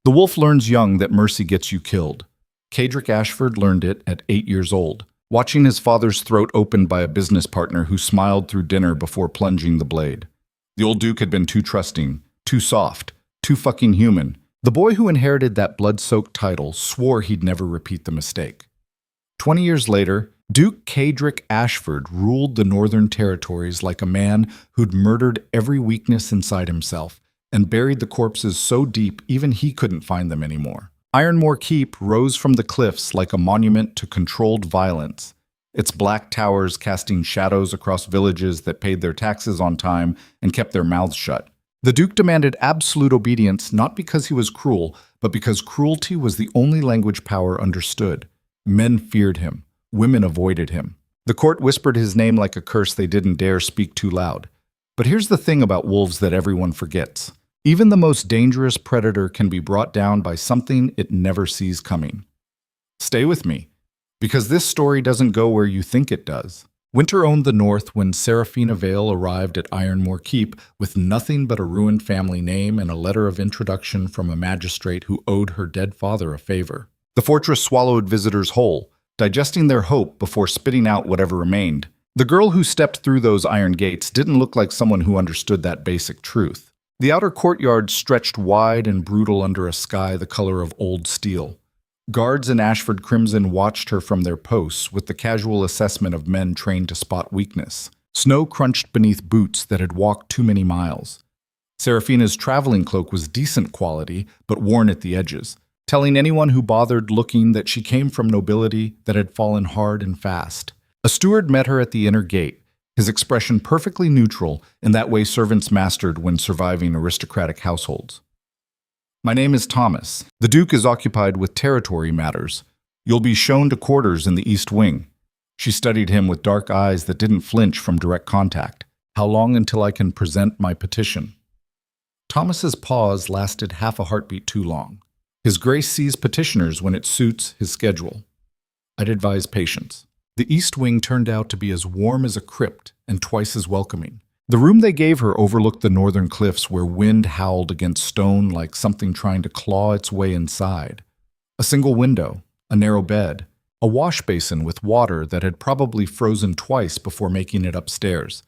The wolf learns young that mercy gets you killed. Cedric Ashford learned it at 8 years old, watching his father's throat opened by a business partner who smiled through dinner before plunging the blade. The old duke had been too trusting, too soft, too fucking human. The boy who inherited that blood-soaked title swore he'd never repeat the mistake. 20 years later, Duke Cedric Ashford ruled the Northern Territories like a man who'd murdered every weakness inside himself and buried the corpses so deep even he couldn't find them anymore. Ironmore Keep rose from the cliffs like a monument to controlled violence, its black towers casting shadows across villages that paid their taxes on time and kept their mouths shut. The Duke demanded absolute obedience not because he was cruel, but because cruelty was the only language power understood. Men feared him. Women avoided him. The court whispered his name like a curse they didn't dare speak too loud. But here's the thing about wolves that everyone forgets. Even the most dangerous predator can be brought down by something it never sees coming. Stay with me, because this story doesn't go where you think it does. Winter owned the North when Seraphina Vale arrived at Ironmore Keep with nothing but a ruined family name and a letter of introduction from a magistrate who owed her dead father a favor. The fortress swallowed visitors whole, digesting their hope before spitting out whatever remained. The girl who stepped through those iron gates didn't look like someone who understood that basic truth. The outer courtyard stretched wide and brutal under a sky the color of old steel. Guards in Ashford Crimson watched her from their posts with the casual assessment of men trained to spot weakness. Snow crunched beneath boots that had walked too many miles. Seraphina's traveling cloak was decent quality, but worn at the edges, telling anyone who bothered looking that she came from nobility that had fallen hard and fast. A steward met her at the inner gate, his expression perfectly neutral in that way servants mastered when surviving aristocratic households. "My name is Thomas. The Duke is occupied with territory matters. You'll be shown to quarters in the East Wing." She studied him with dark eyes that didn't flinch from direct contact. "How long until I can present my petition?" Thomas's pause lasted half a heartbeat too long. His Grace sees petitioners when it suits his schedule. "I'd advise patience." The East Wing turned out to be as warm as a crypt and twice as welcoming. The room they gave her overlooked the northern cliffs where wind howled against stone like something trying to claw its way inside. A single window, a narrow bed, a wash basin with water that had probably frozen twice before making it upstairs.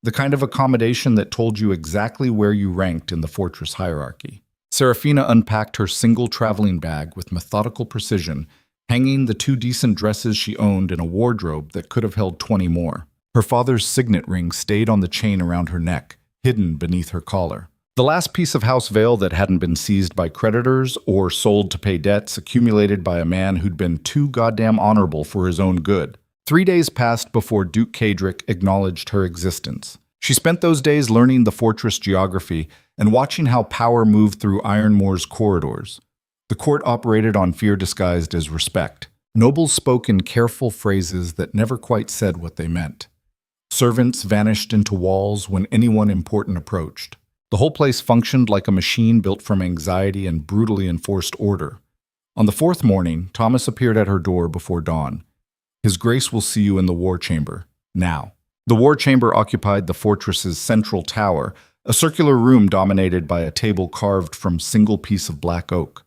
The kind of accommodation that told you exactly where you ranked in the fortress hierarchy. Seraphina unpacked her single traveling bag with methodical precision, hanging the 2 decent dresses she owned in a wardrobe that could have held 20 more. Her father's signet ring stayed on the chain around her neck, hidden beneath her collar. The last piece of House Vale that hadn't been seized by creditors or sold to pay debts accumulated by a man who'd been too goddamn honorable for his own good. 3 days passed before Duke Cedric acknowledged her existence. She spent those days learning the fortress geography and watching how power moved through Ironmore's corridors. The court operated on fear disguised as respect. Nobles spoke in careful phrases that never quite said what they meant. Servants vanished into walls when anyone important approached. The whole place functioned like a machine built from anxiety and brutally enforced order. On the 4th morning, Thomas appeared at her door before dawn. "His Grace will see you in the war chamber. Now." The war chamber occupied the fortress's central tower, a circular room dominated by a table carved from single piece of black oak.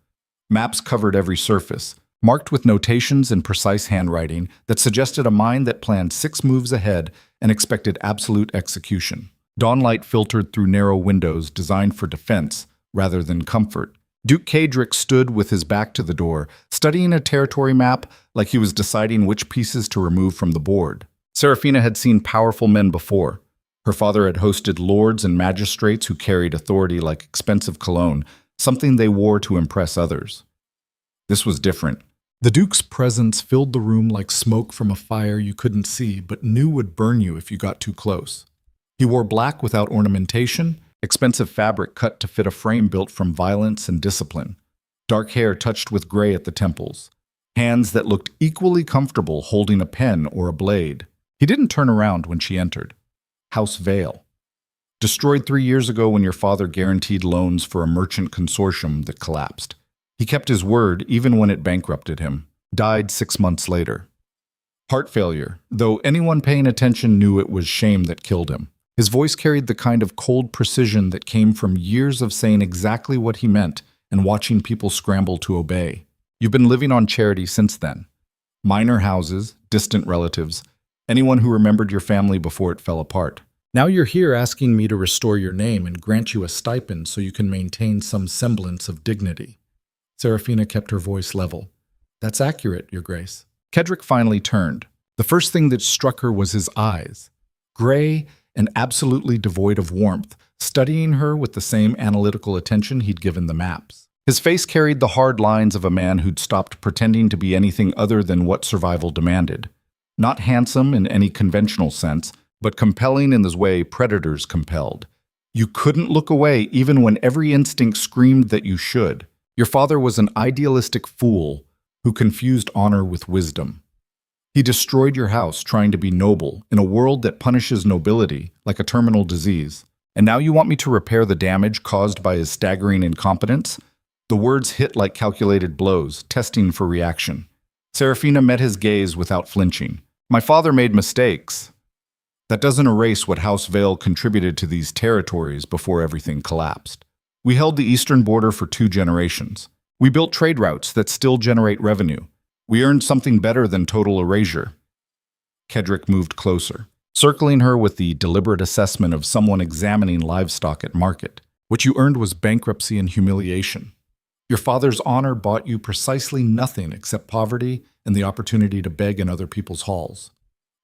Maps covered every surface, marked with notations in precise handwriting that suggested a mind that planned 6 moves ahead and expected absolute execution. Dawnlight filtered through narrow windows designed for defense rather than comfort. Duke Cedric stood with his back to the door, studying a territory map like he was deciding which pieces to remove from the board. Seraphina had seen powerful men before. Her father had hosted lords and magistrates who carried authority like expensive cologne, something they wore to impress others. This was different. The Duke's presence filled the room like smoke from a fire you couldn't see but knew would burn you if you got too close. He wore black without ornamentation, expensive fabric cut to fit a frame built from violence and discipline. Dark hair touched with gray at the temples. Hands that looked equally comfortable holding a pen or a blade. He didn't turn around when she entered. House Vale. Destroyed 3 years ago when your father guaranteed loans for a merchant consortium that collapsed. He kept his word even when it bankrupted him. Died 6 months later. Heart failure, though anyone paying attention knew it was shame that killed him. His voice carried the kind of cold precision that came from years of saying exactly what he meant and watching people scramble to obey. You've been living on charity since then. Minor houses, distant relatives, anyone who remembered your family before it fell apart. Now you're here asking me to restore your name and grant you a stipend so you can maintain some semblance of dignity. Serafina kept her voice level. That's accurate, Your Grace. Kedrick finally turned. The first thing that struck her was his eyes. Gray and absolutely devoid of warmth, studying her with the same analytical attention he'd given the maps. His face carried the hard lines of a man who'd stopped pretending to be anything other than what survival demanded. Not handsome in any conventional sense, but compelling in the way predators compelled. You couldn't look away even when every instinct screamed that you should. Your father was an idealistic fool who confused honor with wisdom. He destroyed your house trying to be noble in a world that punishes nobility like a terminal disease. And now you want me to repair the damage caused by his staggering incompetence? The words hit like calculated blows, testing for reaction. Serafina met his gaze without flinching. My father made mistakes. That doesn't erase what House Vale contributed to these territories before everything collapsed. We held the eastern border for 2 generations. We built trade routes that still generate revenue. We earned something better than total erasure. Kedrick moved closer, circling her with the deliberate assessment of someone examining livestock at market. What you earned was bankruptcy and humiliation. Your father's honor bought you precisely nothing except poverty and the opportunity to beg in other people's halls.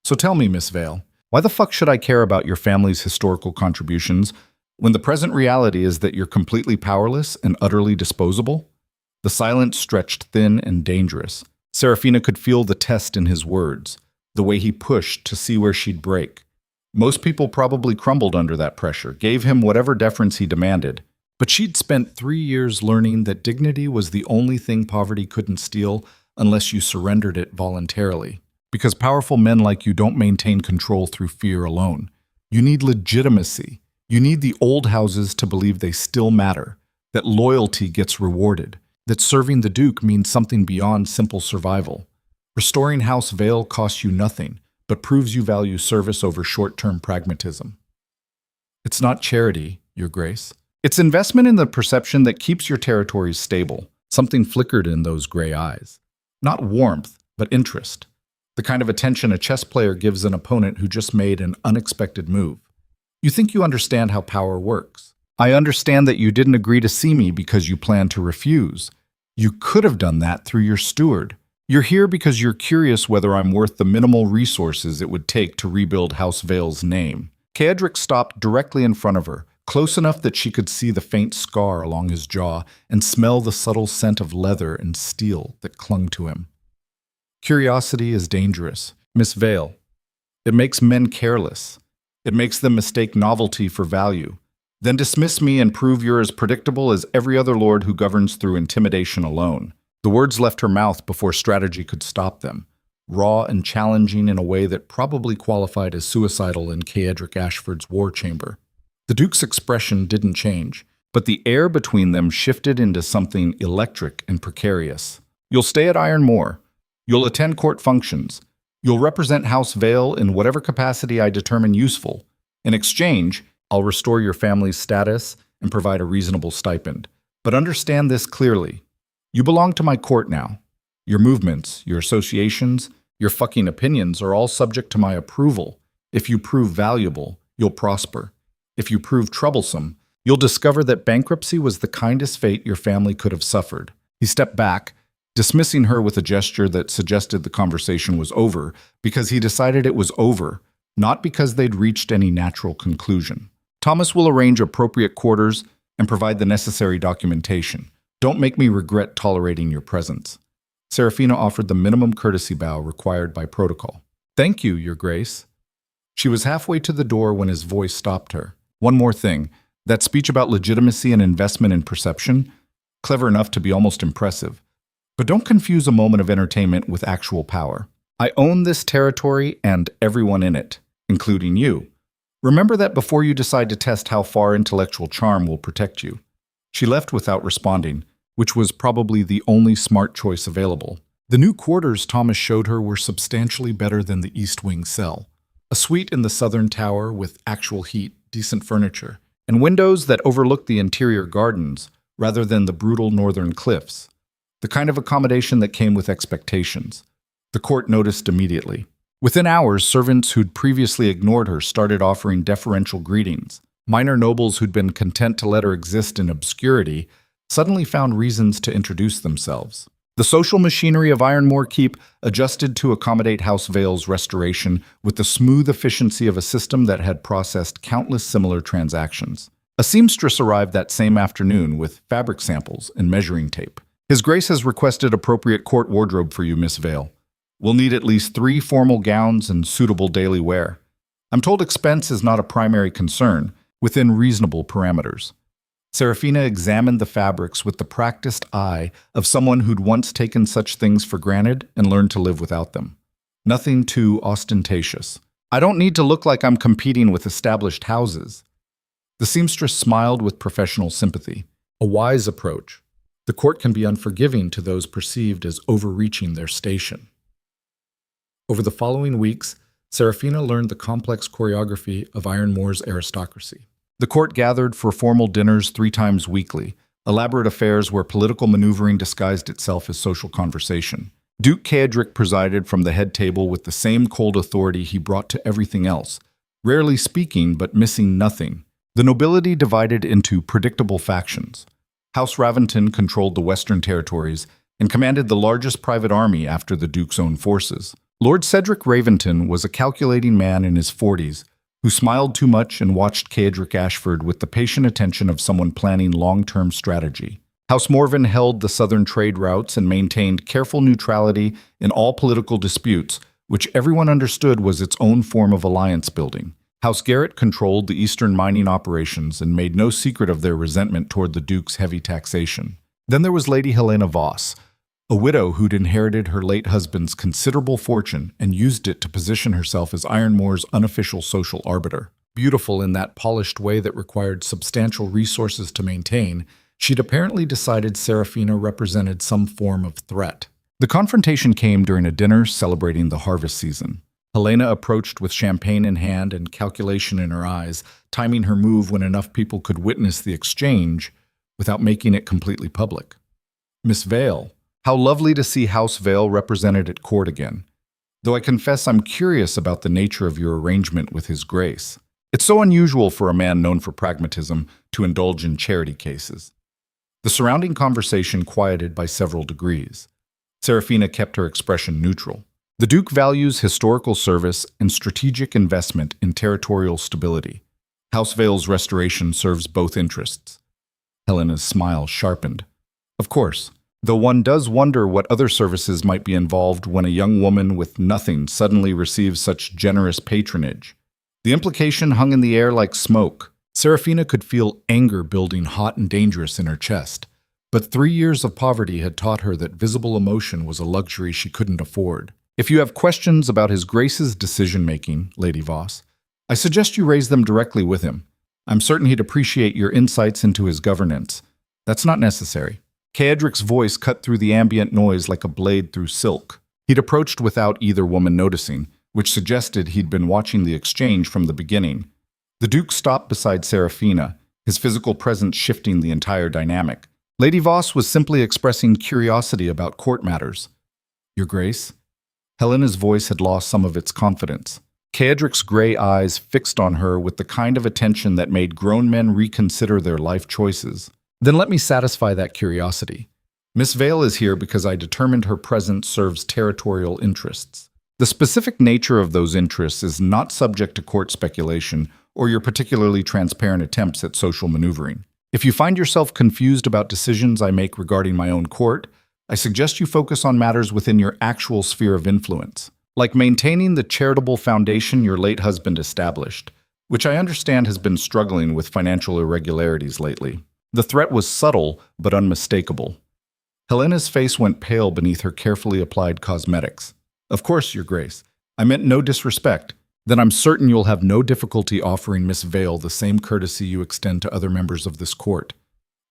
So tell me, Miss Vale, why the fuck should I care about your family's historical contributions when the present reality is that you're completely powerless and utterly disposable? The silence stretched thin and dangerous. Serafina could feel the test in his words, the way he pushed to see where she'd break. Most people probably crumbled under that pressure, gave him whatever deference he demanded. But she'd spent 3 years learning that dignity was the only thing poverty couldn't steal unless you surrendered it voluntarily. Because powerful men like you don't maintain control through fear alone. You need legitimacy. You need the old houses to believe they still matter, that loyalty gets rewarded, that serving the Duke means something beyond simple survival. Restoring House Vale costs you nothing, but proves you value service over short-term pragmatism. It's not charity, Your Grace. It's investment in the perception that keeps your territories stable. Something flickered in those gray eyes. Not warmth, but interest. The kind of attention a chess player gives an opponent who just made an unexpected move. You think you understand how power works. I understand that you didn't agree to see me because you planned to refuse. You could have done that through your steward. You're here because you're curious whether I'm worth the minimal resources it would take to rebuild House Vale's name. Kedrick stopped directly in front of her, close enough that she could see the faint scar along his jaw and smell the subtle scent of leather and steel that clung to him. Curiosity is dangerous, Miss Vale. It makes men careless. It makes them mistake novelty for value. Then dismiss me and prove you're as predictable as every other lord who governs through intimidation alone. The words left her mouth before strategy could stop them, raw and challenging in a way that probably qualified as suicidal in Kedrick Ashford's war chamber. The Duke's expression didn't change, but the air between them shifted into something electric and precarious. You'll stay at Iron Moor. You'll attend court functions. You'll represent House Vale in whatever capacity I determine useful. In exchange, I'll restore your family's status and provide a reasonable stipend. But understand this clearly. You belong to my court now. Your movements, your associations, your fucking opinions are all subject to my approval. If you prove valuable, you'll prosper. If you prove troublesome, you'll discover that bankruptcy was the kindest fate your family could have suffered. He stepped back, dismissing her with a gesture that suggested the conversation was over because he decided it was over, not because they'd reached any natural conclusion. Thomas will arrange appropriate quarters and provide the necessary documentation. Don't make me regret tolerating your presence. Serafina offered the minimum courtesy bow required by protocol. Thank you, Your Grace. She was halfway to the door when his voice stopped her. One more thing, that speech about legitimacy and investment in perception, clever enough to be almost impressive. But don't confuse a moment of entertainment with actual power. I own this territory and everyone in it, including you. Remember that before you decide to test how far intellectual charm will protect you. She left without responding, which was probably the only smart choice available. The new quarters Thomas showed her were substantially better than the East Wing cell. A suite in the southern tower with actual heat, decent furniture, and windows that overlooked the interior gardens rather than the brutal northern cliffs, the kind of accommodation that came with expectations. The court noticed immediately. Within hours, servants who'd previously ignored her started offering deferential greetings. Minor nobles who'd been content to let her exist in obscurity suddenly found reasons to introduce themselves. The social machinery of Ironmore Keep adjusted to accommodate House Vale's restoration with the smooth efficiency of a system that had processed countless similar transactions. A seamstress arrived that same afternoon with fabric samples and measuring tape. His Grace has requested appropriate court wardrobe for you, Miss Vale. We'll need at least 3 formal gowns and suitable daily wear. I'm told expense is not a primary concern, within reasonable parameters. Serafina examined the fabrics with the practiced eye of someone who'd once taken such things for granted and learned to live without them. Nothing too ostentatious. I don't need to look like I'm competing with established houses. The seamstress smiled with professional sympathy. A wise approach. The court can be unforgiving to those perceived as overreaching their station. Over the following weeks, Serafina learned the complex choreography of Ironmore's aristocracy. The court gathered for formal dinners 3 times weekly, elaborate affairs where political maneuvering disguised itself as social conversation. Duke Caedric presided from the head table with the same cold authority he brought to everything else, rarely speaking but missing nothing. The nobility divided into predictable factions. House Raventon controlled the western territories and commanded the largest private army after the Duke's own forces. Lord Cedric Raventon was a calculating man in his 40s, who smiled too much and watched Caedric Ashford with the patient attention of someone planning long-term strategy. House Morven held the southern trade routes and maintained careful neutrality in all political disputes, which everyone understood was its own form of alliance building. House Garrett controlled the eastern mining operations and made no secret of their resentment toward the Duke's heavy taxation. Then there was Lady Helena Voss, a widow who'd inherited her late husband's considerable fortune and used it to position herself as Ironmore's unofficial social arbiter. Beautiful in that polished way that required substantial resources to maintain, she'd apparently decided Serafina represented some form of threat. The confrontation came during a dinner celebrating the harvest season. Helena approached with champagne in hand and calculation in her eyes, timing her move when enough people could witness the exchange without making it completely public. Miss Vale, how lovely to see House Vale represented at court again, though I confess I'm curious about the nature of your arrangement with His Grace. It's so unusual for a man known for pragmatism to indulge in charity cases. The surrounding conversation quieted by several degrees. Serafina kept her expression neutral. The Duke values historical service and strategic investment in territorial stability. House Vale's restoration serves both interests. Helena's smile sharpened. Of course, though one does wonder what other services might be involved when a young woman with nothing suddenly receives such generous patronage. The implication hung in the air like smoke. Serafina could feel anger building hot and dangerous in her chest, but 3 years of poverty had taught her that visible emotion was a luxury she couldn't afford. If you have questions about His Grace's decision-making, Lady Voss, I suggest you raise them directly with him. I'm certain he'd appreciate your insights into his governance. That's not necessary. Caedric's voice cut through the ambient noise like a blade through silk. He'd approached without either woman noticing, which suggested he'd been watching the exchange from the beginning. The Duke stopped beside Serafina, his physical presence shifting the entire dynamic. Lady Voss was simply expressing curiosity about court matters. Your Grace? Helena's voice had lost some of its confidence. Caedric's gray eyes fixed on her with the kind of attention that made grown men reconsider their life choices. Then let me satisfy that curiosity. Miss Vale is here because I determined her presence serves territorial interests. The specific nature of those interests is not subject to court speculation or your particularly transparent attempts at social maneuvering. If you find yourself confused about decisions I make regarding my own court, I suggest you focus on matters within your actual sphere of influence, like maintaining the charitable foundation your late husband established, which I understand has been struggling with financial irregularities lately. The threat was subtle but unmistakable. Helena's face went pale beneath her carefully applied cosmetics. Of course, Your Grace. I meant no disrespect. Then I'm certain you'll have no difficulty offering Miss Vale the same courtesy you extend to other members of this court.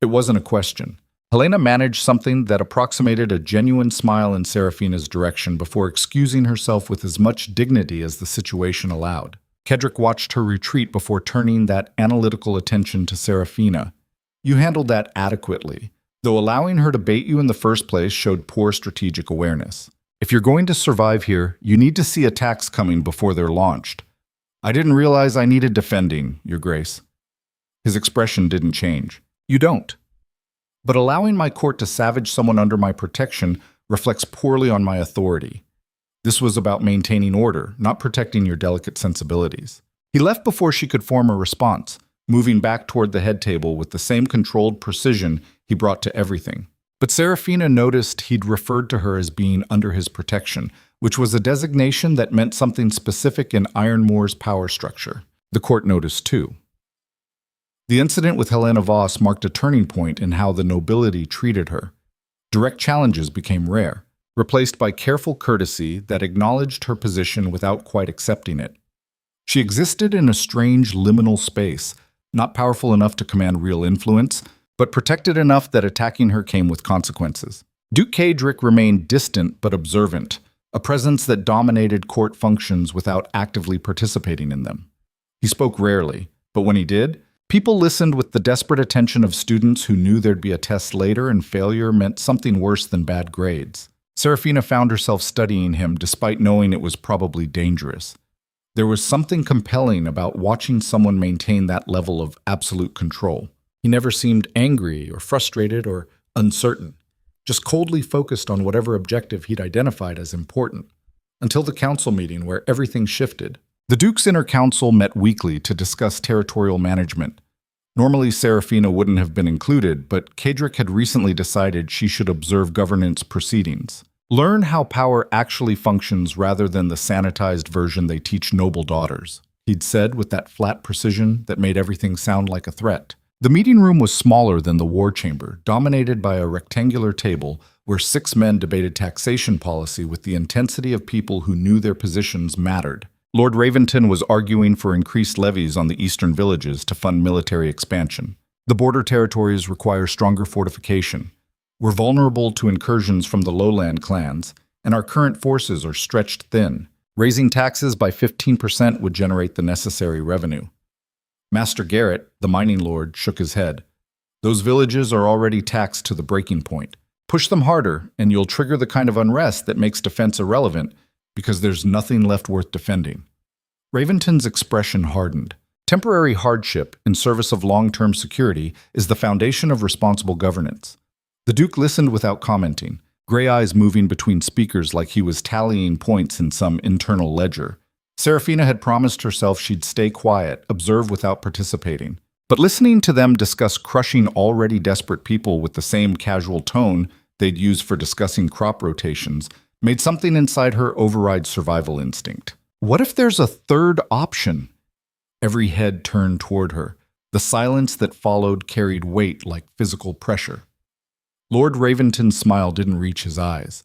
It wasn't a question. Helena managed something that approximated a genuine smile in Serafina's direction before excusing herself with as much dignity as the situation allowed. Caedric watched her retreat before turning that analytical attention to Serafina. You handled that adequately, though allowing her to bait you in the first place showed poor strategic awareness. If you're going to survive here, you need to see attacks coming before they're launched. I didn't realize I needed defending, Your Grace. His expression didn't change. You don't. But allowing my court to savage someone under my protection reflects poorly on my authority. This was about maintaining order, not protecting your delicate sensibilities. He left before she could form a response, moving back toward the head table with the same controlled precision he brought to everything. But Serafina noticed he'd referred to her as being under his protection, which was a designation that meant something specific in Ironmore's power structure. The court noticed too. The incident with Helena Voss marked a turning point in how the nobility treated her. Direct challenges became rare, replaced by careful courtesy that acknowledged her position without quite accepting it. She existed in a strange liminal space, not powerful enough to command real influence, but protected enough that attacking her came with consequences. Duke Cadric remained distant but observant, a presence that dominated court functions without actively participating in them. He spoke rarely, but when he did, people listened with the desperate attention of students who knew there'd be a test later and failure meant something worse than bad grades. Serafina found herself studying him despite knowing it was probably dangerous. There was something compelling about watching someone maintain that level of absolute control. He never seemed angry or frustrated or uncertain, just coldly focused on whatever objective he'd identified as important, until the council meeting where everything shifted. The Duke's inner council met weekly to discuss territorial management. Normally, Serafina wouldn't have been included, but Cadric had recently decided she should observe governance proceedings. Learn how power actually functions rather than the sanitized version they teach noble daughters, he'd said with that flat precision that made everything sound like a threat. The meeting room was smaller than the war chamber, dominated by a rectangular table where 6 men debated taxation policy with the intensity of people who knew their positions mattered. Lord Raventon was arguing for increased levies on the eastern villages to fund military expansion. The border territories require stronger fortification. We're vulnerable to incursions from the lowland clans, and our current forces are stretched thin. Raising taxes by 15% would generate the necessary revenue. Master Garrett, the mining lord, shook his head. Those villages are already taxed to the breaking point. Push them harder, and you'll trigger the kind of unrest that makes defense irrelevant, because there's nothing left worth defending. Raventon's expression hardened. Temporary hardship in service of long-term security is the foundation of responsible governance. The Duke listened without commenting, gray eyes moving between speakers like he was tallying points in some internal ledger. Serafina had promised herself she'd stay quiet, observe without participating. But listening to them discuss crushing already desperate people with the same casual tone they'd use for discussing crop rotations made something inside her override survival instinct. What if there's a third option? Every head turned toward her. The silence that followed carried weight like physical pressure. Lord Raventon's smile didn't reach his eyes.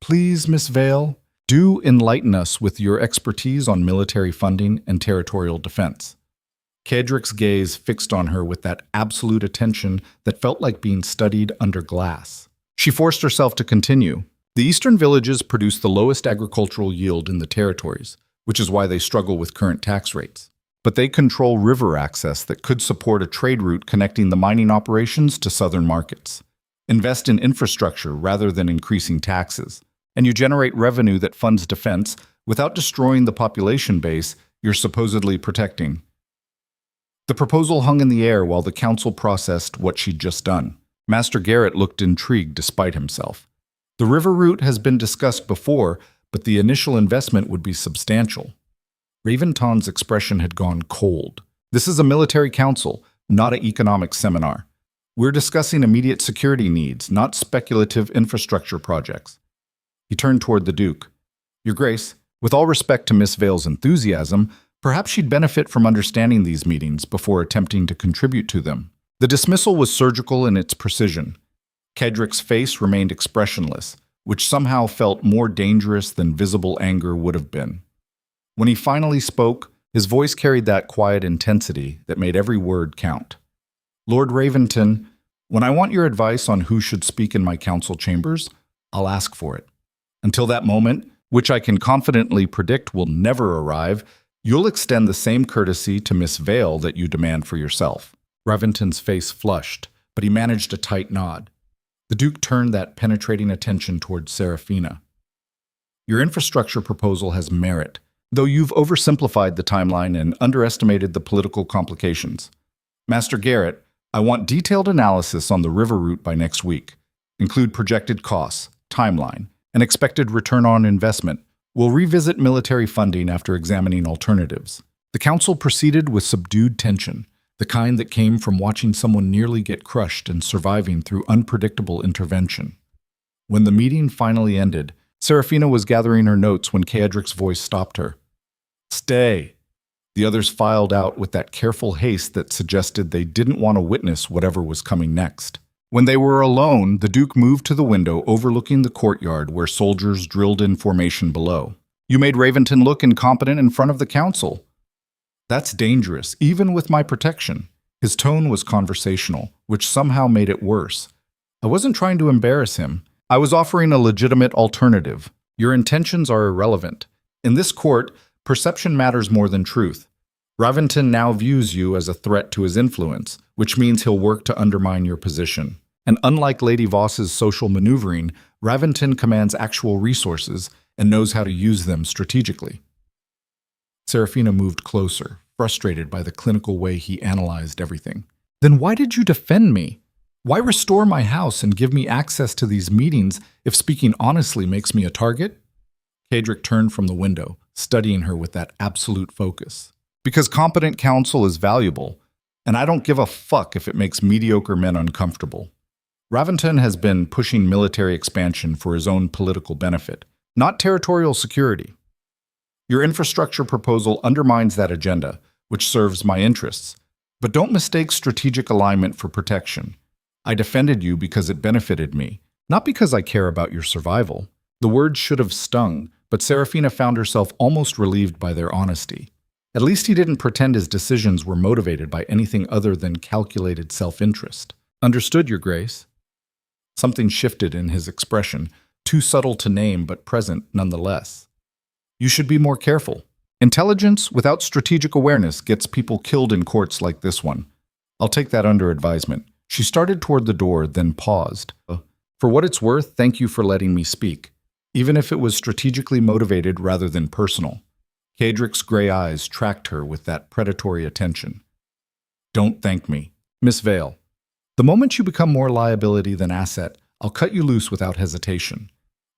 Please, Miss Vale, do enlighten us with your expertise on military funding and territorial defense. Cadric's gaze fixed on her with that absolute attention that felt like being studied under glass. She forced herself to continue. The eastern villages produce the lowest agricultural yield in the territories, which is why they struggle with current tax rates. But they control river access that could support a trade route connecting the mining operations to southern markets. Invest in infrastructure rather than increasing taxes, and you generate revenue that funds defense without destroying the population base you're supposedly protecting. The proposal hung in the air while the council processed what she'd just done. Master Garrett looked intrigued despite himself. The river route has been discussed before, but the initial investment would be substantial. Raventon's expression had gone cold. This is a military council, not an economic seminar. We're discussing immediate security needs, not speculative infrastructure projects. He turned toward the Duke. Your Grace, with all respect to Miss Vale's enthusiasm, perhaps she'd benefit from understanding these meetings before attempting to contribute to them. The dismissal was surgical in its precision. Cadric's face remained expressionless, which somehow felt more dangerous than visible anger would have been. When he finally spoke, his voice carried that quiet intensity that made every word count. Lord Raventon, when I want your advice on who should speak in my council chambers, I'll ask for it. Until that moment, which I can confidently predict will never arrive, you'll extend the same courtesy to Miss Vale that you demand for yourself. Raventon's face flushed, but he managed a tight nod. The Duke turned that penetrating attention toward Serafina. Your infrastructure proposal has merit, though you've oversimplified the timeline and underestimated the political complications. Master Garrett, I want detailed analysis on the river route by next week. Include projected costs, timeline, and expected return on investment. We'll revisit military funding after examining alternatives. The council proceeded with subdued tension, the kind that came from watching someone nearly get crushed and surviving through unpredictable intervention. When the meeting finally ended, Serafina was gathering her notes when Kaedric's voice stopped her. Stay. The others filed out with that careful haste that suggested they didn't want to witness whatever was coming next. When they were alone, the Duke moved to the window overlooking the courtyard where soldiers drilled in formation below. You made Raventon look incompetent in front of the council. That's dangerous, even with my protection. His tone was conversational, which somehow made it worse. I wasn't trying to embarrass him. I was offering a legitimate alternative. Your intentions are irrelevant. In this court, perception matters more than truth. Raventon now views you as a threat to his influence, which means he'll work to undermine your position. And unlike Lady Voss's social maneuvering, Raventon commands actual resources and knows how to use them strategically. Serafina moved closer, frustrated by the clinical way he analyzed everything. Then why did you defend me? Why restore my house and give me access to these meetings if speaking honestly makes me a target? Kaedric turned from the window, studying her with that absolute focus. Because competent counsel is valuable, and I don't give a fuck if it makes mediocre men uncomfortable. Raventon has been pushing military expansion for his own political benefit, not territorial security. Your infrastructure proposal undermines that agenda, which serves my interests. But don't mistake strategic alignment for protection. I defended you because it benefited me, not because I care about your survival. The words should have stung, but Serafina found herself almost relieved by their honesty. At least he didn't pretend his decisions were motivated by anything other than calculated self-interest. Understood, Your Grace. Something shifted in his expression, too subtle to name but present nonetheless. You should be more careful. Intelligence without strategic awareness gets people killed in courts like this one. I'll take that under advisement. She started toward the door, then paused. For what it's worth, thank you for letting me speak, even if it was strategically motivated rather than personal. Kaedric's gray eyes tracked her with that predatory attention. Don't thank me. Miss Vale, the moment you become more liability than asset, I'll cut you loose without hesitation.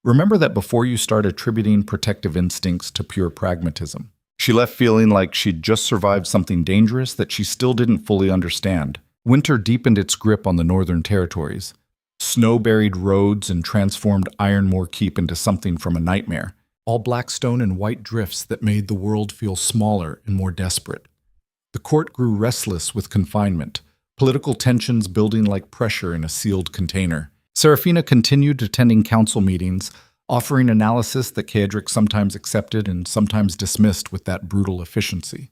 Remember that before you start attributing protective instincts to pure pragmatism. She left feeling like she'd just survived something dangerous that she still didn't fully understand. Winter deepened its grip on the northern territories. Snow-buried roads and transformed Ironmore Keep into something from a nightmare. All black stone and white drifts that made the world feel smaller and more desperate. The court grew restless with confinement, political tensions building like pressure in a sealed container. Serafina continued attending council meetings, offering analysis that Kaedric sometimes accepted and sometimes dismissed with that brutal efficiency.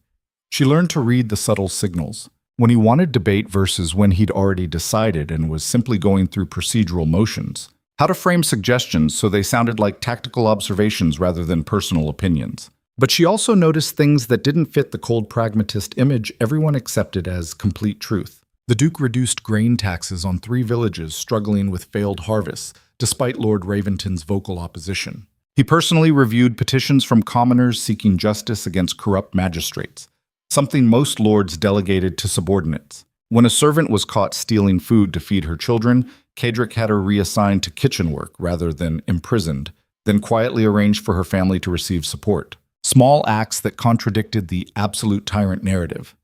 She learned to read the subtle signals, when he wanted debate versus when he'd already decided and was simply going through procedural motions. How to frame suggestions so they sounded like tactical observations rather than personal opinions. But she also noticed things that didn't fit the cold pragmatist image everyone accepted as complete truth. The Duke reduced grain taxes on 3 villages struggling with failed harvests, despite Lord Raventon's vocal opposition. He personally reviewed petitions from commoners seeking justice against corrupt magistrates, something most lords delegated to subordinates. When a servant was caught stealing food to feed her children, Kaedric had her reassigned to kitchen work rather than imprisoned, then quietly arranged for her family to receive support. Small acts that contradicted the absolute tyrant narrative.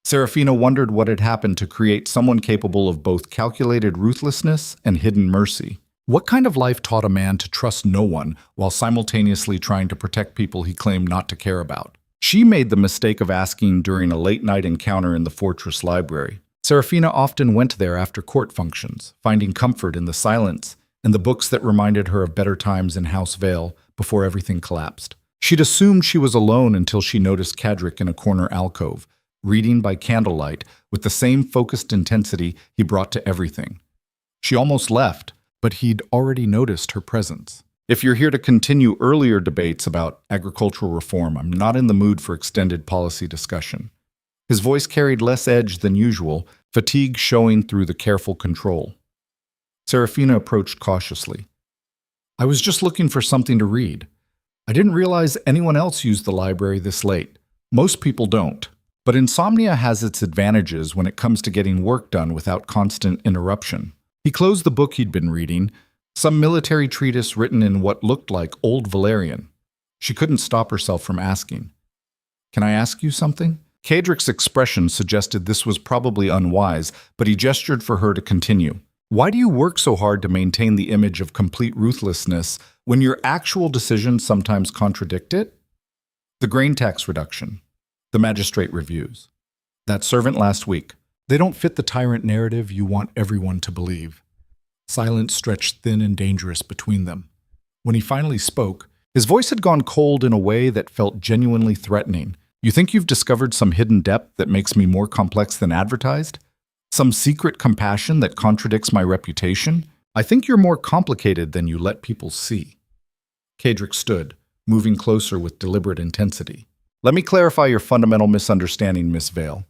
Serafina wondered what had happened to create someone capable of both calculated ruthlessness and hidden mercy. What kind of life taught a man to trust no one while simultaneously trying to protect people he claimed not to care about? She made the mistake of asking during a late-night encounter in the fortress library. Serafina often went there after court functions, finding comfort in the silence and the books that reminded her of better times in House Vale before everything collapsed. She'd assumed she was alone until she noticed Kaedric in a corner alcove, reading by candlelight with the same focused intensity he brought to everything. She almost left, but he'd already noticed her presence. If you're here to continue earlier debates about agricultural reform, I'm not in the mood for extended policy discussion. His voice carried less edge than usual, fatigue showing through the careful control. Serafina approached cautiously. I was just looking for something to read. I didn't realize anyone else used the library this late. Most people don't. But insomnia has its advantages when it comes to getting work done without constant interruption. He closed the book he'd been reading, some military treatise written in what looked like Old Valerian. She couldn't stop herself from asking, Can I ask you something? Kadrick's expression suggested this was probably unwise, but he gestured for her to continue. Why do you work so hard to maintain the image of complete ruthlessness when your actual decisions sometimes contradict it? The grain tax reduction. The magistrate reviews. That servant last week. They don't fit the tyrant narrative you want everyone to believe. Silence stretched thin and dangerous between them. When he finally spoke, his voice had gone cold in a way that felt genuinely threatening. You think you've discovered some hidden depth that makes me more complex than advertised? Some secret compassion that contradicts my reputation? I think you're more complicated than you let people see. Kadrick stood, moving closer with deliberate intensity. Let me clarify your fundamental misunderstanding, Miss Vale.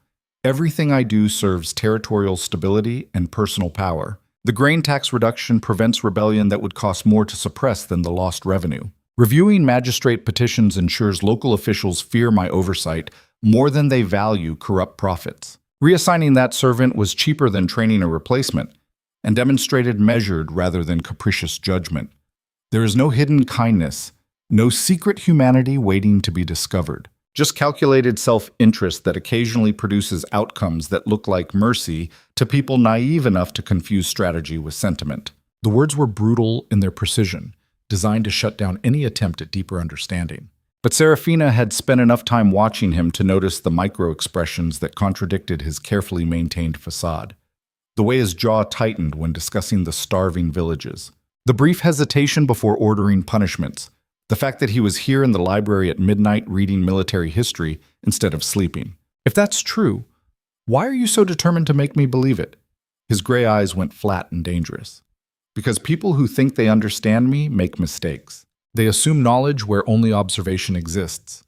Everything I do serves territorial stability and personal power. The grain tax reduction prevents rebellion that would cost more to suppress than the lost revenue. Reviewing magistrate petitions ensures local officials fear my oversight more than they value corrupt profits. Reassigning that servant was cheaper than training a replacement and demonstrated measured rather than capricious judgment. There is no hidden kindness, no secret humanity waiting to be discovered. Just calculated self-interest that occasionally produces outcomes that look like mercy to people naive enough to confuse strategy with sentiment. The words were brutal in their precision, designed to shut down any attempt at deeper understanding. But Serafina had spent enough time watching him to notice the micro-expressions that contradicted his carefully maintained facade. The way his jaw tightened when discussing the starving villages. The brief hesitation before ordering punishments. The fact that he was here in the library at midnight reading military history instead of sleeping. If that's true, why are you so determined to make me believe it? His gray eyes went flat and dangerous. Because people who think they understand me make mistakes. They assume knowledge where only observation exists.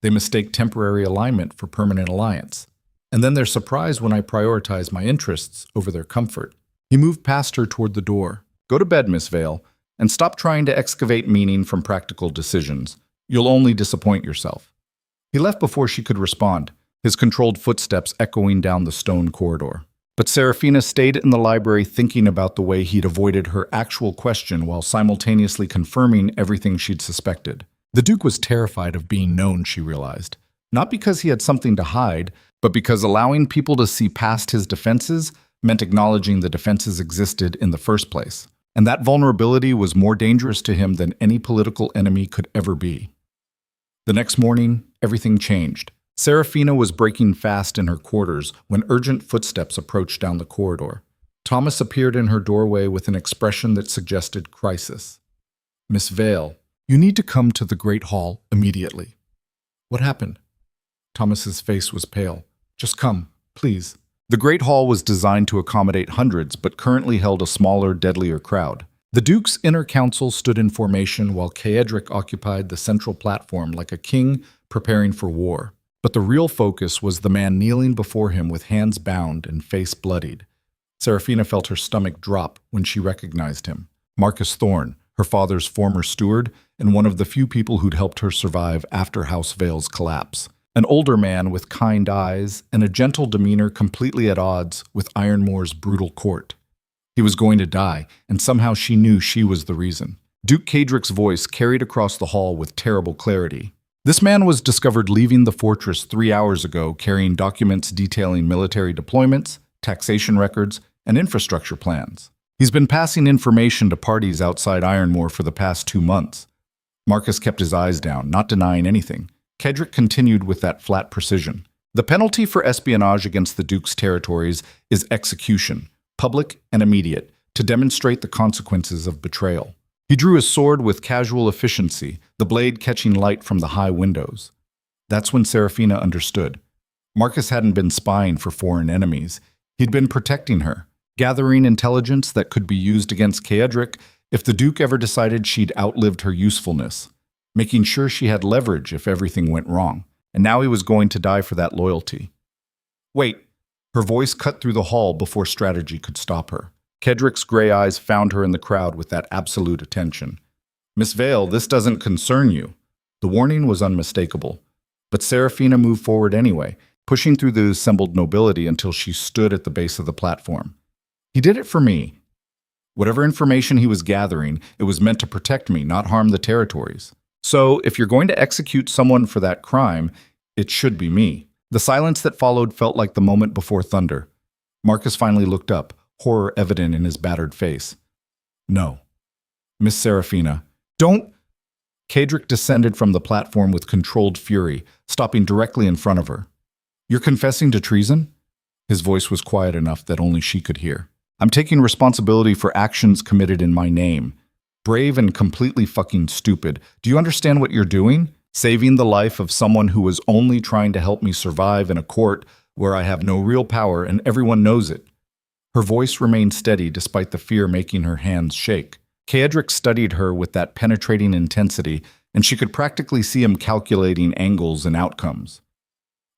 They mistake temporary alignment for permanent alliance. And then they're surprised when I prioritize my interests over their comfort. He moved past her toward the door. Go to bed, Miss Vale. And stop trying to excavate meaning from practical decisions. You'll only disappoint yourself. He left before she could respond, his controlled footsteps echoing down the stone corridor. But Serafina stayed in the library thinking about the way he'd avoided her actual question while simultaneously confirming everything she'd suspected. The Duke was terrified of being known, she realized. Not because he had something to hide, but because allowing people to see past his defenses meant acknowledging the defenses existed in the first place. And that vulnerability was more dangerous to him than any political enemy could ever be. The next morning, everything changed. Serafina was breaking fast in her quarters when urgent footsteps approached down the corridor. Thomas appeared in her doorway with an expression that suggested crisis. Miss Vale, you need to come to the Great Hall immediately. What happened? Thomas's face was pale. Just come, please. The Great Hall was designed to accommodate hundreds, but currently held a smaller, deadlier crowd. The Duke's inner council stood in formation while Kaedric occupied the central platform like a king preparing for war. But the real focus was the man kneeling before him with hands bound and face bloodied. Serafina felt her stomach drop when she recognized him. Marcus Thorne, her father's former steward, and one of the few people who'd helped her survive after House Vale's collapse. An older man with kind eyes and a gentle demeanor completely at odds with Ironmore's brutal court. He was going to die, and somehow she knew she was the reason. Duke Kadrick's voice carried across the hall with terrible clarity. This man was discovered leaving the fortress 3 hours ago carrying documents detailing military deployments, taxation records, and infrastructure plans. He's been passing information to parties outside Ironmore for the past 2 months. Marcus kept his eyes down, not denying anything. Kadrick continued with that flat precision. The penalty for espionage against the Duke's territories is execution, public and immediate, to demonstrate the consequences of betrayal. He drew his sword with casual efficiency, the blade catching light from the high windows. That's when Serafina understood. Marcus hadn't been spying for foreign enemies. He'd been protecting her, gathering intelligence that could be used against Kaedric if the Duke ever decided she'd outlived her usefulness, making sure she had leverage if everything went wrong. And now he was going to die for that loyalty. Wait. Her voice cut through the hall before strategy could stop her. Kedrick's gray eyes found her in the crowd with that absolute attention. Miss Vale, this doesn't concern you. The warning was unmistakable. But Serafina moved forward anyway, pushing through the assembled nobility until she stood at the base of the platform. He did it for me. Whatever information he was gathering, it was meant to protect me, not harm the territories. So, if you're going to execute someone for that crime, it should be me. The silence that followed felt like the moment before thunder. Marcus finally looked up, horror evident in his battered face. No. Miss Serafina, don't... Kedrick descended from the platform with controlled fury, stopping directly in front of her. You're confessing to treason? His voice was quiet enough that only she could hear. I'm taking responsibility for actions committed in my name. Brave and completely fucking stupid. Do you understand what you're doing? Saving the life of someone who was only trying to help me survive in a court where I have no real power and everyone knows it. Her voice remained steady despite the fear making her hands shake. Kedrick studied her with that penetrating intensity, and she could practically see him calculating angles and outcomes.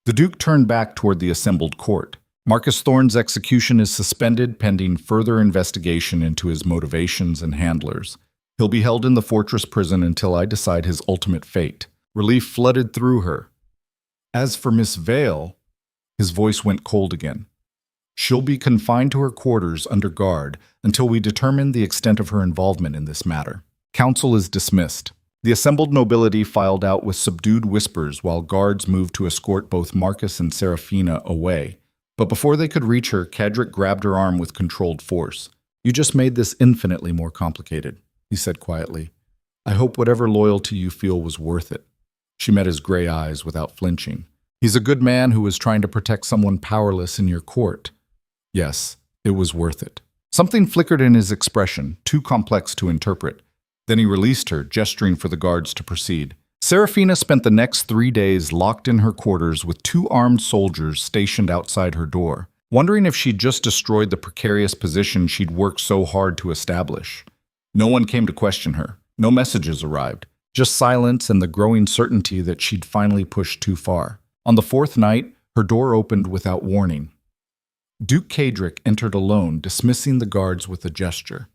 The Duke turned back toward the assembled court. Marcus Thorne's execution is suspended pending further investigation into his motivations and handlers. He'll be held in the fortress prison until I decide his ultimate fate. Relief flooded through her. As for Miss Vale, his voice went cold again. She'll be confined to her quarters under guard until we determine the extent of her involvement in this matter. Council is dismissed. The assembled nobility filed out with subdued whispers while guards moved to escort both Marcus and Serafina away. But before they could reach her, Kedrick grabbed her arm with controlled force. You just made this infinitely more complicated, he said quietly. I hope whatever loyalty you feel was worth it. She met his gray eyes without flinching. He's a good man who was trying to protect someone powerless in your court. Yes, it was worth it. Something flickered in his expression, too complex to interpret. Then he released her, gesturing for the guards to proceed. Serafina spent the next 3 days locked in her quarters with 2 armed soldiers stationed outside her door, wondering if she'd just destroyed the precarious position she'd worked so hard to establish. No one came to question her. No messages arrived. Just silence and the growing certainty that she'd finally pushed too far. On the 4th night, her door opened without warning. Duke Kedrick entered alone, dismissing the guards with a gesture.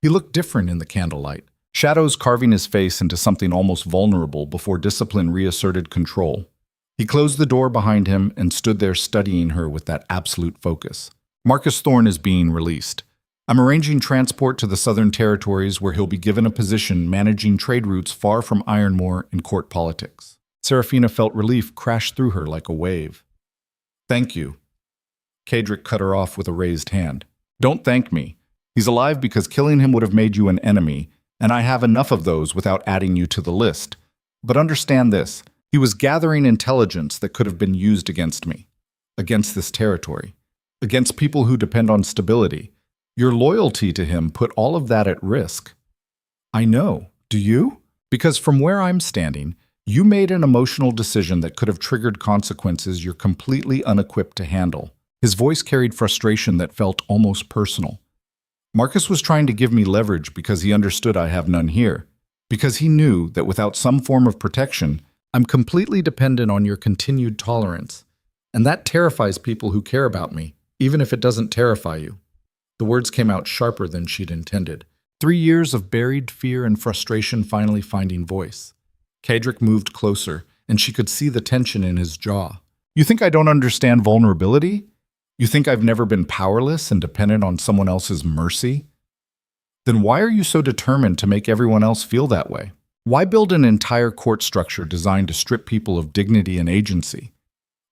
He looked different in the candlelight, shadows carving his face into something almost vulnerable before discipline reasserted control. He closed the door behind him and stood there studying her with that absolute focus. Marcus Thorne is being released. I'm arranging transport to the Southern Territories where he'll be given a position managing trade routes far from Ironmore and court politics. Serafina felt relief crash through her like a wave. Thank you. Kedrick cut her off with a raised hand. Don't thank me. He's alive because killing him would have made you an enemy, and I have enough of those without adding you to the list. But understand this, he was gathering intelligence that could have been used against me, against this territory, against people who depend on stability. Your loyalty to him put all of that at risk. I know. Do you? Because from where I'm standing, you made an emotional decision that could have triggered consequences you're completely unequipped to handle. His voice carried frustration that felt almost personal. Marcus was trying to give me leverage because he understood I have none here, because he knew that without some form of protection, I'm completely dependent on your continued tolerance. And that terrifies people who care about me, even if it doesn't terrify you. The words came out sharper than she'd intended. 3 years of buried fear and frustration finally finding voice. Kedrick moved closer, and she could see the tension in his jaw. You think I don't understand vulnerability? You think I've never been powerless and dependent on someone else's mercy? Then why are you so determined to make everyone else feel that way? Why build an entire court structure designed to strip people of dignity and agency?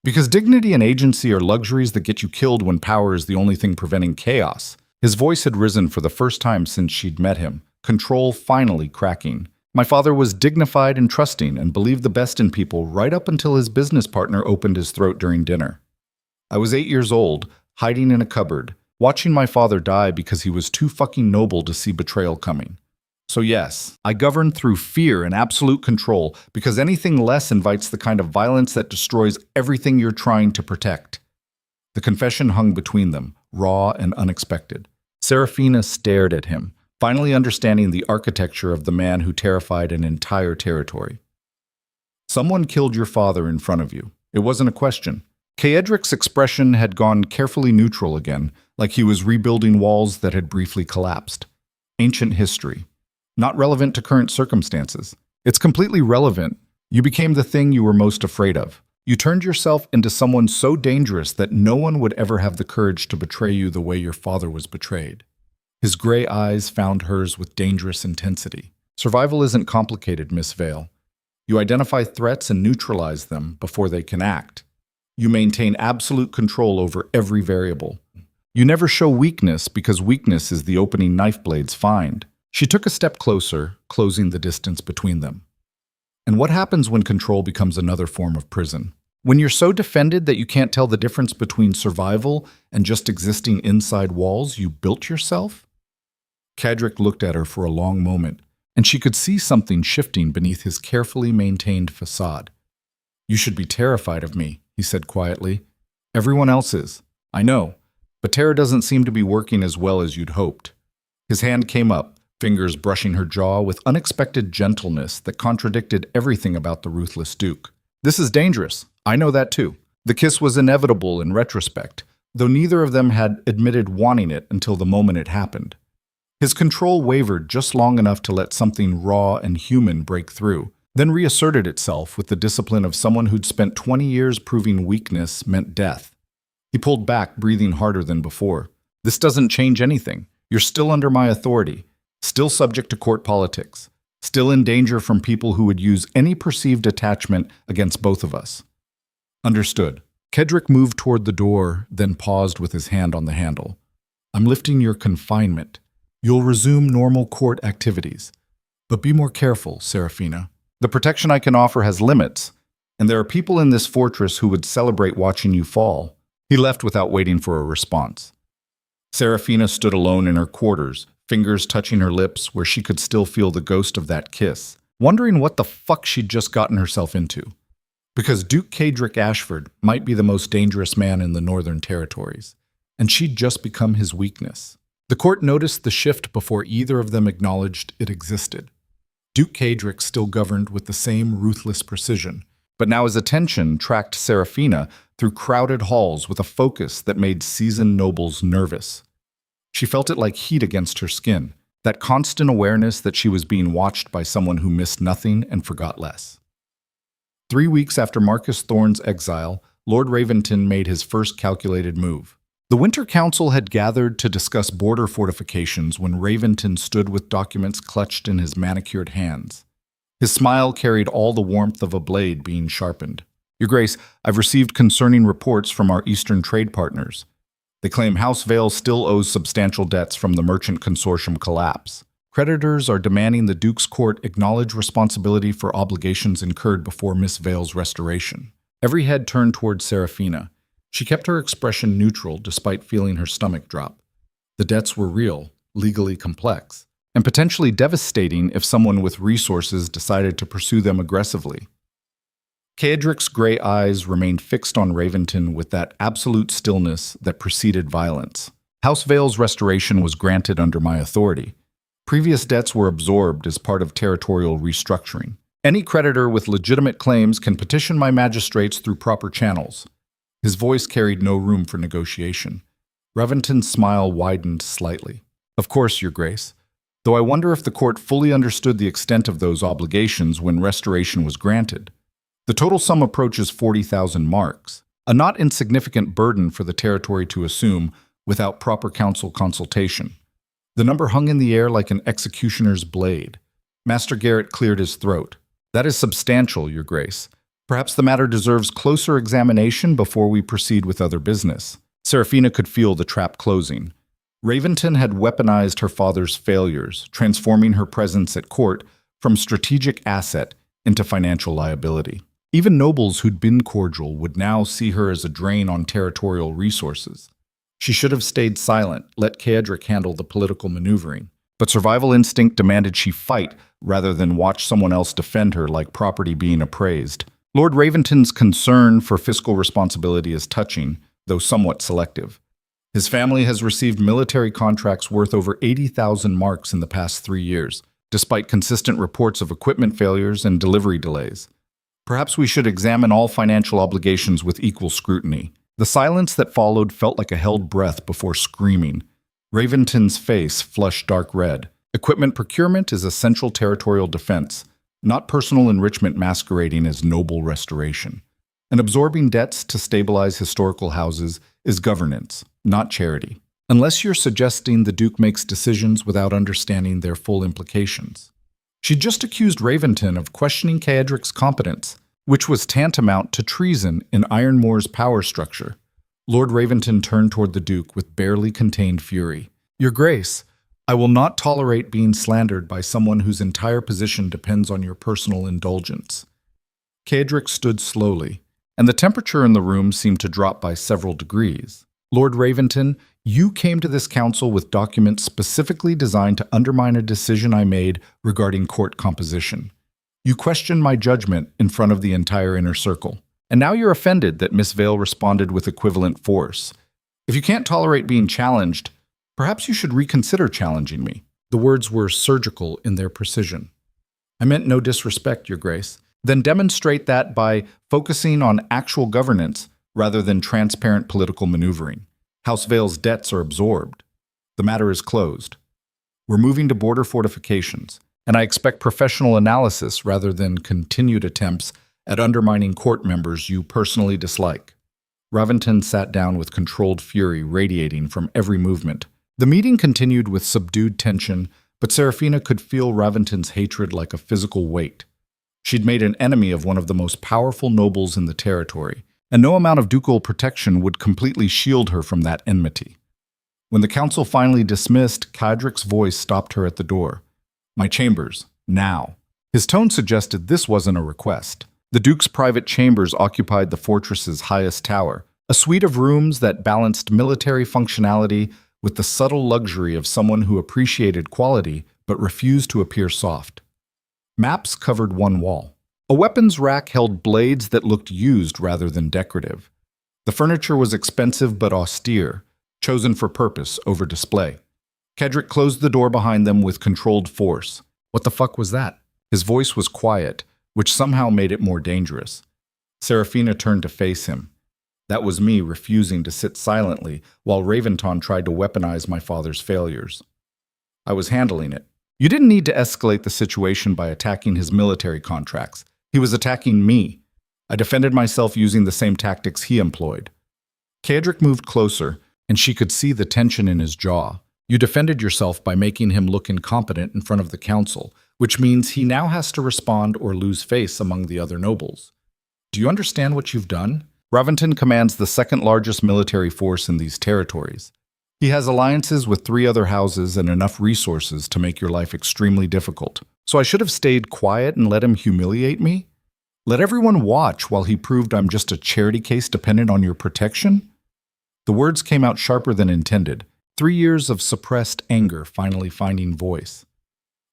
Because dignity and agency are luxuries that get you killed when power is the only thing preventing chaos. His voice had risen for the first time since she'd met him, control finally cracking. My father was dignified and trusting and believed the best in people right up until his business partner opened his throat during dinner. I was 8 years old, hiding in a cupboard, watching my father die because he was too fucking noble to see betrayal coming. So yes, I governed through fear and absolute control because anything less invites the kind of violence that destroys everything you're trying to protect. The confession hung between them, raw and unexpected. Serafina stared at him, finally understanding the architecture of the man who terrified an entire territory. Someone killed your father in front of you. It wasn't a question. Kaedric's expression had gone carefully neutral again, like he was rebuilding walls that had briefly collapsed. Ancient history. Not relevant to current circumstances. It's completely relevant. You became the thing you were most afraid of. You turned yourself into someone so dangerous that no one would ever have the courage to betray you the way your father was betrayed. His gray eyes found hers with dangerous intensity. Survival isn't complicated, Miss Vale. You identify threats and neutralize them before they can act. You maintain absolute control over every variable. You never show weakness because weakness is the opening knife blades find. She took a step closer, closing the distance between them. And what happens when control becomes another form of prison? When you're so defended that you can't tell the difference between survival and just existing inside walls you built yourself? Kaedric looked at her for a long moment, and she could see something shifting beneath his carefully maintained facade. "You should be terrified of me," he said quietly. "Everyone else is. I know. But terror doesn't seem to be working as well as you'd hoped." His hand came up, fingers brushing her jaw with unexpected gentleness that contradicted everything about the ruthless Duke. "This is dangerous. I know that too." The kiss was inevitable in retrospect, though neither of them had admitted wanting it until the moment it happened. His control wavered just long enough to let something raw and human break through, then reasserted itself with the discipline of someone who'd spent 20 years proving weakness meant death. He pulled back, breathing harder than before. "This doesn't change anything. You're still under my authority, still subject to court politics, still in danger from people who would use any perceived attachment against both of us." "Understood." Kaedric moved toward the door, then paused with his hand on the handle. "I'm lifting your confinement. You'll resume normal court activities. But be more careful, Serafina. The protection I can offer has limits, and there are people in this fortress who would celebrate watching you fall." He left without waiting for a response. Serafina stood alone in her quarters, fingers touching her lips where she could still feel the ghost of that kiss, wondering what the fuck she'd just gotten herself into. Because Duke Kaedric Ashford might be the most dangerous man in the Northern Territories, and she'd just become his weakness. The court noticed the shift before either of them acknowledged it existed. Duke Kaedric still governed with the same ruthless precision, but now his attention tracked Serafina through crowded halls with a focus that made seasoned nobles nervous. She felt it like heat against her skin, that constant awareness that she was being watched by someone who missed nothing and forgot less. 3 weeks after Marcus Thorne's exile, Lord Raventon made his first calculated move. The Winter Council had gathered to discuss border fortifications when Raventon stood with documents clutched in his manicured hands. His smile carried all the warmth of a blade being sharpened. "Your Grace, I've received concerning reports from our Eastern trade partners. They claim House Vale still owes substantial debts from the merchant consortium collapse. Creditors are demanding the Duke's court acknowledge responsibility for obligations incurred before Miss Vale's restoration." Every head turned toward Serafina. She kept her expression neutral despite feeling her stomach drop. The debts were real, legally complex, and potentially devastating if someone with resources decided to pursue them aggressively. Kaedric's gray eyes remained fixed on Raventon with that absolute stillness that preceded violence. "House Vale's restoration was granted under my authority. Previous debts were absorbed as part of territorial restructuring. Any creditor with legitimate claims can petition my magistrates through proper channels." His voice carried no room for negotiation. Raventon's smile widened slightly. "Of course, Your Grace. Though I wonder if the court fully understood the extent of those obligations when restoration was granted. The total sum approaches 40,000 marks, a not insignificant burden for the territory to assume without proper council consultation." The number hung in the air like an executioner's blade. Master Garrett cleared his throat. "That is substantial, Your Grace. Perhaps the matter deserves closer examination before we proceed with other business." Serafina could feel the trap closing. Raventon had weaponized her father's failures, transforming her presence at court from strategic asset into financial liability. Even nobles who'd been cordial would now see her as a drain on territorial resources. She should have stayed silent, let Kaedric handle the political maneuvering. But survival instinct demanded she fight rather than watch someone else defend her like property being appraised. Lord Raventon's concern for fiscal responsibility is touching, though somewhat selective. His family has received military contracts worth over 80,000 marks in the past 3 years, despite consistent reports of equipment failures and delivery delays. Perhaps we should examine all financial obligations with equal scrutiny. The silence that followed felt like a held breath before screaming. Raventon's face flushed dark red. Equipment procurement is essential territorial defense, not personal enrichment masquerading as noble restoration. And absorbing debts to stabilize historical houses is governance, not charity. Unless you're suggesting the Duke makes decisions without understanding their full implications. She just accused Raventon of questioning Caedric's competence, which was tantamount to treason in Ironmore's power structure. Lord Raventon turned toward the Duke with barely contained fury. "Your Grace, I will not tolerate being slandered by someone whose entire position depends on your personal indulgence." Caedric stood slowly, and the temperature in the room seemed to drop by several degrees. "Lord Raventon, you came to this council with documents specifically designed to undermine a decision I made regarding court composition. You questioned my judgment in front of the entire inner circle. And now you're offended that Miss Vale responded with equivalent force. If you can't tolerate being challenged, perhaps you should reconsider challenging me." The words were surgical in their precision. "I meant no disrespect, Your Grace. Then demonstrate that by focusing on actual governance rather than transparent political maneuvering. House Vale's debts are absorbed. The matter is closed. We're moving to border fortifications, and I expect professional analysis rather than continued attempts at undermining court members you personally dislike." Raventon sat down with controlled fury radiating from every movement. The meeting continued with subdued tension, but Serafina could feel Raventon's hatred like a physical weight. She'd made an enemy of one of the most powerful nobles in the territory, and no amount of ducal protection would completely shield her from that enmity. When the council finally dismissed, Caedric's voice stopped her at the door. "My chambers, now." His tone suggested this wasn't a request. The Duke's private chambers occupied the fortress's highest tower, a suite of rooms that balanced military functionality with the subtle luxury of someone who appreciated quality but refused to appear soft. Maps covered one wall. A weapons rack held blades that looked used rather than decorative. The furniture was expensive but austere, chosen for purpose over display. Caedric closed the door behind them with controlled force. "What the fuck was that?" His voice was quiet, which somehow made it more dangerous. Serafina turned to face him. "That was me refusing to sit silently while Raventon tried to weaponize my father's failures. I was handling it. You didn't need to escalate the situation by attacking his military contracts. He was attacking me. I defended myself using the same tactics he employed." Caedric moved closer, and she could see the tension in his jaw. "You defended yourself by making him look incompetent in front of the council, which means he now has to respond or lose face among the other nobles. Do you understand what you've done? Raventon commands the second largest military force in these territories. He has alliances with 3 other houses and enough resources to make your life extremely difficult. So I should have stayed quiet and let him humiliate me? Let everyone watch while he proved I'm just a charity case dependent on your protection?" The words came out sharper than intended, 3 years of suppressed anger finally finding voice.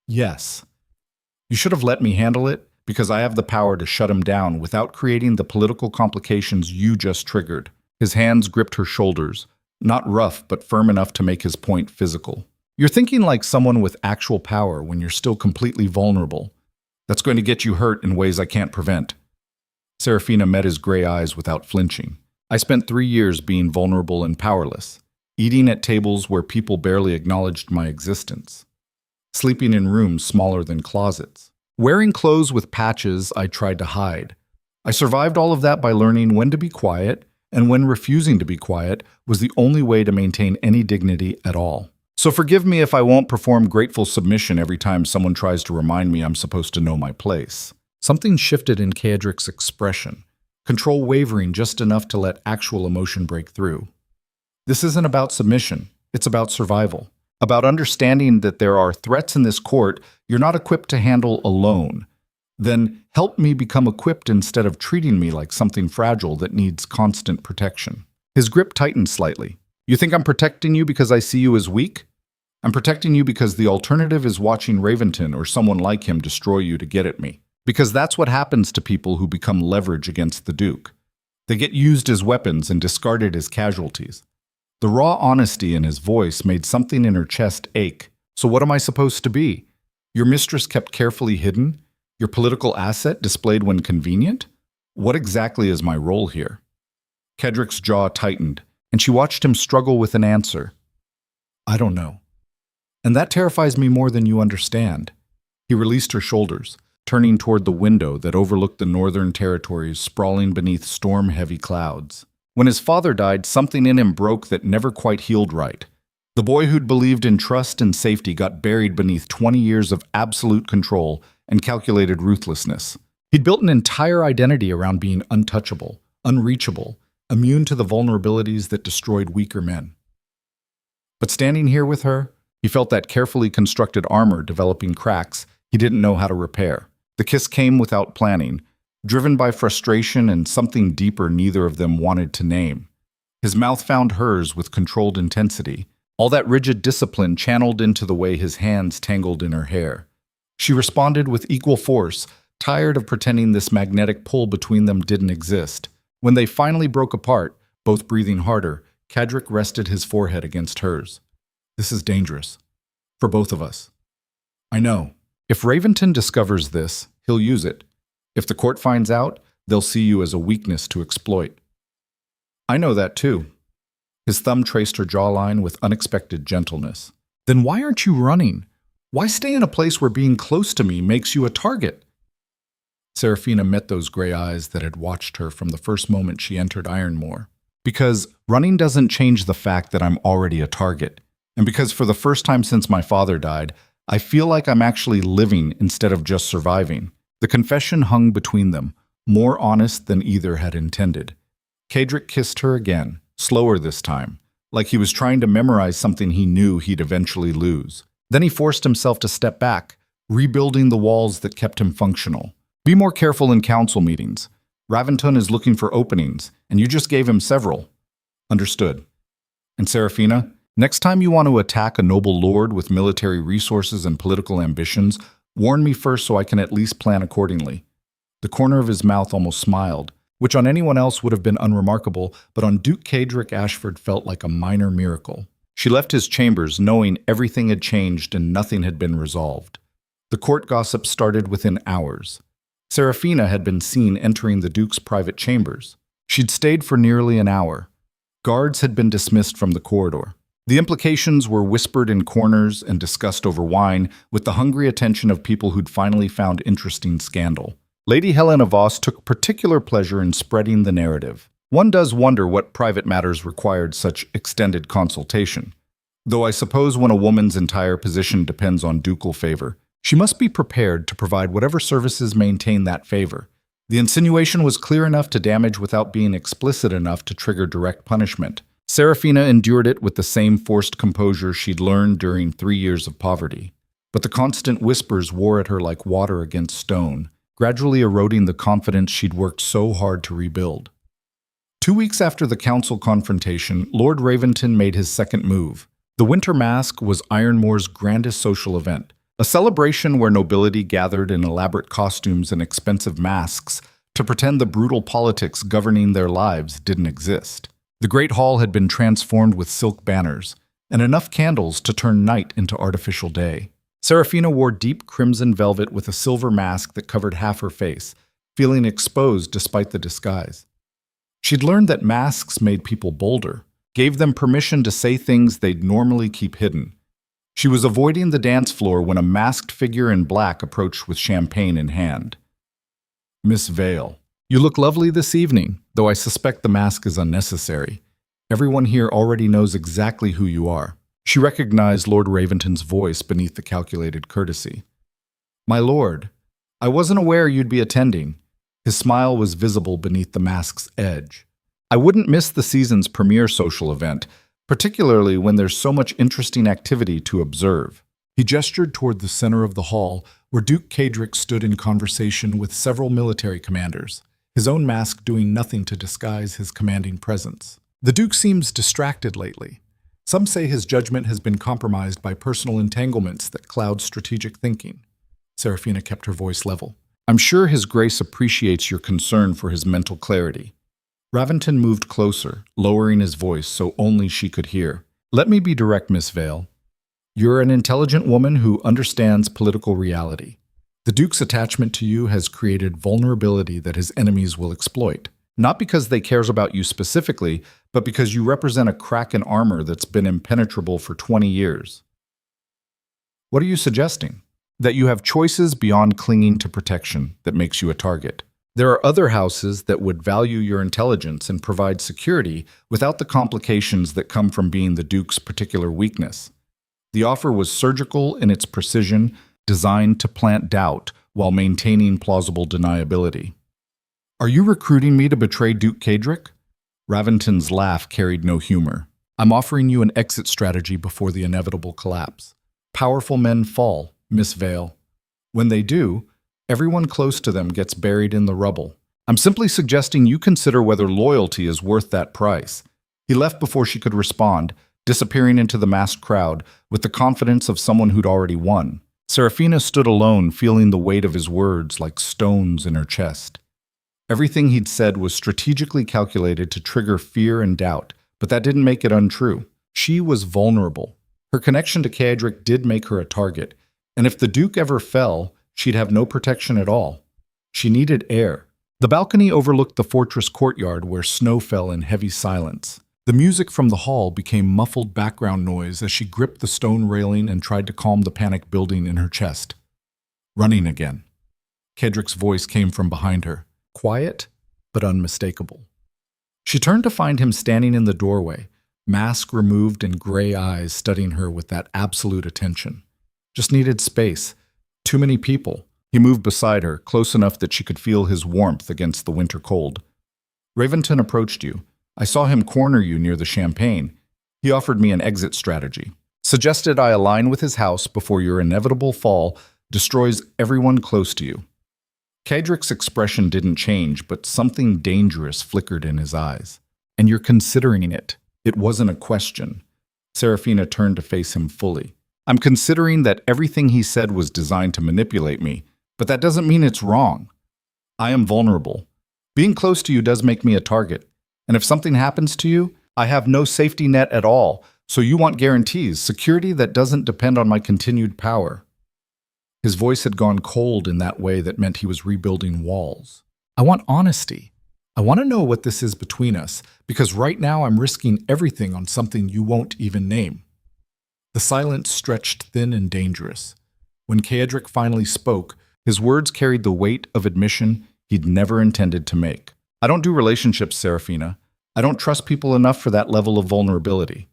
"Yes. You should have let me handle it, because I have the power to shut him down without creating the political complications you just triggered." His hands gripped her shoulders, not rough but firm enough to make his point physical. "You're thinking like someone with actual power when you're still completely vulnerable. That's going to get you hurt in ways I can't prevent." Serafina met his gray eyes without flinching. "I spent 3 years being vulnerable and powerless, eating at tables where people barely acknowledged my existence, sleeping in rooms smaller than closets, wearing clothes with patches I tried to hide. I survived all of that by learning when to be quiet, and when refusing to be quiet was the only way to maintain any dignity at all. So forgive me if I won't perform grateful submission every time someone tries to remind me I'm supposed to know my place." Something shifted in Caedric's expression, control wavering just enough to let actual emotion break through. "This isn't about submission, it's about survival. About understanding that there are threats in this court you're not equipped to handle alone. Then help me become equipped instead of treating me like something fragile that needs constant protection." His grip tightened slightly. "You think I'm protecting you because I see you as weak? I'm protecting you because the alternative is watching Raventon or someone like him destroy you to get at me. Because that's what happens to people who become leverage against the Duke. They get used as weapons and discarded as casualties." The raw honesty in his voice made something in her chest ache. "So what am I supposed to be? Your mistress kept carefully hidden? Your political asset displayed when convenient? What exactly is my role here? Kedrick's jaw tightened, and she watched him struggle with an answer. I don't know. And that terrifies me more than you understand. He released her shoulders, turning toward the window that overlooked the northern territories sprawling beneath storm-heavy clouds. When his father died, something in him broke that never quite healed right. The boy who'd believed in trust and safety got buried beneath 20 years of absolute control and calculated ruthlessness. He'd built an entire identity around being untouchable, unreachable, immune to the vulnerabilities that destroyed weaker men. But standing here with her, he felt that carefully constructed armor developing cracks he didn't know how to repair. The kiss came without planning, driven by frustration and something deeper neither of them wanted to name. His mouth found hers with controlled intensity, all that rigid discipline channeled into the way his hands tangled in her hair. She responded with equal force, tired of pretending this magnetic pull between them didn't exist. When they finally broke apart, both breathing harder, Kedrick rested his forehead against hers. This is dangerous. For both of us. I know. If Raventon discovers this, he'll use it. If the court finds out, they'll see you as a weakness to exploit. I know that too. His thumb traced her jawline with unexpected gentleness. Then why aren't you running? Why stay in a place where being close to me makes you a target? Serafina met those gray eyes that had watched her from the first moment she entered Ironmoor. Because running doesn't change the fact that I'm already a target. And because for the first time since my father died, I feel like I'm actually living instead of just surviving. The confession hung between them, more honest than either had intended. Kedrick kissed her again, slower this time, like he was trying to memorize something he knew he'd eventually lose. Then he forced himself to step back, rebuilding the walls that kept him functional. Be more careful in council meetings. Raventon is looking for openings, and you just gave him several. Understood. And Serafina, next time you want to attack a noble lord with military resources and political ambitions, warn me first so I can at least plan accordingly. The corner of his mouth almost smiled, which on anyone else would have been unremarkable, but on Duke Kedrick Ashford felt like a minor miracle. She left his chambers knowing everything had changed and nothing had been resolved. The court gossip started within hours. Serafina had been seen entering the Duke's private chambers. She'd stayed for nearly an hour. Guards had been dismissed from the corridor. The implications were whispered in corners and discussed over wine, with the hungry attention of people who'd finally found interesting scandal. Lady Helena Voss took particular pleasure in spreading the narrative. One does wonder what private matters required such extended consultation. Though I suppose when a woman's entire position depends on ducal favor, she must be prepared to provide whatever services maintain that favor. The insinuation was clear enough to damage without being explicit enough to trigger direct punishment. Serafina endured it with the same forced composure she'd learned during 3 years of poverty. But the constant whispers wore at her like water against stone, gradually eroding the confidence she'd worked so hard to rebuild. 2 weeks after the council confrontation, Lord Raventon made his second move. The Winter Masque was Ironmoor's grandest social event, a celebration where nobility gathered in elaborate costumes and expensive masks to pretend the brutal politics governing their lives didn't exist. The Great Hall had been transformed with silk banners and enough candles to turn night into artificial day. Serafina wore deep crimson velvet with a silver mask that covered half her face, feeling exposed despite the disguise. She'd learned that masks made people bolder, gave them permission to say things they'd normally keep hidden. She was avoiding the dance floor when a masked figure in black approached with champagne in hand. Miss Vale, you look lovely this evening, though I suspect the mask is unnecessary. Everyone here already knows exactly who you are. She recognized Lord Raventon's voice beneath the calculated courtesy. My lord, I wasn't aware you'd be attending. His smile was visible beneath the mask's edge. I wouldn't miss the season's premier social event, particularly when there's so much interesting activity to observe. He gestured toward the center of the hall, where Duke Kedrick stood in conversation with several military commanders, his own mask doing nothing to disguise his commanding presence. The Duke seems distracted lately. Some say his judgment has been compromised by personal entanglements that cloud strategic thinking. Serafina kept her voice level. I'm sure His Grace appreciates your concern for his mental clarity. Raventon moved closer, lowering his voice so only she could hear. Let me be direct, Miss Vale. You're an intelligent woman who understands political reality. The The Duke's attachment to you has created vulnerability that his enemies will exploit. Not because they cares about you specifically, but because you represent a crack in armor that's been impenetrable for 20 years. What are you suggesting? That you have choices beyond clinging to protection that makes you a target. There are other houses that would value your intelligence and provide security without the complications that come from being the Duke's particular weakness. The offer was surgical in its precision, designed to plant doubt while maintaining plausible deniability. Are you recruiting me to betray Duke Cadric? Raventon's laugh carried no humor. I'm offering you an exit strategy before the inevitable collapse. Powerful men fall, Miss Vale. When they do, everyone close to them gets buried in the rubble. I'm simply suggesting you consider whether loyalty is worth that price. He left before she could respond, disappearing into the massed crowd with the confidence of someone who'd already won. Serafina stood alone, feeling the weight of his words like stones in her chest. Everything he'd said was strategically calculated to trigger fear and doubt, but that didn't make it untrue. She was vulnerable. Her connection to Cadric did make her a target, and if the Duke ever fell, she'd have no protection at all. She needed air. The balcony overlooked the fortress courtyard where snow fell in heavy silence. The music from the hall became muffled background noise as she gripped the stone railing and tried to calm the panic building in her chest. Running again. Cadric's voice came from behind her. Quiet, but unmistakable. She turned to find him standing in the doorway, mask removed and gray eyes studying her with that absolute attention. Just needed space. Too many people. He moved beside her, close enough that she could feel his warmth against the winter cold. Raventon approached you. I saw him corner you near the champagne. He offered me an exit strategy. Suggested I align with his house before your inevitable fall destroys everyone close to you. Cadric's expression didn't change, but something dangerous flickered in his eyes. And you're considering it. It wasn't a question. Serafina turned to face him fully. I'm considering that everything he said was designed to manipulate me, but that doesn't mean it's wrong. I am vulnerable. Being close to you does make me a target. And if something happens to you, I have no safety net at all, so you want guarantees, security that doesn't depend on my continued power. His voice had gone cold in that way that meant he was rebuilding walls. I want honesty. I want to know what this is between us, because right now I'm risking everything on something you won't even name. The silence stretched thin and dangerous. When Cadric finally spoke, his words carried the weight of admission he'd never intended to make. I don't do relationships, Serafina. I don't trust people enough for that level of vulnerability.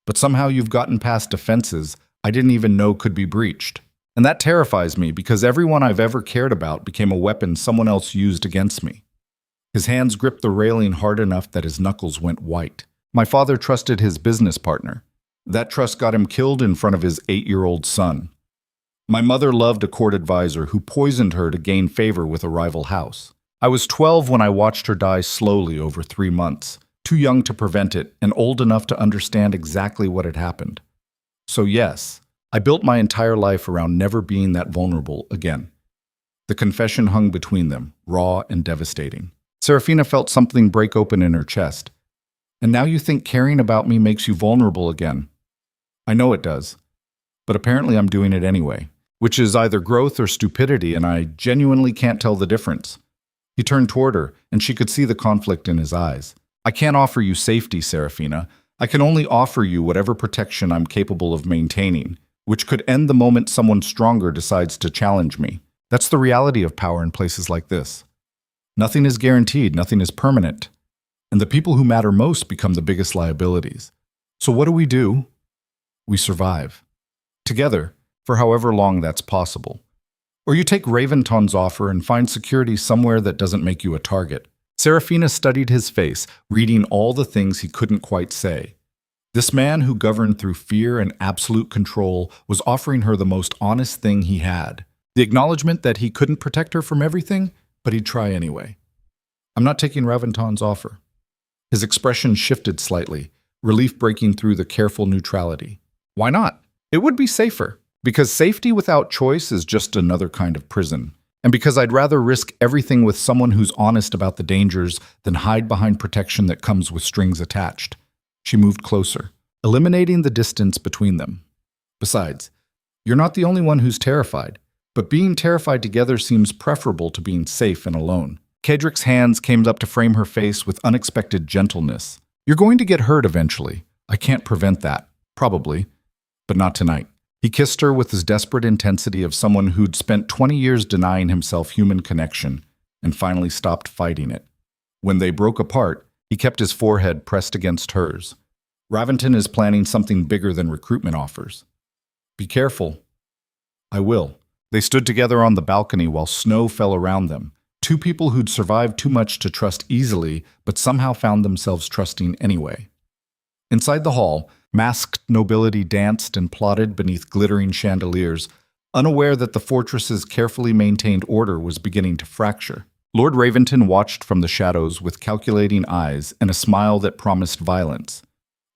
But somehow you've gotten past defenses I didn't even know could be breached. And that terrifies me because everyone I've ever cared about became a weapon someone else used against me. His hands gripped the railing hard enough that his knuckles went white. My father trusted his business partner. That trust got him killed in front of his 8-year-old son. My mother loved a court advisor who poisoned her to gain favor with a rival house. I was 12 when I watched her die slowly over 3 months, too young to prevent it and old enough to understand exactly what had happened. So yes, I built my entire life around never being that vulnerable again. The confession hung between them, raw and devastating. Serafina felt something break open in her chest. And now you think caring about me makes you vulnerable again. I know it does. But apparently I'm doing it anyway, which is either growth or stupidity, and I genuinely can't tell the difference. He turned toward her, and she could see the conflict in his eyes. I can't offer you safety, Serafina. I can only offer you whatever protection I'm capable of maintaining, which could end the moment someone stronger decides to challenge me. That's the reality of power in places like this. Nothing is guaranteed, nothing is permanent. And the people who matter most become the biggest liabilities. So what do? We survive. Together, for however long that's possible. Or you take Raventon's offer and find security somewhere that doesn't make you a target. Serafina studied his face, reading all the things he couldn't quite say. This man who governed through fear and absolute control was offering her the most honest thing he had. The acknowledgement that he couldn't protect her from everything, but he'd try anyway. I'm not taking Raventon's offer. His expression shifted slightly, relief breaking through the careful neutrality. Why not? It would be safer. Because safety without choice is just another kind of prison. And because I'd rather risk everything with someone who's honest about the dangers than hide behind protection that comes with strings attached. She moved closer, eliminating the distance between them. Besides, you're not the only one who's terrified. But being terrified together seems preferable to being safe and alone. Kedrick's hands came up to frame her face with unexpected gentleness. You're going to get hurt eventually. I can't prevent that. Probably. But not tonight. He kissed her with his desperate intensity of someone who'd spent 20 years denying himself human connection and finally stopped fighting it. When they broke apart, he kept his forehead pressed against hers. Raventon is planning something bigger than recruitment offers. Be careful. I will. They stood together on the balcony while snow fell around them. Two people who'd survived too much to trust easily, but somehow found themselves trusting anyway. Inside the hall, masked nobility danced and plotted beneath glittering chandeliers, unaware that the fortress's carefully maintained order was beginning to fracture. Lord Raventon watched from the shadows with calculating eyes and a smile that promised violence.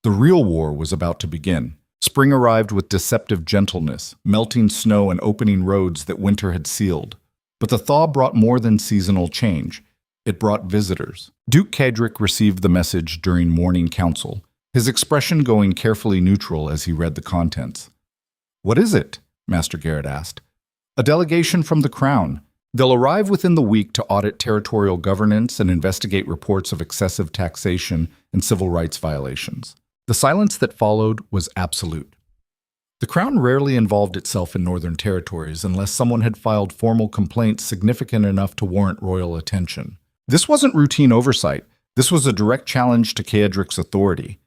The real war was about to begin. Spring arrived with deceptive gentleness, melting snow and opening roads that winter had sealed. But the thaw brought more than seasonal change. It brought visitors. Duke Kedrick received the message during morning council, his expression going carefully neutral as he read the contents. What is it? Master Garrett asked. A delegation from the Crown. They'll arrive within the week to audit territorial governance and investigate reports of excessive taxation and civil rights violations. The silence that followed was absolute. The Crown rarely involved itself in Northern Territories unless someone had filed formal complaints significant enough to warrant royal attention. This wasn't routine oversight. This was a direct challenge to Kedrick's authority.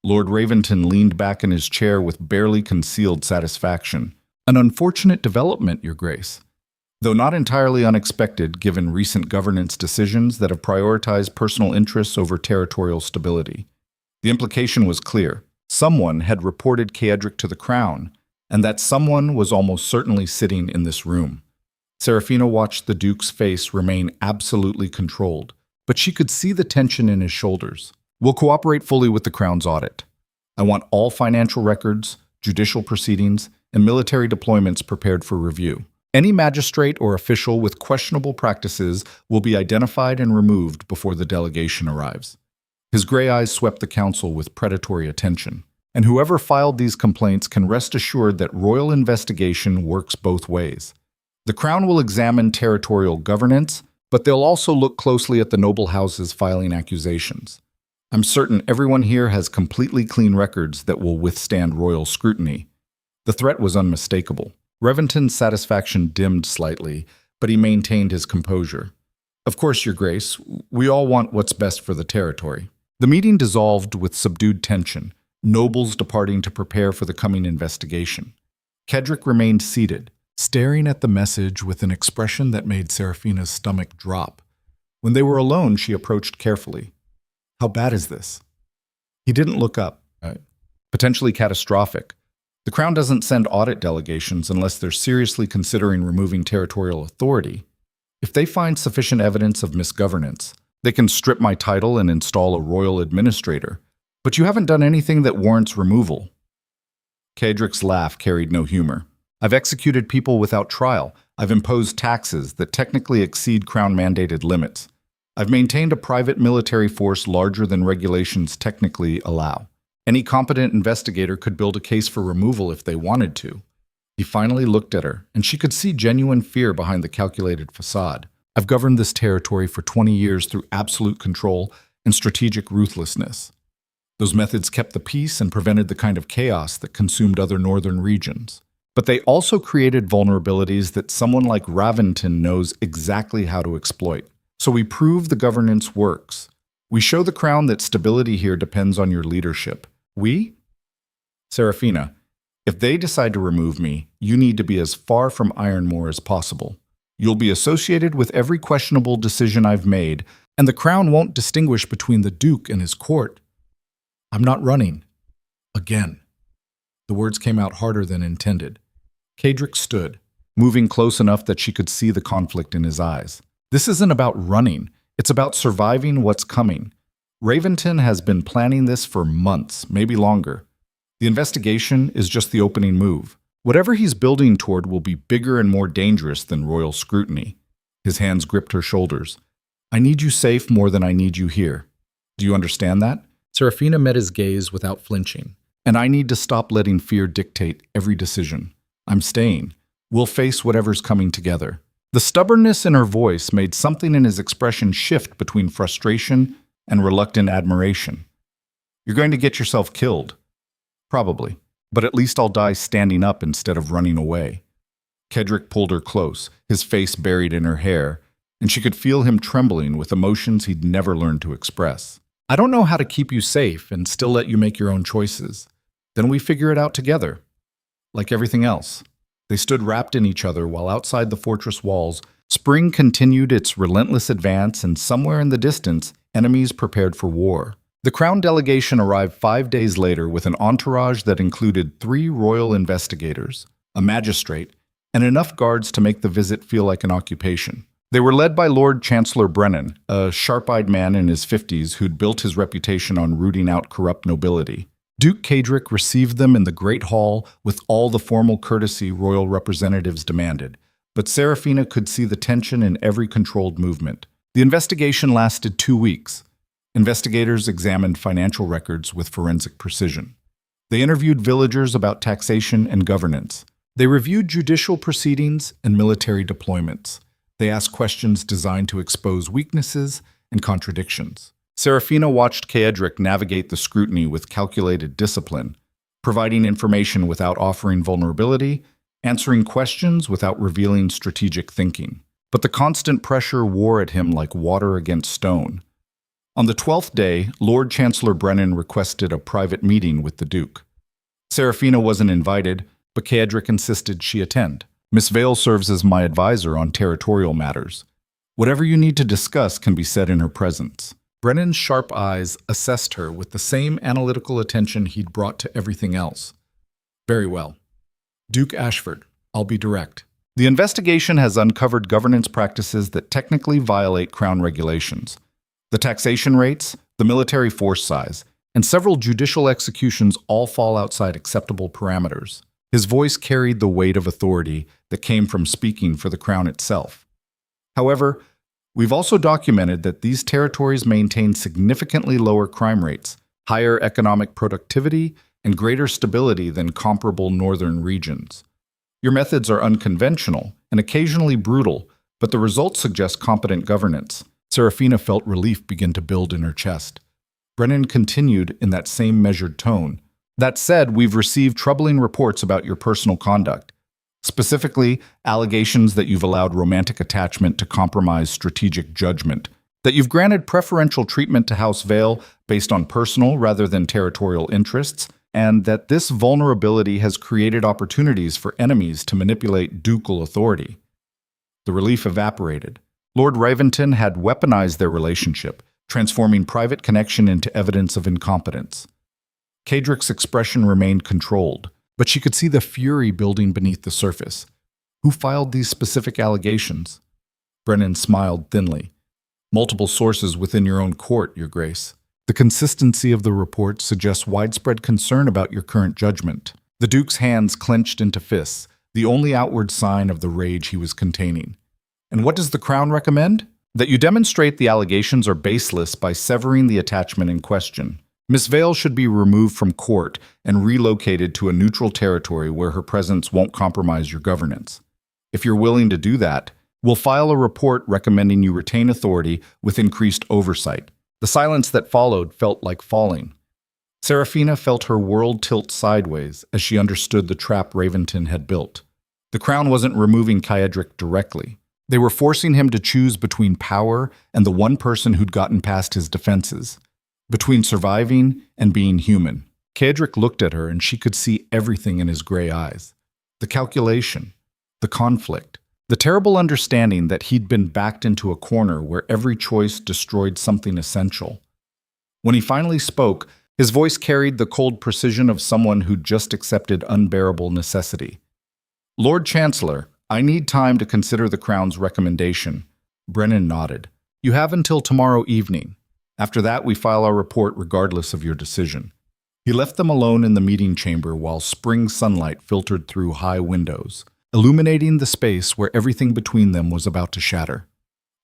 Lord Raventon leaned back in his chair with barely concealed satisfaction. An unfortunate development, Your Grace. Though not entirely unexpected given recent governance decisions that have prioritized personal interests over territorial stability. The implication was clear. Someone had reported Kedrick to the Crown, and that someone was almost certainly sitting in this room. Serafina watched the Duke's face remain absolutely controlled, but she could see the tension in his shoulders. We'll cooperate fully with the Crown's audit. I want all financial records, judicial proceedings, and military deployments prepared for review. Any magistrate or official with questionable practices will be identified and removed before the delegation arrives. His gray eyes swept the council with predatory attention. And whoever filed these complaints can rest assured that royal investigation works both ways. The Crown will examine territorial governance, but they'll also look closely at the noble houses filing accusations. I'm certain everyone here has completely clean records that will withstand royal scrutiny. The threat was unmistakable. Raventon's satisfaction dimmed slightly, but he maintained his composure. Of course, Your Grace, we all want what's best for the territory. The meeting dissolved with subdued tension, nobles departing to prepare for the coming investigation. Kedrick remained seated, staring at the message with an expression that made Serafina's stomach drop. When they were alone, she approached carefully. How bad is this? He didn't look up. Potentially catastrophic. The Crown doesn't send audit delegations unless they're seriously considering removing territorial authority. If they find sufficient evidence of misgovernance, they can strip my title and install a royal administrator. But you haven't done anything that warrants removal. Kedrick's laugh carried no humor. I've executed people without trial. I've imposed taxes that technically exceed Crown-mandated limits. I've maintained a private military force larger than regulations technically allow. Any competent investigator could build a case for removal if they wanted to. He finally looked at her, and she could see genuine fear behind the calculated facade. I've governed this territory for 20 years through absolute control and strategic ruthlessness. Those methods kept the peace and prevented the kind of chaos that consumed other northern regions. But they also created vulnerabilities that someone like Raventon knows exactly how to exploit. So we prove the governance works. We show the Crown that stability here depends on your leadership. We? Serafina, if they decide to remove me, you need to be as far from Ironmore as possible. You'll be associated with every questionable decision I've made, and the Crown won't distinguish between the Duke and his court. I'm not running. Again. The words came out harder than intended. Kedrick stood, moving close enough that she could see the conflict in his eyes. This isn't about running. It's about surviving what's coming. Raventon has been planning this for months, maybe longer. The investigation is just the opening move. Whatever he's building toward will be bigger and more dangerous than royal scrutiny. His hands gripped her shoulders. I need you safe more than I need you here. Do you understand that? Serafina met his gaze without flinching. And I need to stop letting fear dictate every decision. I'm staying. We'll face whatever's coming together. The stubbornness in her voice made something in his expression shift between frustration and reluctant admiration. You're going to get yourself killed. Probably. But at least I'll die standing up instead of running away. Kedrick pulled her close, his face buried in her hair, and she could feel him trembling with emotions he'd never learned to express. I don't know how to keep you safe and still let you make your own choices. Then we figure it out together. Like everything else. They stood wrapped in each other while outside the fortress walls, spring continued its relentless advance, and somewhere in the distance, enemies prepared for war. The Crown delegation arrived 5 days later with an entourage that included 3 royal investigators, a magistrate, and enough guards to make the visit feel like an occupation. They were led by Lord Chancellor Brennan, a sharp-eyed man in his 50s who'd built his reputation on rooting out corrupt nobility. Duke Kedrick received them in the Great Hall with all the formal courtesy royal representatives demanded, but Serafina could see the tension in every controlled movement. The investigation lasted 2 weeks. Investigators examined financial records with forensic precision. They interviewed villagers about taxation and governance. They reviewed judicial proceedings and military deployments. They asked questions designed to expose weaknesses and contradictions. Serafina watched Kedrick navigate the scrutiny with calculated discipline, providing information without offering vulnerability, answering questions without revealing strategic thinking. But the constant pressure wore at him like water against stone. On the 12th day, Lord Chancellor Brennan requested a private meeting with the Duke. Serafina wasn't invited, but Kedrick insisted she attend. Miss Vale serves as my advisor on territorial matters. Whatever you need to discuss can be said in her presence. Brennan's sharp eyes assessed her with the same analytical attention he'd brought to everything else. Very well. Duke Ashford, I'll be direct. The investigation has uncovered governance practices that technically violate Crown regulations. The taxation rates, the military force size, and several judicial executions all fall outside acceptable parameters. His voice carried the weight of authority that came from speaking for the Crown itself. However, we've also documented that these territories maintain significantly lower crime rates, higher economic productivity, and greater stability than comparable northern regions. Your methods are unconventional and occasionally brutal, but the results suggest competent governance. Serafina felt relief begin to build in her chest. Brennan continued in that same measured tone. That said, we've received troubling reports about your personal conduct. Specifically, allegations that you've allowed romantic attachment to compromise strategic judgment, that you've granted preferential treatment to House Vale based on personal rather than territorial interests, and that this vulnerability has created opportunities for enemies to manipulate ducal authority. The relief evaporated. Lord Raventon had weaponized their relationship, transforming private connection into evidence of incompetence. Kedrick's expression remained controlled, but she could see the fury building beneath the surface. Who filed these specific allegations? Brennan smiled thinly. Multiple sources within your own court, Your Grace. The consistency of the report suggests widespread concern about your current judgment. The Duke's hands clenched into fists, the only outward sign of the rage he was containing. And what does the Crown recommend? That you demonstrate the allegations are baseless by severing the attachment in question. Miss Vale should be removed from court and relocated to a neutral territory where her presence won't compromise your governance. If you're willing to do that, we'll file a report recommending you retain authority with increased oversight. The silence that followed felt like falling. Serafina felt her world tilt sideways as she understood the trap Raventon had built. The Crown wasn't removing Kedrick directly. They were forcing him to choose between power and the one person who'd gotten past his defenses. Between surviving and being human. Kedrick looked at her and she could see everything in his gray eyes. The calculation, the conflict, the terrible understanding that he'd been backed into a corner where every choice destroyed something essential. When he finally spoke, his voice carried the cold precision of someone who'd just accepted unbearable necessity. Lord Chancellor, I need time to consider the Crown's recommendation. Brennan nodded. You have until tomorrow evening. After that, we file our report regardless of your decision. He left them alone in the meeting chamber while spring sunlight filtered through high windows, illuminating the space where everything between them was about to shatter.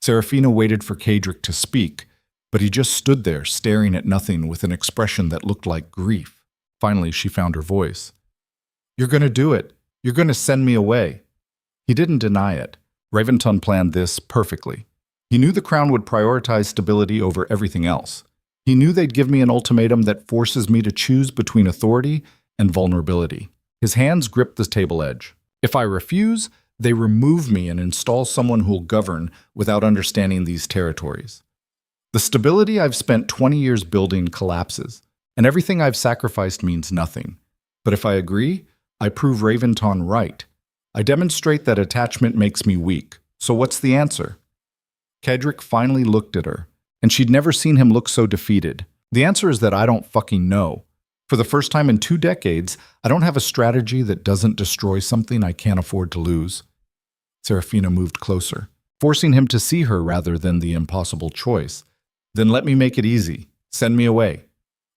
Serafina waited for Kedrick to speak, but he just stood there staring at nothing with an expression that looked like grief. Finally, she found her voice. You're going to do it. You're going to send me away. He didn't deny it. Raventon planned this perfectly. He knew the crown would prioritize stability over everything else. He knew they'd give me an ultimatum that forces me to choose between authority and vulnerability. His hands gripped the table edge. If I refuse, they remove me and install someone who'll govern without understanding these territories. The stability I've spent 20 years building collapses, and everything I've sacrificed means nothing. But if I agree, I prove Raventon right. I demonstrate that attachment makes me weak. So what's the answer? Kedrick finally looked at her, and she'd never seen him look so defeated. The answer is that I don't fucking know. For the first time in 2 decades, I don't have a strategy that doesn't destroy something I can't afford to lose. Serafina moved closer, forcing him to see her rather than the impossible choice. Then let me make it easy. Send me away.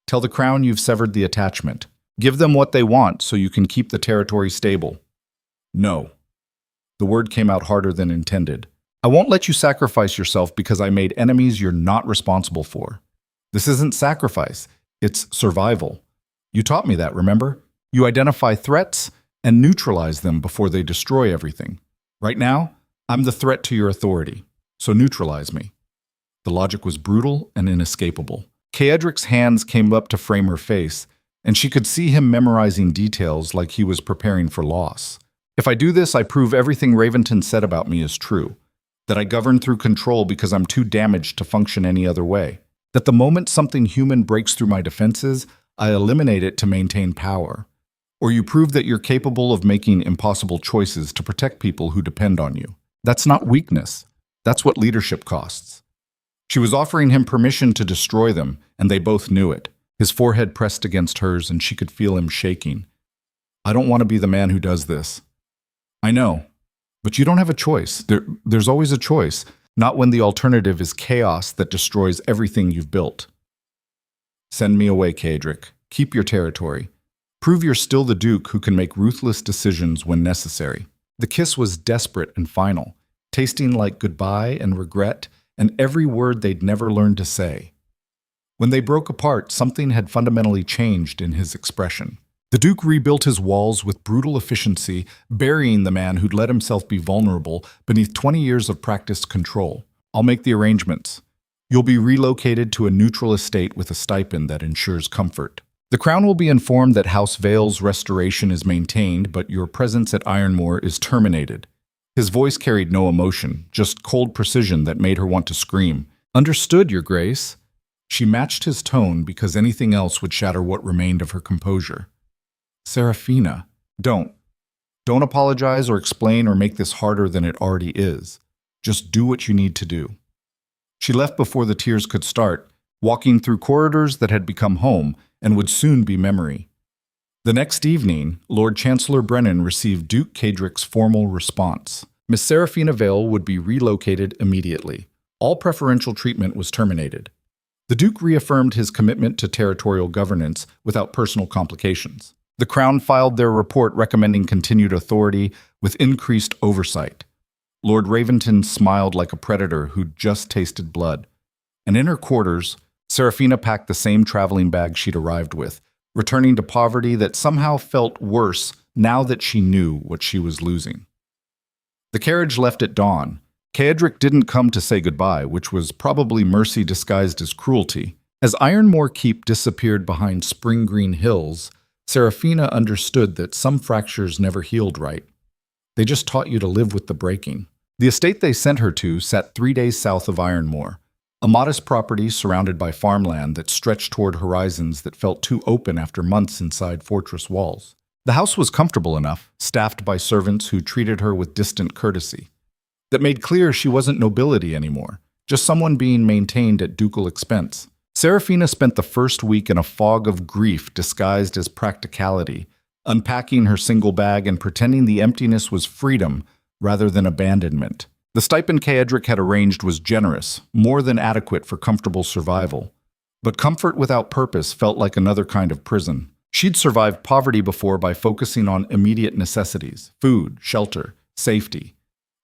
Tell the crown you've severed the attachment. Give them what they want so you can keep the territory stable. No. The word came out harder than intended. I won't let you sacrifice yourself because I made enemies you're not responsible for. This isn't sacrifice, it's survival. You taught me that, remember? You identify threats and neutralize them before they destroy everything. Right now, I'm the threat to your authority, so neutralize me. The logic was brutal and inescapable. Kaedric's hands came up to frame her face, and she could see him memorizing details like he was preparing for loss. If I do this, I prove everything Raventon said about me is true. That I govern through control because I'm too damaged to function any other way. That the moment something human breaks through my defenses, I eliminate it to maintain power. Or you prove that you're capable of making impossible choices to protect people who depend on you. That's not weakness. That's what leadership costs. She was offering him permission to destroy them, and they both knew it. His forehead pressed against hers, and she could feel him shaking. I don't want to be the man who does this. I know, but you don't have a choice. There's always a choice, not when the alternative is chaos that destroys everything you've built. Send me away, Kaedric. Keep your territory. Prove you're still the Duke who can make ruthless decisions when necessary. The kiss was desperate and final, tasting like goodbye and regret, and every word they'd never learned to say. When they broke apart, something had fundamentally changed in his expression. The Duke rebuilt his walls with brutal efficiency, burying the man who'd let himself be vulnerable beneath 20 years of practiced control. I'll make the arrangements. You'll be relocated to a neutral estate with a stipend that ensures comfort. The Crown will be informed that House Vale's restoration is maintained, but your presence at Ironmoor is terminated. His voice carried no emotion, just cold precision that made her want to scream. Understood, Your Grace. She matched his tone because anything else would shatter what remained of her composure. Serafina, don't apologize or explain or make this harder than it already is. Just do what you need to do. She left before the tears could start, walking through corridors that had become home and would soon be memory. The next evening, Lord Chancellor Brennan received Duke Kaedric's formal response. Miss Serafina Vale would be relocated immediately. All preferential treatment was terminated. The Duke reaffirmed his commitment to territorial governance without personal complications. The Crown filed their report recommending continued authority with increased oversight. Lord Raventon smiled like a predator who'd just tasted blood. And in her quarters, Serafina packed the same traveling bag she'd arrived with, returning to poverty that somehow felt worse now that she knew what she was losing. The carriage left at dawn. Kaedric didn't come to say goodbye, which was probably mercy disguised as cruelty. As Ironmoor Keep disappeared behind spring green hills, Serafina understood that some fractures never healed right. They just taught you to live with the breaking. The estate they sent her to sat 3 days south of Ironmoor, a modest property surrounded by farmland that stretched toward horizons that felt too open after months inside fortress walls. The house was comfortable enough, staffed by servants who treated her with distant courtesy. That made clear she wasn't nobility anymore, just someone being maintained at ducal expense. Serafina spent the first week in a fog of grief disguised as practicality, unpacking her single bag and pretending the emptiness was freedom rather than abandonment. The stipend Kaedric had arranged was generous, more than adequate for comfortable survival. But comfort without purpose felt like another kind of prison. She'd survived poverty before by focusing on immediate necessities, food, shelter, safety.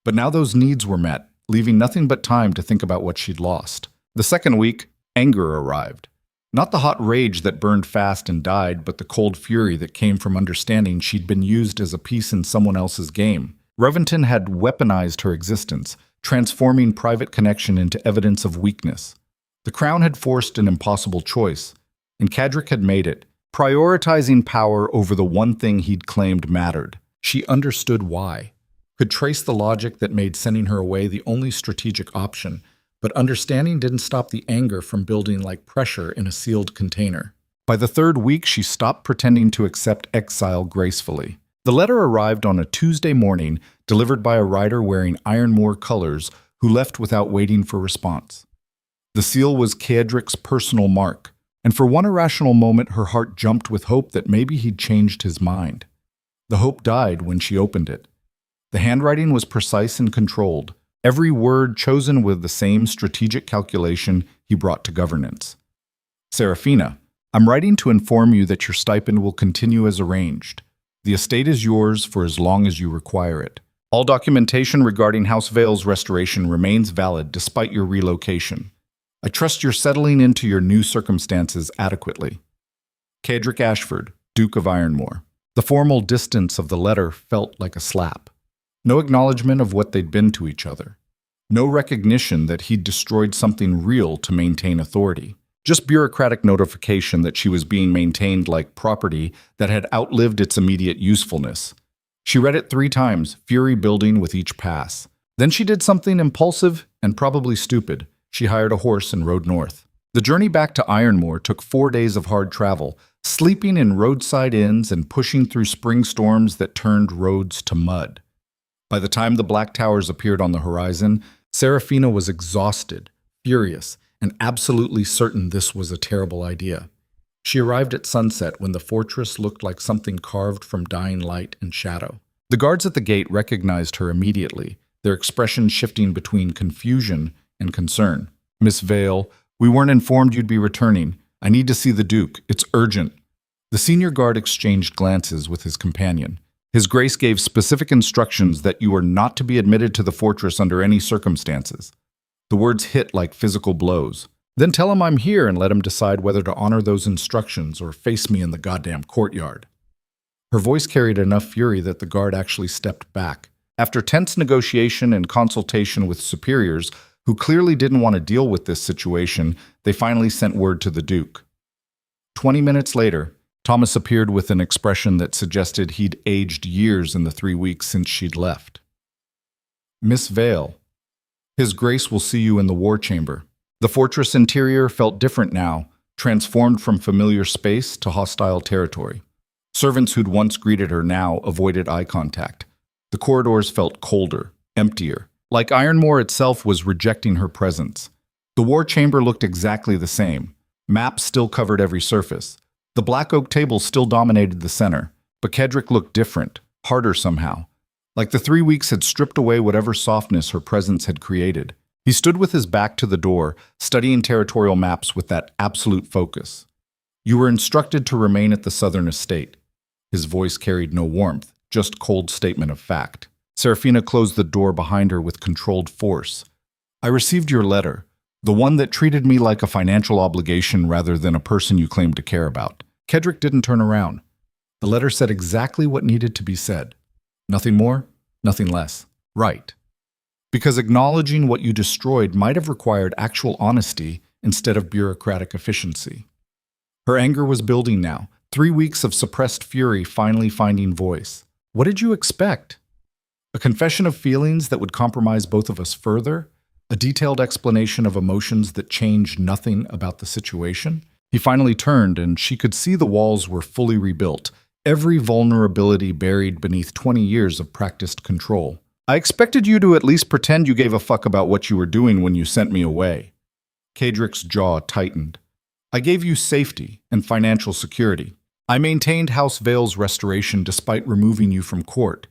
But now those needs were met, leaving nothing but time to think about what she'd lost. The second week, anger arrived. Not the hot rage that burned fast and died, but the cold fury that came from understanding she'd been used as a piece in someone else's game. Reventon had weaponized her existence, transforming private connection into evidence of weakness. The crown had forced an impossible choice, and Cadric had made it, prioritizing power over the one thing he'd claimed mattered. She understood why, could trace the logic that made sending her away the only strategic option, but understanding didn't stop the anger from building like pressure in a sealed container. By the third week, she stopped pretending to accept exile gracefully. The letter arrived on a Tuesday morning, delivered by a rider wearing Ironmore colors who left without waiting for response. The seal was Cadric's personal mark, and for one irrational moment her heart jumped with hope that maybe he'd changed his mind. The hope died when she opened it. The handwriting was precise and controlled, every word chosen with the same strategic calculation he brought to governance. Serafina, I'm writing to inform you that your stipend will continue as arranged. The estate is yours for as long as you require it. All documentation regarding House Vale's restoration remains valid despite your relocation. I trust you're settling into your new circumstances adequately. Cadric Ashford, Duke of Ironmore. The formal distance of the letter felt like a slap. No acknowledgement of what they'd been to each other. No recognition that he'd destroyed something real to maintain authority. Just bureaucratic notification that she was being maintained like property that had outlived its immediate usefulness. She read it 3 times, fury building with each pass. Then she did something impulsive and probably stupid. She hired a horse and rode north. The journey back to Ironmore took 4 days of hard travel, sleeping in roadside inns and pushing through spring storms that turned roads to mud. By the time the Black Towers appeared on the horizon, Serafina was exhausted, furious, and absolutely certain this was a terrible idea. She arrived at sunset when the fortress looked like something carved from dying light and shadow. The guards at the gate recognized her immediately, their expression shifting between confusion and concern. Miss Vale, we weren't informed you'd be returning. I need to see the Duke. It's urgent. The senior guard exchanged glances with his companion. His Grace gave specific instructions that you are not to be admitted to the fortress under any circumstances. The words hit like physical blows. Then tell him I'm here and let him decide whether to honor those instructions or face me in the goddamn courtyard. Her voice carried enough fury that the guard actually stepped back. After tense negotiation and consultation with superiors, who clearly didn't want to deal with this situation, they finally sent word to the Duke. 20 minutes later, Thomas appeared with an expression that suggested he'd aged years in the 3 weeks since she'd left. Miss Vale, His Grace will see you in the war chamber. The fortress interior felt different now, transformed from familiar space to hostile territory. Servants who'd once greeted her now avoided eye contact. The corridors felt colder, emptier, like Ironmore itself was rejecting her presence. The war chamber looked exactly the same. Maps still covered every surface. The black oak table still dominated the center, but Cadric looked different, harder somehow. Like the 3 weeks had stripped away whatever softness her presence had created. He stood with his back to the door, studying territorial maps with that absolute focus. You were instructed to remain at the southern estate. His voice carried no warmth, just cold statement of fact. Serafina closed the door behind her with controlled force. I received your letter, the one that treated me like a financial obligation rather than a person you claimed to care about. Cadric didn't turn around. The letter said exactly what needed to be said. Nothing more, nothing less. Right. Because acknowledging what you destroyed might have required actual honesty instead of bureaucratic efficiency. Her anger was building now, 3 weeks of suppressed fury finally finding voice. What did you expect? A confession of feelings that would compromise both of us further? A detailed explanation of emotions that changed nothing about the situation? He finally turned, and she could see the walls were fully rebuilt, every vulnerability buried beneath 20 years of practiced control. I expected you to at least pretend you gave a fuck about what you were doing when you sent me away. Cadric's jaw tightened. I gave you safety and financial security. I maintained House Vale's restoration despite removing you from court.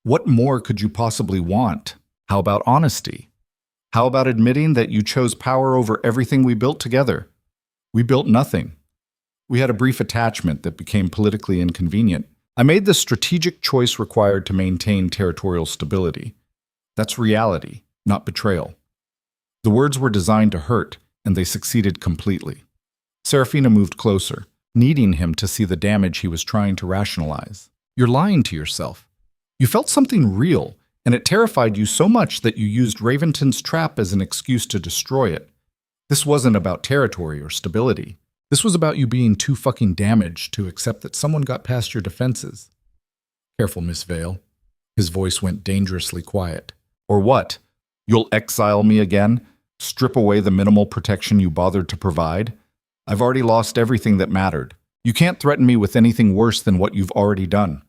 What more could you possibly want? How about honesty? How about admitting that you chose power over everything we built together? We built nothing. We had a brief attachment that became politically inconvenient. I made the strategic choice required to maintain territorial stability. That's reality, not betrayal. The words were designed to hurt, and they succeeded completely. Serafina moved closer, needing him to see the damage he was trying to rationalize. You're lying to yourself. You felt something real, and it terrified you so much that you used Raventon's trap as an excuse to destroy it. This wasn't about territory or stability. This was about you being too fucking damaged to accept that someone got past your defenses. Careful, Miss Vale. His voice went dangerously quiet. Or what? You'll exile me again? Strip away the minimal protection you bothered to provide? I've already lost everything that mattered. You can't threaten me with anything worse than what you've already done.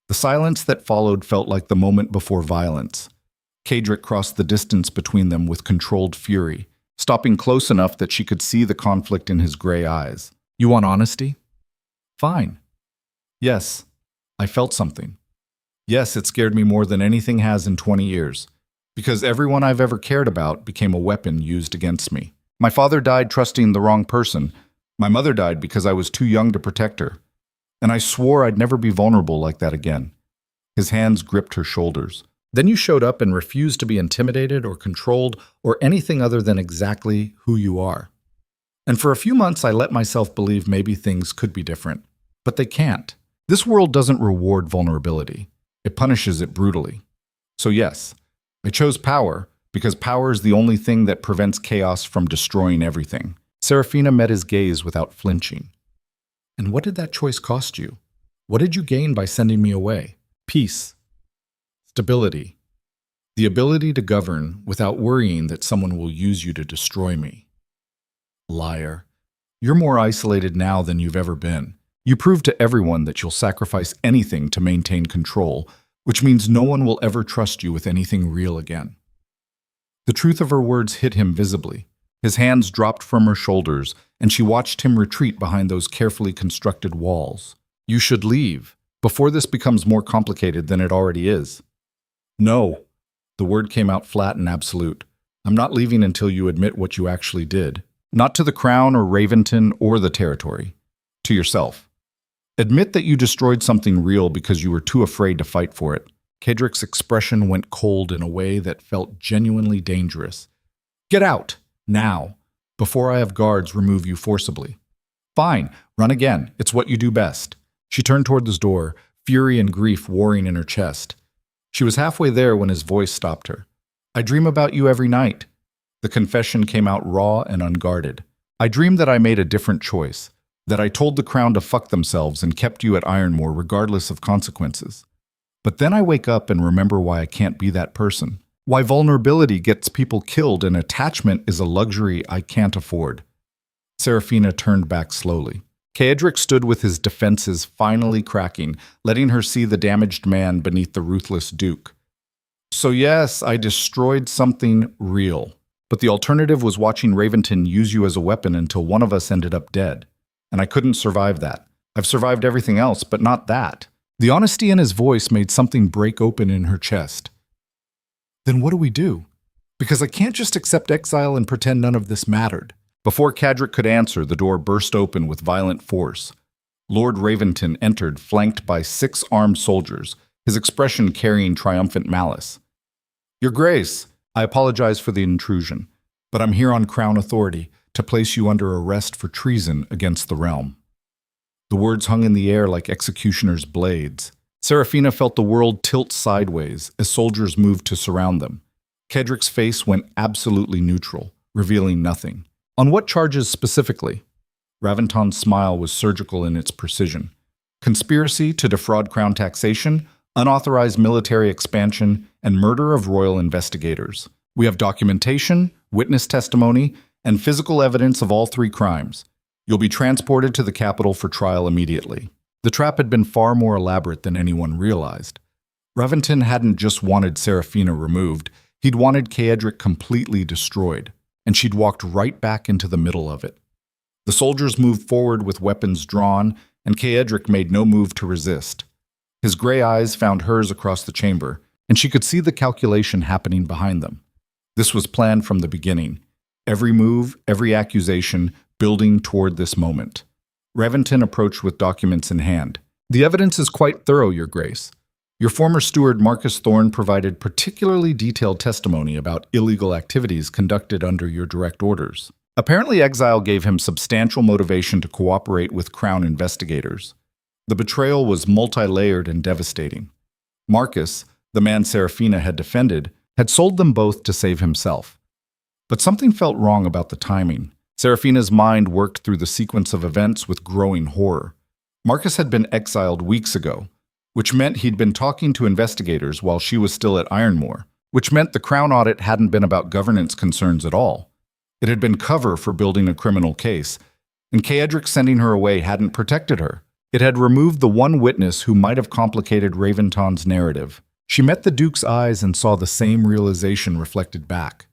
The silence that followed felt like the moment before violence. Kadric crossed the distance between them with controlled fury, stopping close enough that she could see the conflict in his gray eyes. You want honesty? Fine. Yes, I felt something. Yes, it scared me more than anything has in 20 years, because everyone I've ever cared about became a weapon used against me. My father died trusting the wrong person. My mother died because I was too young to protect her. And I swore I'd never be vulnerable like that again. His hands gripped her shoulders. Then you showed up and refused to be intimidated or controlled or anything other than exactly who you are. And for a few months I let myself believe maybe things could be different. But they can't. This world doesn't reward vulnerability. It punishes it brutally. So yes, I chose power because power is the only thing that prevents chaos from destroying everything. Serafina met his gaze without flinching. And what did that choice cost you? What did you gain by sending me away? Peace. Stability. The ability to govern without worrying that someone will use you to destroy me. Liar. You're more isolated now than you've ever been. You prove to everyone that you'll sacrifice anything to maintain control, which means no one will ever trust you with anything real again. The truth of her words hit him visibly. His hands dropped from her shoulders, and she watched him retreat behind those carefully constructed walls. You should leave, before this becomes more complicated than it already is. No. The word came out flat and absolute. I'm not leaving until you admit what you actually did. Not to the crown or Raventon or the territory. To yourself. Admit that you destroyed something real because you were too afraid to fight for it. Kadric's expression went cold in a way that felt genuinely dangerous. Get out! Now, before I have guards remove you forcibly. Fine, run again. It's what you do best. She turned toward the door, fury and grief warring in her chest. She was halfway there when his voice stopped her. I dream about you every night. The confession came out raw and unguarded. I dream that I made a different choice, that I told the crown to fuck themselves and kept you at Ironmoor regardless of consequences. But then I wake up and remember why I can't be that person. Why vulnerability gets people killed and attachment is a luxury I can't afford. Serafina turned back slowly. Kadric stood with his defenses finally cracking, letting her see the damaged man beneath the ruthless duke. So yes, I destroyed something real. But the alternative was watching Raventon use you as a weapon until one of us ended up dead. And I couldn't survive that. I've survived everything else, but not that. The honesty in his voice made something break open in her chest. Then what do we do? Because I can't just accept exile and pretend none of this mattered. Before Kadric could answer, the door burst open with violent force. Lord Raventon entered, flanked by 6 armed soldiers, his expression carrying triumphant malice. Your Grace, I apologize for the intrusion, but I'm here on Crown authority to place you under arrest for treason against the realm. The words hung in the air like executioner's blades. Serafina felt the world tilt sideways as soldiers moved to surround them. Kadric's face went absolutely neutral, revealing nothing. On what charges specifically? Raventon's smile was surgical in its precision. Conspiracy to defraud crown taxation, unauthorized military expansion, and murder of royal investigators. We have documentation, witness testimony, and physical evidence of all 3 crimes. You'll be transported to the capital for trial immediately. The trap had been far more elaborate than anyone realized. Raventon hadn't just wanted Serafina removed, he'd wanted Kadric completely destroyed, and she'd walked right back into the middle of it. The soldiers moved forward with weapons drawn, and Kadric made no move to resist. His gray eyes found hers across the chamber, and she could see the calculation happening behind them. This was planned from the beginning. Every move, every accusation, building toward this moment. Raventon approached with documents in hand. The evidence is quite thorough, Your Grace. Your former steward Marcus Thorne provided particularly detailed testimony about illegal activities conducted under your direct orders. Apparently, exile gave him substantial motivation to cooperate with Crown investigators. The betrayal was multi-layered and devastating. Marcus, The man Serafina had defended had sold them both to save himself. But something felt wrong about the timing. Serafina's mind worked through the sequence of events with growing horror. Marcus had been exiled weeks ago, which meant he'd been talking to investigators while she was still at Ironmoor, which meant the Crown audit hadn't been about governance concerns at all. It had been cover for building a criminal case, and Kaedric sending her away hadn't protected her. It had removed the one witness who might have complicated Raventon's narrative. She met the Duke's eyes and saw the same realization reflected back.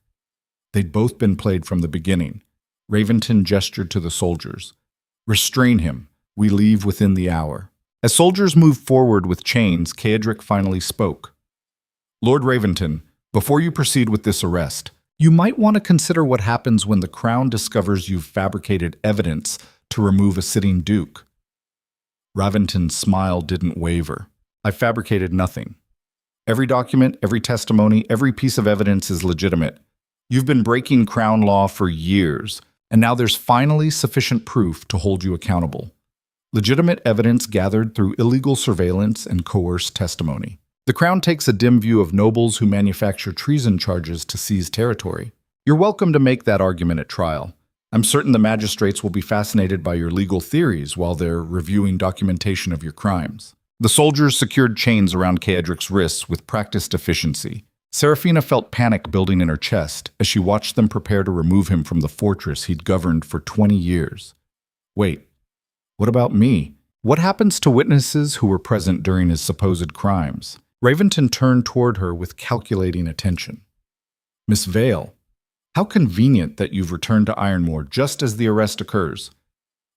They'd both been played from the beginning. Raventon gestured to the soldiers. "Restrain him. We leave within the hour." As soldiers moved forward with chains, Kaedric finally spoke. "Lord Raventon, before you proceed with this arrest, you might want to consider what happens when the Crown discovers you've fabricated evidence to remove a sitting duke." Raventon's smile didn't waver. "I fabricated nothing. Every document, every testimony, every piece of evidence is legitimate. You've been breaking Crown law for years, and now there's finally sufficient proof to hold you accountable. Legitimate evidence gathered through illegal surveillance and coerced testimony. The Crown takes a dim view of nobles who manufacture treason charges to seize territory. You're welcome to make that argument at trial. I'm certain the magistrates will be fascinated by your legal theories while they're reviewing documentation of your crimes." The soldiers secured chains around Kaedric's wrists with practiced efficiency. Serafina felt panic building in her chest as she watched them prepare to remove him from the fortress he'd governed for 20 years. Wait, what about me? What happens to witnesses who were present during his supposed crimes? Raventon turned toward her with calculating attention. "Miss Vale, how convenient that you've returned to Ironmoor just as the arrest occurs.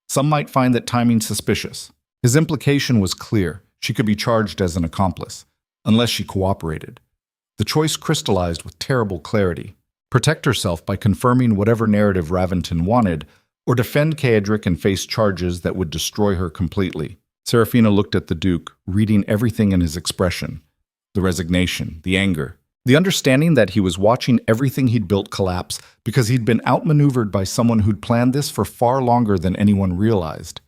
Some might find that timing suspicious." His implication was clear. She could be charged as an accomplice, unless she cooperated. The choice crystallized with terrible clarity. Protect herself by confirming whatever narrative Raventon wanted, or defend Kaedric and face charges that would destroy her completely. Serafina looked at the Duke, reading everything in his expression. The resignation, the anger, the understanding that he was watching everything he'd built collapse because he'd been outmaneuvered by someone who'd planned this for far longer than anyone realized.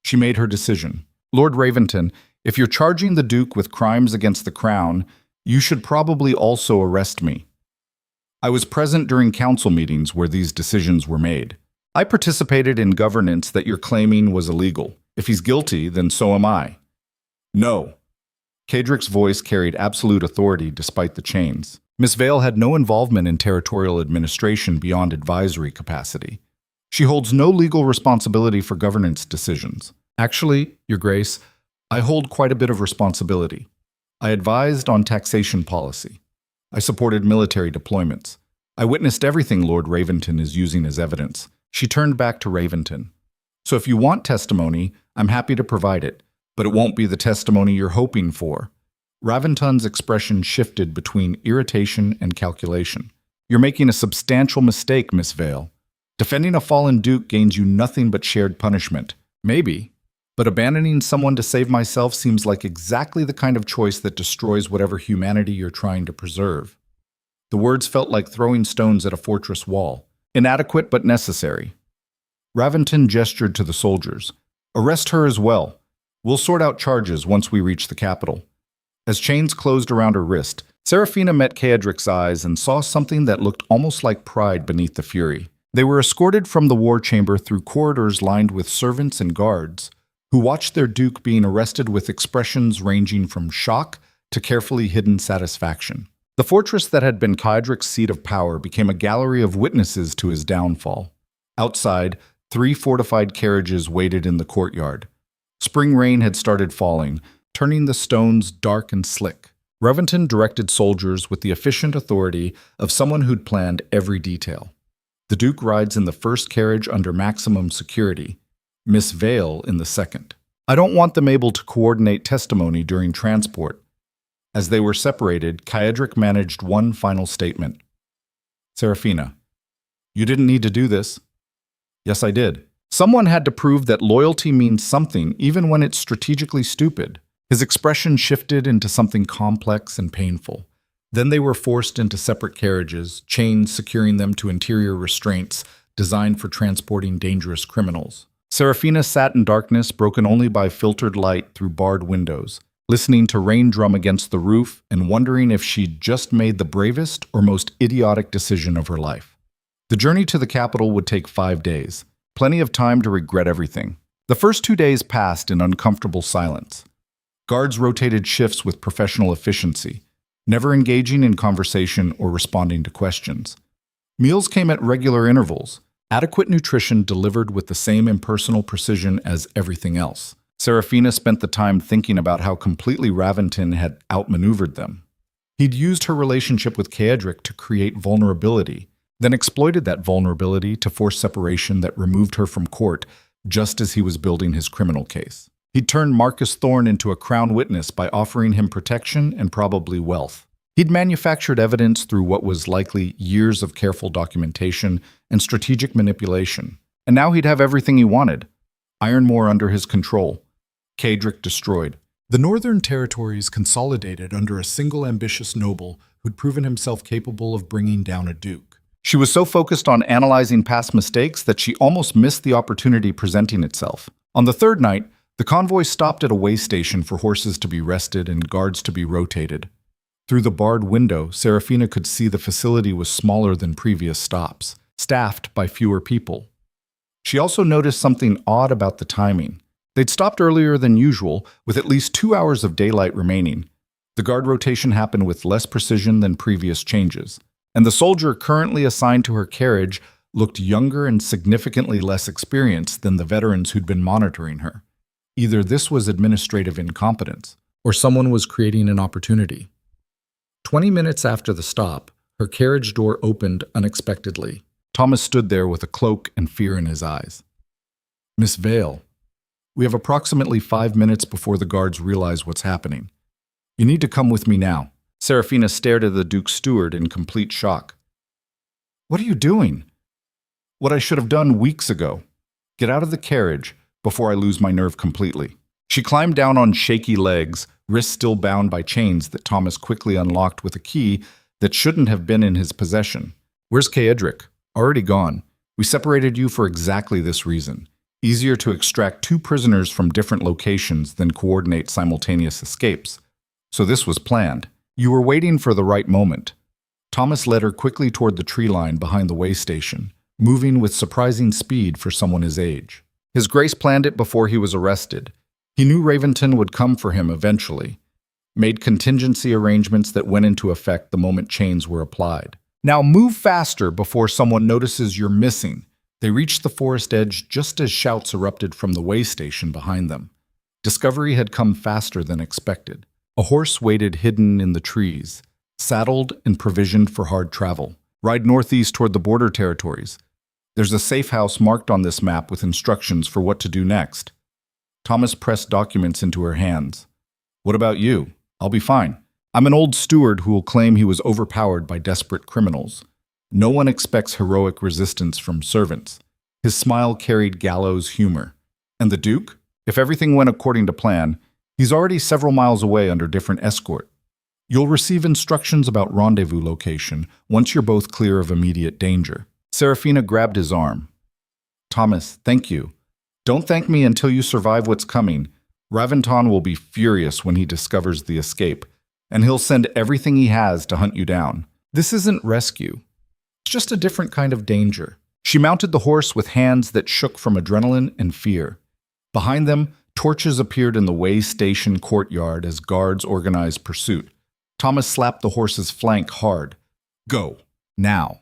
She made her decision. "Lord Raventon, if you're charging the Duke with crimes against the Crown, you should probably also arrest me. I was present during council meetings where these decisions were made. I participated in governance that you're claiming was illegal. If he's guilty, then so am I." "No." Kaedric's voice carried absolute authority despite the chains. Miss Vale had no involvement in territorial administration beyond advisory capacity. She holds no legal responsibility for governance decisions. "Actually, Your Grace, I hold quite a bit of responsibility. I advised on taxation policy. I supported military deployments. I witnessed everything Lord Raventon is using as evidence." She turned back to Raventon. "So if you want testimony, I'm happy to provide it, but it won't be the testimony you're hoping for." Raventon's expression shifted between irritation and calculation. "You're making a substantial mistake, Miss Vale. Defending a fallen duke gains you nothing but shared punishment. Maybe. But abandoning someone to save myself seems like exactly the kind of choice that destroys whatever humanity you're trying to preserve." The words felt like throwing stones at a fortress wall. Inadequate but necessary. Raventon gestured to the soldiers. "Arrest her as well. We'll sort out charges once we reach the capital." As chains closed around her wrist, Serafina met Kaedric's eyes and saw something that looked almost like pride beneath the fury. They were escorted from the war chamber through corridors lined with servants and guards, who watched their duke being arrested with expressions ranging from shock to carefully hidden satisfaction. The fortress that had been Kaedric's seat of power became a gallery of witnesses to his downfall. Outside, 3 fortified carriages waited in the courtyard. Spring rain had started falling, turning the stones dark and slick. Raventon directed soldiers with the efficient authority of someone who'd planned every detail. The Duke rides in the first carriage under maximum security, Miss Vale in the second. I don't want them able to coordinate testimony during transport. As they were separated, Kaedric managed one final statement. "Serafina, you didn't need to do this." "Yes, I did. Someone had to prove that loyalty means something even when it's strategically stupid." His expression shifted into something complex and painful. Then they were forced into separate carriages, chains securing them to interior restraints designed for transporting dangerous criminals. Serafina sat in darkness broken only by filtered light through barred windows. listening to rain drum against the roof and wondering if she'd just made the bravest or most idiotic decision of her life. The journey to the capital would take 5 days, plenty of time to regret everything. The first 2 days passed in uncomfortable silence. Guards rotated shifts with professional efficiency, never engaging in conversation or responding to questions. Meals came at regular intervals, adequate nutrition delivered with the same impersonal precision as everything else. Serafina spent the time thinking about how completely Raventon had outmaneuvered them. He'd used her relationship with Kaedric to create vulnerability, then exploited that vulnerability to force separation that removed her from court just as he was building his criminal case. He'd turned Marcus Thorne into a crown witness by offering him protection and probably wealth. He'd manufactured evidence through what was likely years of careful documentation and strategic manipulation. And now he'd have everything he wanted. Ironmore under his control. Kaedric destroyed. The Northern Territories consolidated under a single ambitious noble who'd proven himself capable of bringing down a duke. She was so focused on analyzing past mistakes that she almost missed the opportunity presenting itself. On the third night, the convoy stopped at a way station for horses to be rested and guards to be rotated. Through the barred window, Serafina could see the facility was smaller than previous stops, staffed by fewer people. She also noticed something odd about the timing. They'd stopped earlier than usual, with at least 2 hours of daylight remaining. The guard rotation happened with less precision than previous changes, and the soldier currently assigned to her carriage looked younger and significantly less experienced than the veterans who'd been monitoring her. Either this was administrative incompetence, or someone was creating an opportunity. 20 minutes after the stop, her carriage door opened unexpectedly. Thomas stood there with a cloak and fear in his eyes. "Miss Vale, we have approximately 5 minutes before the guards realize what's happening. You need to come with me now." Serafina stared at the Duke's steward in complete shock. "What are you doing?" "What I should have done weeks ago. Get out of the carriage before I lose my nerve completely." She climbed down on shaky legs, wrists still bound by chains that Thomas quickly unlocked with a key that shouldn't have been in his possession. "Where's Kaedric?" "Already gone. We separated you for exactly this reason. Easier to extract 2 prisoners from different locations than coordinate simultaneous escapes. So this was planned. You were waiting for the right moment." Thomas led her quickly toward the tree line behind the way station, moving with surprising speed for someone his age. His Grace planned it before he was arrested. He knew Raventon would come for him eventually, made contingency arrangements that went into effect the moment chains were applied. "Now move faster before someone notices you're missing." They reached the forest edge just as shouts erupted from the way station behind them. Discovery had come faster than expected. A horse waited hidden in the trees, saddled and provisioned for hard travel. "Ride northeast toward the border territories. There's a safe house marked on this map with instructions for what to do next." Thomas pressed documents into her hands. "What about you?" "I'll be fine. I'm an old steward who will claim he was overpowered by desperate criminals. No one expects heroic resistance from servants." His smile carried gallows humor. "And the Duke? If everything went according to plan, he's already several miles away under different escort. You'll receive instructions about rendezvous location once you're both clear of immediate danger." Serafina grabbed his arm. "Thomas, thank you. Don't thank me until you survive what's coming. Raventon will be furious when he discovers the escape, and he'll send everything he has to hunt you down. This isn't rescue. It's just a different kind of danger." She mounted the horse with hands that shook from adrenaline and fear. Behind them, torches appeared in the way station courtyard as guards organized pursuit. Thomas slapped the horse's flank hard. "Go, now."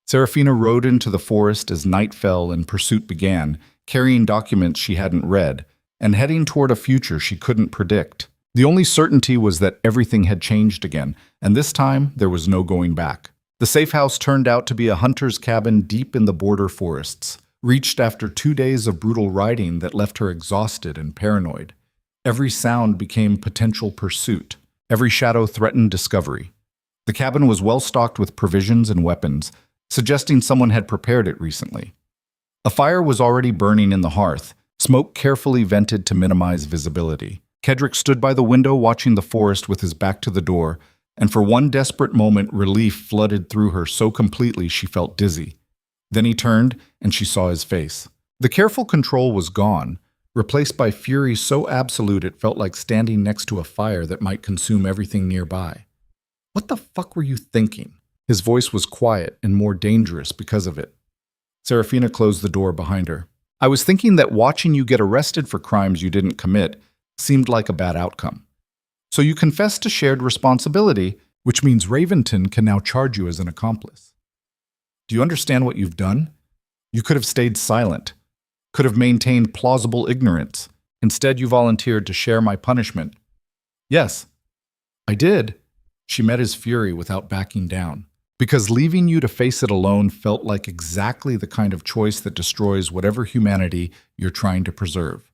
Serafina rode into the forest as night fell and pursuit began, carrying documents she hadn't read, and heading toward a future she couldn't predict. The only certainty was that everything had changed again, and this time there was no going back. The safe house turned out to be a hunter's cabin deep in the border forests, reached after 2 days of brutal riding that left her exhausted and paranoid. Every sound became potential pursuit. Every shadow threatened discovery. The cabin was well stocked with provisions and weapons, suggesting someone had prepared it recently. A fire was already burning in the hearth, smoke carefully vented to minimize visibility. Kaedric stood by the window watching the forest with his back to the door, and for one desperate moment relief flooded through her so completely she felt dizzy. Then he turned, and she saw his face. The careful control was gone. replaced by fury so absolute it felt like standing next to a fire that might consume everything nearby. What the fuck were you thinking? His voice was quiet and more dangerous because of it. Serafina closed the door behind her. I was thinking that watching you get arrested for crimes you didn't commit seemed like a bad outcome. So you confessed to shared responsibility, which means Raventon can now charge you as an accomplice. Do you understand what you've done? You could have stayed silent, could have maintained plausible ignorance. Instead, you volunteered to share my punishment. Yes, I did. She met his fury without backing down, because leaving you to face it alone felt like exactly the kind of choice that destroys whatever humanity you're trying to preserve.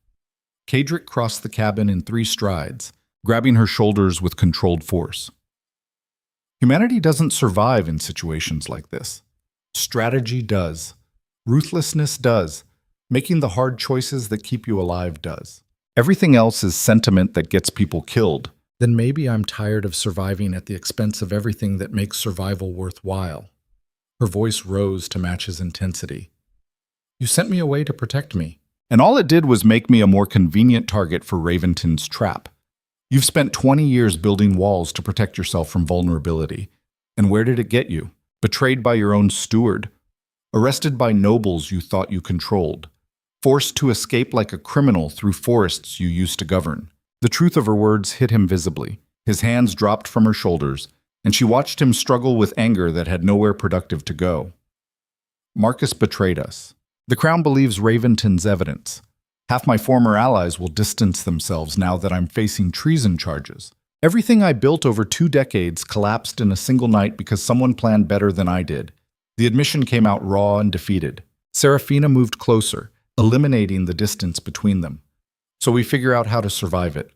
Kadric crossed the cabin in 3 strides, grabbing her shoulders with controlled force. Humanity doesn't survive in situations like this. Strategy does. Ruthlessness does. Making the hard choices that keep you alive does. Everything else is sentiment that gets people killed. Then maybe I'm tired of surviving at the expense of everything that makes survival worthwhile. Her voice rose to match his intensity. You sent me away to protect me, and all it did was make me a more convenient target for Raventon's trap. You've spent 20 years building walls to protect yourself from vulnerability. And where did it get you? Betrayed by your own steward. Arrested by nobles you thought you controlled. Forced to escape like a criminal through forests you used to govern. The truth of her words hit him visibly. His hands dropped from her shoulders, and she watched him struggle with anger that had nowhere productive to go. Marcus betrayed us. The Crown believes Raventon's evidence. Half my former allies will distance themselves now that I'm facing treason charges. Everything I built over 2 decades collapsed in a single night because someone planned better than I did. The admission came out raw and defeated. Serafina moved closer, eliminating the distance between them. So we figure out how to survive it.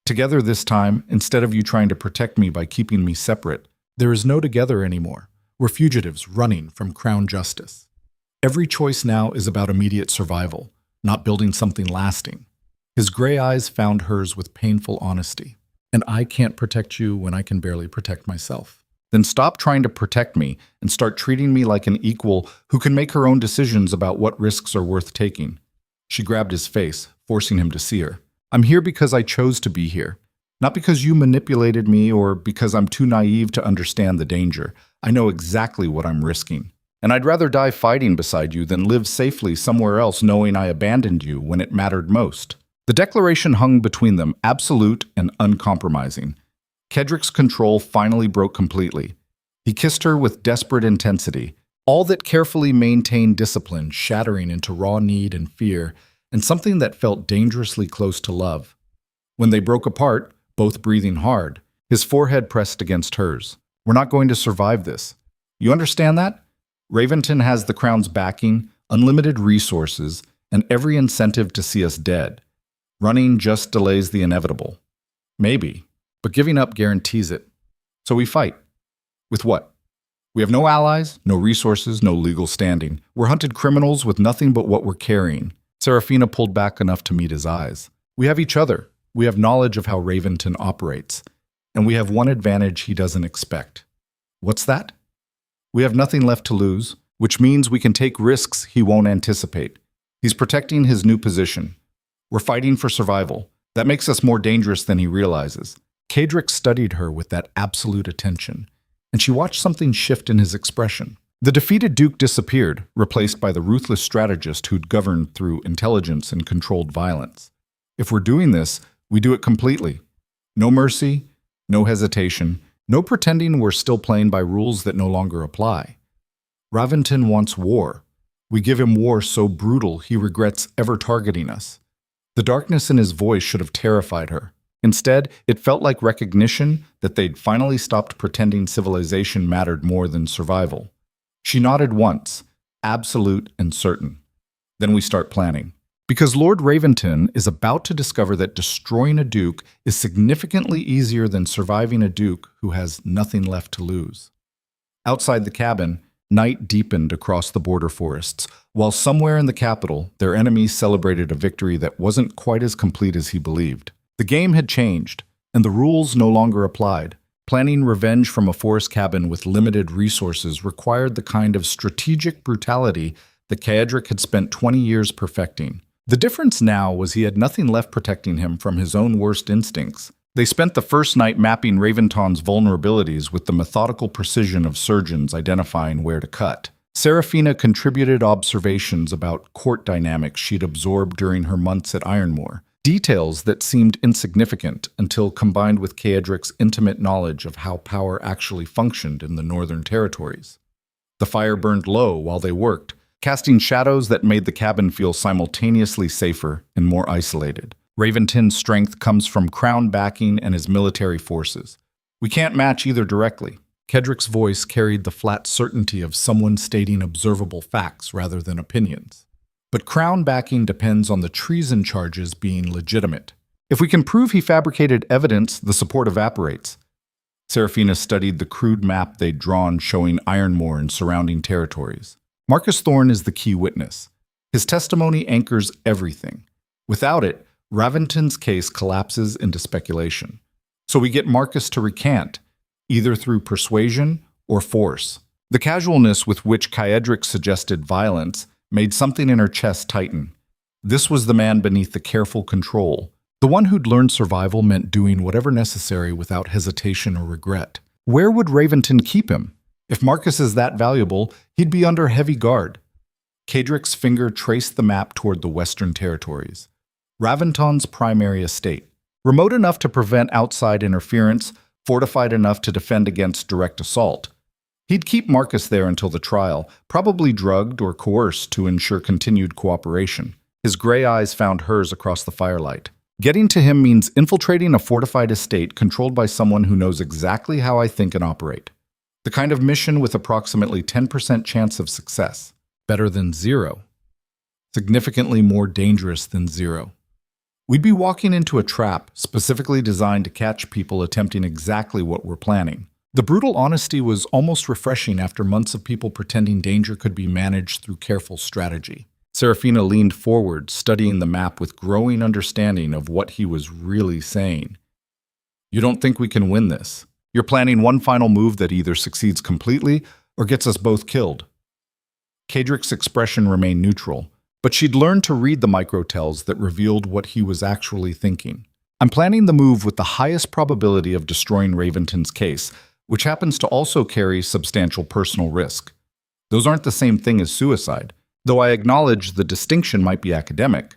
Together this time, instead of you trying to protect me by keeping me separate, there is no together anymore. We're fugitives running from Crown justice. Every choice now is about immediate survival, not building something lasting. His gray eyes found hers with painful honesty. And I can't protect you when I can barely protect myself. Then stop trying to protect me and start treating me like an equal who can make her own decisions about what risks are worth taking. She grabbed his face, forcing him to see her. I'm here because I chose to be here. Not because you manipulated me or because I'm too naive to understand the danger. I know exactly what I'm risking. And I'd rather die fighting beside you than live safely somewhere else knowing I abandoned you when it mattered most. The declaration hung between them, absolute and uncompromising. Kedric's control finally broke completely. He kissed her with desperate intensity, all that carefully maintained discipline shattering into raw need and fear, and something that felt dangerously close to love. When they broke apart, both breathing hard, his forehead pressed against hers. We're not going to survive this. You understand that? Raventon has the Crown's backing, unlimited resources, and every incentive to see us dead. Running just delays the inevitable. Maybe, but giving up guarantees it. So we fight. With what? We have no allies, no resources, no legal standing. We're hunted criminals with nothing but what we're carrying. Serafina pulled back enough to meet his eyes. We have each other. We have knowledge of how Raventon operates. And we have one advantage he doesn't expect. What's that? We have nothing left to lose, which means we can take risks he won't anticipate. He's protecting his new position. We're fighting for survival. That makes us more dangerous than he realizes. Kadric studied her with that absolute attention, and she watched something shift in his expression. The defeated Duke disappeared, replaced by the ruthless strategist who'd governed through intelligence and controlled violence. If we're doing this, we do it completely. No mercy, no hesitation, no pretending we're still playing by rules that no longer apply. Raventon wants war. We give him war so brutal he regrets ever targeting us. The darkness in his voice should have terrified her. Instead, it felt like recognition that they'd finally stopped pretending civilization mattered more than survival. She nodded once, absolute and certain. Then we start planning. Because Lord Raventon is about to discover that destroying a duke is significantly easier than surviving a duke who has nothing left to lose. Outside the cabin, night deepened across the border forests, while somewhere in the capital, their enemies celebrated a victory that wasn't quite as complete as he believed. The game had changed, and the rules no longer applied. Planning revenge from a forest cabin with limited resources required the kind of strategic brutality that Kadric had spent 20 years perfecting. The difference now was he had nothing left protecting him from his own worst instincts. They spent the first night mapping Raventon's vulnerabilities with the methodical precision of surgeons identifying where to cut. Serafina contributed observations about court dynamics she'd absorbed during her months at Ironmore, details that seemed insignificant until combined with Kaedric's intimate knowledge of how power actually functioned in the Northern Territories. The fire burned low while they worked, casting shadows that made the cabin feel simultaneously safer and more isolated. Raventon's strength comes from Crown backing and his military forces. We can't match either directly. Kaedric's voice carried the flat certainty of someone stating observable facts rather than opinions. But Crown backing depends on the treason charges being legitimate. If we can prove he fabricated evidence, the support evaporates. Serafina studied the crude map they'd drawn showing Ironmore and surrounding territories. Marcus Thorne is the key witness. His testimony anchors everything. Without it, Raventon's case collapses into speculation. So we get Marcus to recant, either through persuasion or force. The casualness with which Kaedric suggested violence made something in her chest tighten. This was the man beneath the careful control. The one who'd learned survival meant doing whatever necessary without hesitation or regret. Where would Raventon keep him? If Marcus is that valuable, he'd be under heavy guard. Kaedric's finger traced the map toward the Western Territories. Raventon's primary estate. Remote enough to prevent outside interference, fortified enough to defend against direct assault. He'd keep Marcus there until the trial, probably drugged or coerced to ensure continued cooperation. His gray eyes found hers across the firelight. Getting to him means infiltrating a fortified estate controlled by someone who knows exactly how I think and operate. The kind of mission with approximately 10% chance of success. Better than zero. Significantly more dangerous than zero. We'd be walking into a trap specifically designed to catch people attempting exactly what we're planning. The brutal honesty was almost refreshing after months of people pretending danger could be managed through careful strategy. Serafina leaned forward, studying the map with growing understanding of what he was really saying. You don't think we can win this? You're planning one final move that either succeeds completely or gets us both killed. Kaedric's expression remained neutral, but she'd learned to read the microtells that revealed what he was actually thinking. I'm planning the move with the highest probability of destroying Raventon's case, which happens to also carry substantial personal risk. Those aren't the same thing as suicide, though I acknowledge the distinction might be academic.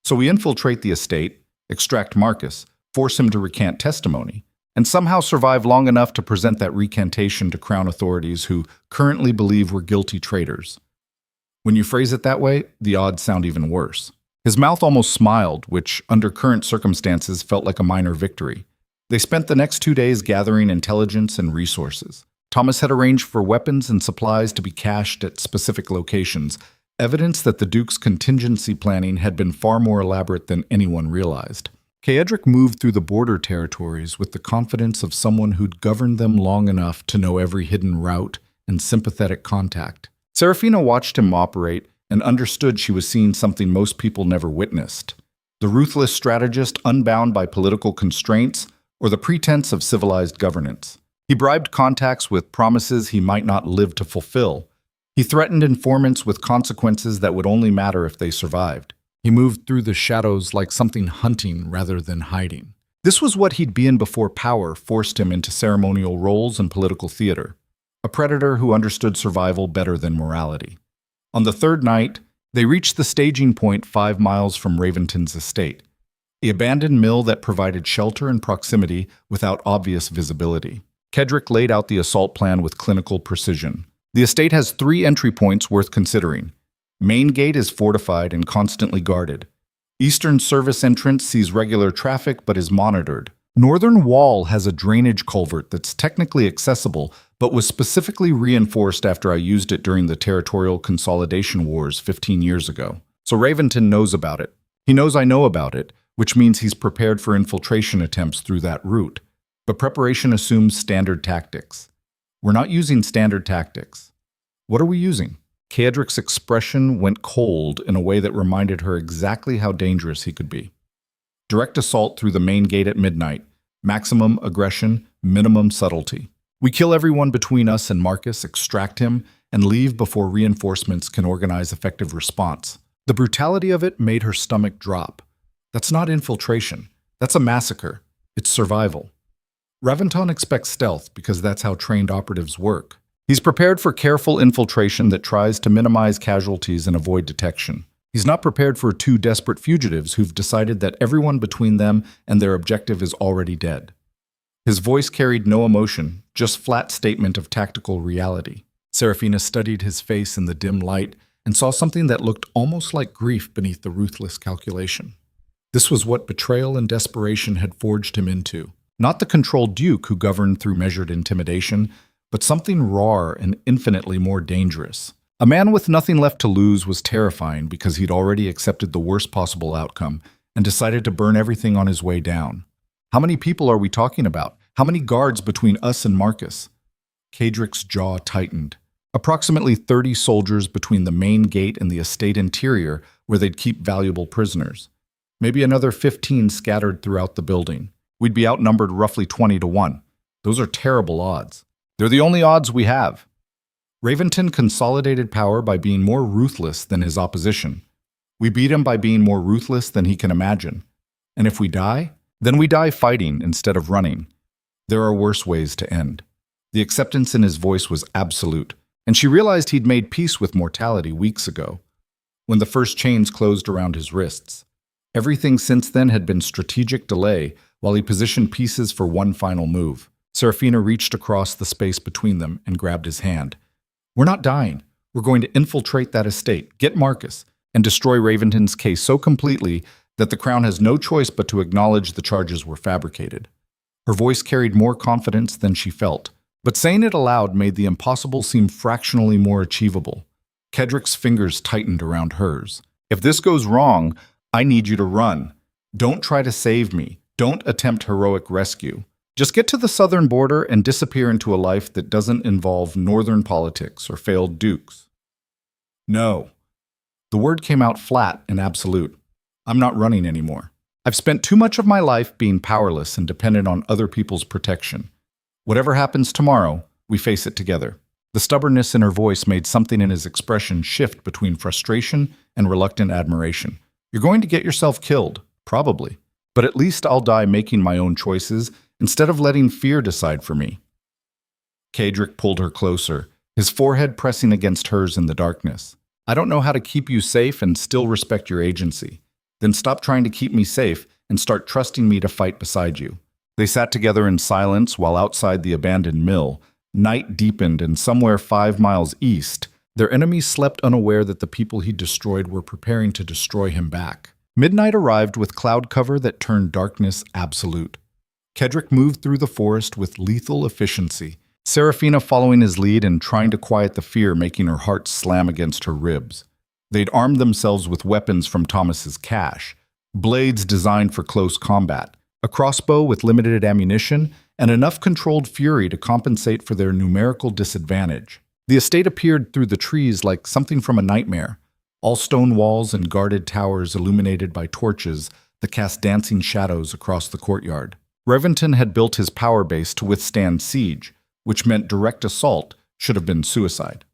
So we infiltrate the estate, extract Marcus, force him to recant testimony, and somehow survive long enough to present that recantation to Crown authorities who currently believe we're guilty traitors. When you phrase it that way, the odds sound even worse. His mouth almost smiled, which, under current circumstances, felt like a minor victory. They spent the next 2 days gathering intelligence and resources. Thomas had arranged for weapons and supplies to be cached at specific locations, evidence that the Duke's contingency planning had been far more elaborate than anyone realized. Kaedric moved through the border territories with the confidence of someone who'd governed them long enough to know every hidden route and sympathetic contact. Serafina watched him operate and understood she was seeing something most people never witnessed. The ruthless strategist unbound by political constraints or the pretense of civilized governance. He bribed contacts with promises he might not live to fulfill. He threatened informants with consequences that would only matter if they survived. He moved through the shadows like something hunting rather than hiding. This was what he'd been before power forced him into ceremonial roles and political theater. A predator who understood survival better than morality. On the third night, they reached the staging point 5 miles from Raventon's estate, the abandoned mill that provided shelter and proximity without obvious visibility. Kaedric laid out the assault plan with clinical precision. The estate has 3 entry points worth considering. Main gate is fortified and constantly guarded. Eastern service entrance sees regular traffic but is monitored. Northern wall has a drainage culvert that's technically accessible but was specifically reinforced after I used it during the territorial consolidation wars 15 years ago. So Raventon knows about it. He knows I know about it, which means he's prepared for infiltration attempts through that route. But preparation assumes standard tactics. We're not using standard tactics. What are we using? Kaedric's expression went cold in a way that reminded her exactly how dangerous he could be. Direct assault through the main gate at midnight. Maximum aggression, minimum subtlety. We kill everyone between us and Marcus, extract him, and leave before reinforcements can organize effective response. The brutality of it made her stomach drop. That's not infiltration. That's a massacre. It's survival. Reventon expects stealth because that's how trained operatives work. He's prepared for careful infiltration that tries to minimize casualties and avoid detection. He's not prepared for two desperate fugitives who've decided that everyone between them and their objective is already dead. His voice carried no emotion, just flat statement of tactical reality. Serafina studied his face in the dim light and saw something that looked almost like grief beneath the ruthless calculation. This was what betrayal and desperation had forged him into. Not the controlled duke who governed through measured intimidation, but something rawer and infinitely more dangerous. A man with nothing left to lose was terrifying because he'd already accepted the worst possible outcome and decided to burn everything on his way down. How many people are we talking about? How many guards between us and Marcus? Kadrick's jaw tightened. Approximately 30 soldiers between the main gate and the estate interior where they'd keep valuable prisoners. Maybe another 15 scattered throughout the building. We'd be outnumbered roughly 20-1. Those are terrible odds. They're the only odds we have. Raventon consolidated power by being more ruthless than his opposition. We beat him by being more ruthless than he can imagine. And if we die, then we die fighting instead of running. There are worse ways to end. The acceptance in his voice was absolute, and she realized he'd made peace with mortality weeks ago, when the first chains closed around his wrists. Everything since then had been strategic delay while he positioned pieces for one final move. Serafina reached across the space between them and grabbed his hand. We're not dying. We're going to infiltrate that estate, get Marcus, and destroy Raventon's case so completely that the Crown has no choice but to acknowledge the charges were fabricated. Her voice carried more confidence than she felt, but saying it aloud made the impossible seem fractionally more achievable. Kedrick's fingers tightened around hers. If this goes wrong, I need you to run. Don't try to save me. Don't attempt heroic rescue. Just get to the southern border and disappear into a life that doesn't involve northern politics or failed dukes. No. The word came out flat and absolute. I'm not running anymore. I've spent too much of my life being powerless and dependent on other people's protection. Whatever happens tomorrow, we face it together. The stubbornness in her voice made something in his expression shift between frustration and reluctant admiration. You're going to get yourself killed, probably, but at least I'll die making my own choices instead of letting fear decide for me. Kadrick pulled her closer, his forehead pressing against hers in the darkness. I don't know how to keep you safe and still respect your agency. Then stop trying to keep me safe and start trusting me to fight beside you. They sat together in silence while outside the abandoned mill. Night deepened, and somewhere 5 miles east, their enemies slept unaware that the people he destroyed were preparing to destroy him back. Midnight arrived with cloud cover that turned darkness absolute. Kedrick moved through the forest with lethal efficiency, Serafina following his lead and trying to quiet the fear making her heart slam against her ribs. They'd armed themselves with weapons from Thomas's cache, blades designed for close combat, a crossbow with limited ammunition, and enough controlled fury to compensate for their numerical disadvantage. The estate appeared through the trees like something from a nightmare, all stone walls and guarded towers illuminated by torches that cast dancing shadows across the courtyard. Reventon had built his power base to withstand siege, which meant direct assault should have been suicide.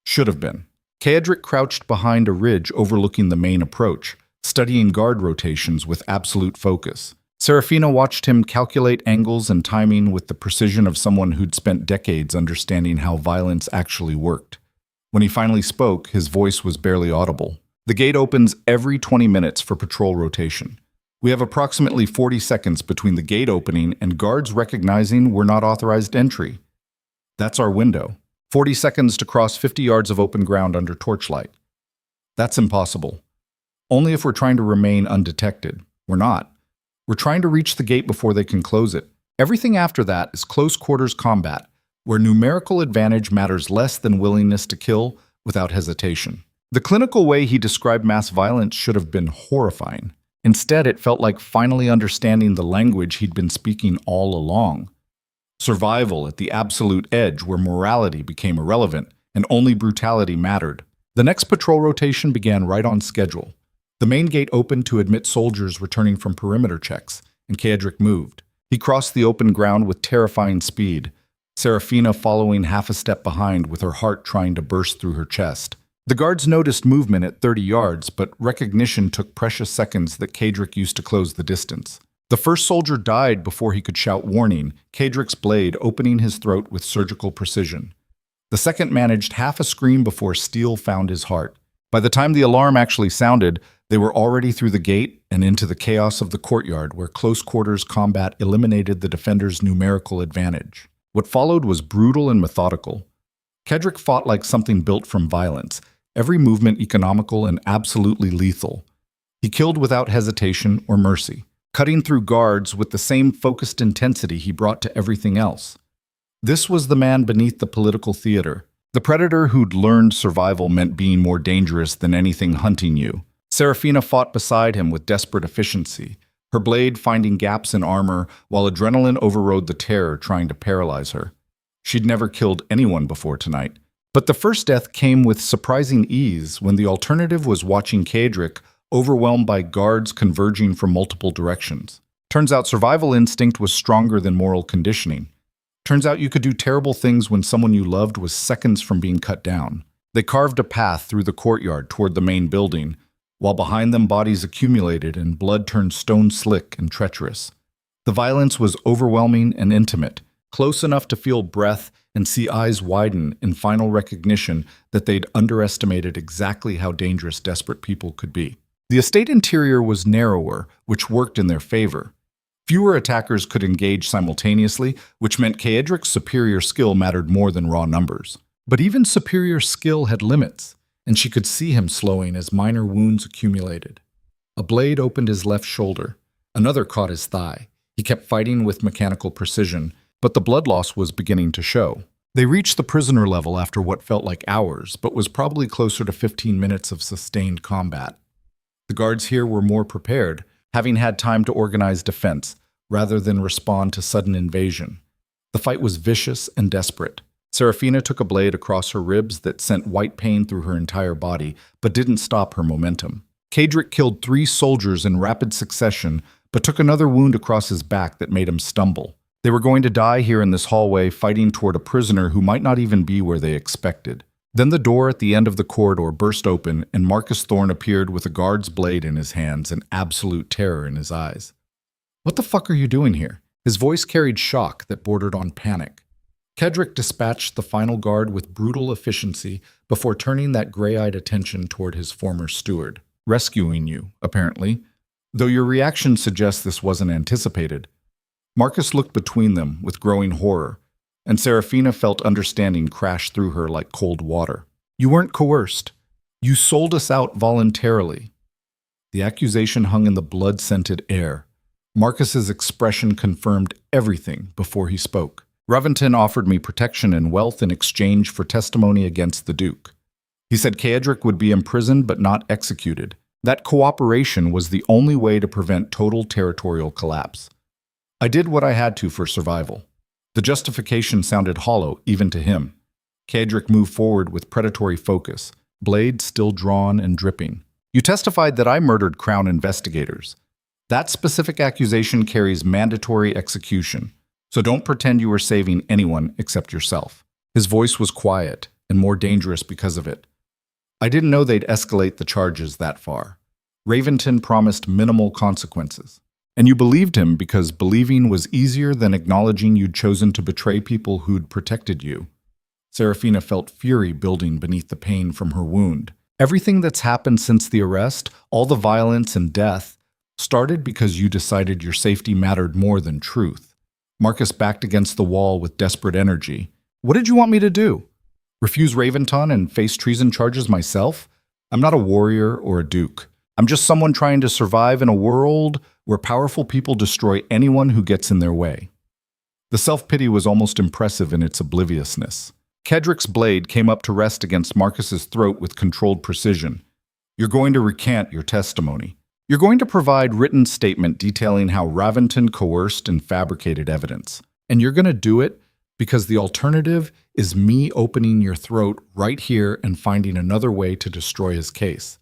Should have been. Kadrick crouched behind a ridge overlooking the main approach, studying guard rotations with absolute focus. Serafina watched him calculate angles and timing with the precision of someone who'd spent decades understanding how violence actually worked. When he finally spoke, his voice was barely audible. The gate opens every 20 minutes for patrol rotation. We have approximately 40 seconds between the gate opening and guards recognizing we're not authorized entry. That's our window. 40 seconds to cross 50 yards of open ground under torchlight. That's impossible. Only if we're trying to remain undetected. We're not. We're trying to reach the gate before they can close it. Everything after that is close quarters combat, where numerical advantage matters less than willingness to kill without hesitation. The clinical way he described mass violence should have been horrifying. Instead, it felt like finally understanding the language he'd been speaking all along. Survival at the absolute edge where morality became irrelevant and only brutality mattered. The next patrol rotation began right on schedule. The main gate opened to admit soldiers returning from perimeter checks, and Kadrick moved. He crossed the open ground with terrifying speed, Serafina following half a step behind with her heart trying to burst through her chest. The guards noticed movement at 30 yards, but recognition took precious seconds that Kadrick used to close the distance. The first soldier died before he could shout warning, Kadrick's blade opening his throat with surgical precision. The second managed half a scream before steel found his heart. By the time the alarm actually sounded, they were already through the gate and into the chaos of the courtyard where close-quarters combat eliminated the defenders' numerical advantage. What followed was brutal and methodical. Kadrick fought like something built from violence, every movement economical and absolutely lethal. He killed without hesitation or mercy, cutting through guards with the same focused intensity he brought to everything else. This was the man beneath the political theater, the predator who'd learned survival meant being more dangerous than anything hunting you. Serafina fought beside him with desperate efficiency, her blade finding gaps in armor while adrenaline overrode the terror trying to paralyze her. She'd never killed anyone before tonight. But the first death came with surprising ease when the alternative was watching Kadrick overwhelmed by guards converging from multiple directions. Turns out survival instinct was stronger than moral conditioning. Turns out you could do terrible things when someone you loved was seconds from being cut down. They carved a path through the courtyard toward the main building, while behind them bodies accumulated and blood turned stone slick and treacherous. The violence was overwhelming and intimate, close enough to feel breath and see eyes widen in final recognition that they'd underestimated exactly how dangerous desperate people could be. The estate interior was narrower, which worked in their favor. Fewer attackers could engage simultaneously, which meant Kadrick's superior skill mattered more than raw numbers. But even superior skill had limits, and she could see him slowing as minor wounds accumulated. A blade opened his left shoulder. Another caught his thigh. He kept fighting with mechanical precision, but the blood loss was beginning to show. They reached the prisoner level after what felt like hours, but was probably closer to 15 minutes of sustained combat. The guards here were more prepared, having had time to organize defense, rather than respond to sudden invasion. The fight was vicious and desperate. Serafina took a blade across her ribs that sent white pain through her entire body, but didn't stop her momentum. Kadrick killed 3 soldiers in rapid succession, but took another wound across his back that made him stumble. They were going to die here in this hallway, fighting toward a prisoner who might not even be where they expected. Then the door at the end of the corridor burst open, and Marcus Thorne appeared with a guard's blade in his hands and absolute terror in his eyes. "What the fuck are you doing here?" His voice carried shock that bordered on panic. Kadrick dispatched the final guard with brutal efficiency before turning that gray-eyed attention toward his former steward. "Rescuing you, apparently. Though your reaction suggests this wasn't anticipated." Marcus looked between them with growing horror, and Serafina felt understanding crash through her like cold water. "You weren't coerced. You sold us out voluntarily." The accusation hung in the blood-scented air. Marcus's expression confirmed everything before he spoke. "Reventon offered me protection and wealth in exchange for testimony against the Duke. He said Kadrick would be imprisoned but not executed. That cooperation was the only way to prevent total territorial collapse. I did what I had to for survival." The justification sounded hollow, even to him. Kadrick moved forward with predatory focus, blade still drawn and dripping. "You testified that I murdered Crown investigators. That specific accusation carries mandatory execution, so don't pretend you were saving anyone except yourself." His voice was quiet and more dangerous because of it. "I didn't know they'd escalate the charges that far. Raventon promised minimal consequences. And you believed him because believing was easier than acknowledging you'd chosen to betray people who'd protected you." Serafina felt fury building beneath the pain from her wound. Everything that's happened since the arrest, all the violence and death, started because you decided your safety mattered more than truth. Marcus backed against the wall with desperate energy. "What did you want me to do? Refuse Raventon and face treason charges myself? I'm not a warrior or a duke. I'm just someone trying to survive in a world where powerful people destroy anyone who gets in their way." The self-pity was almost impressive in its obliviousness. Kadrick's blade came up to rest against Marcus's throat with controlled precision. "You're going to recant your testimony. You're going to provide written statement detailing how Raventon coerced and fabricated evidence. And you're going to do it because the alternative is me opening your throat right here and finding another way to destroy his case."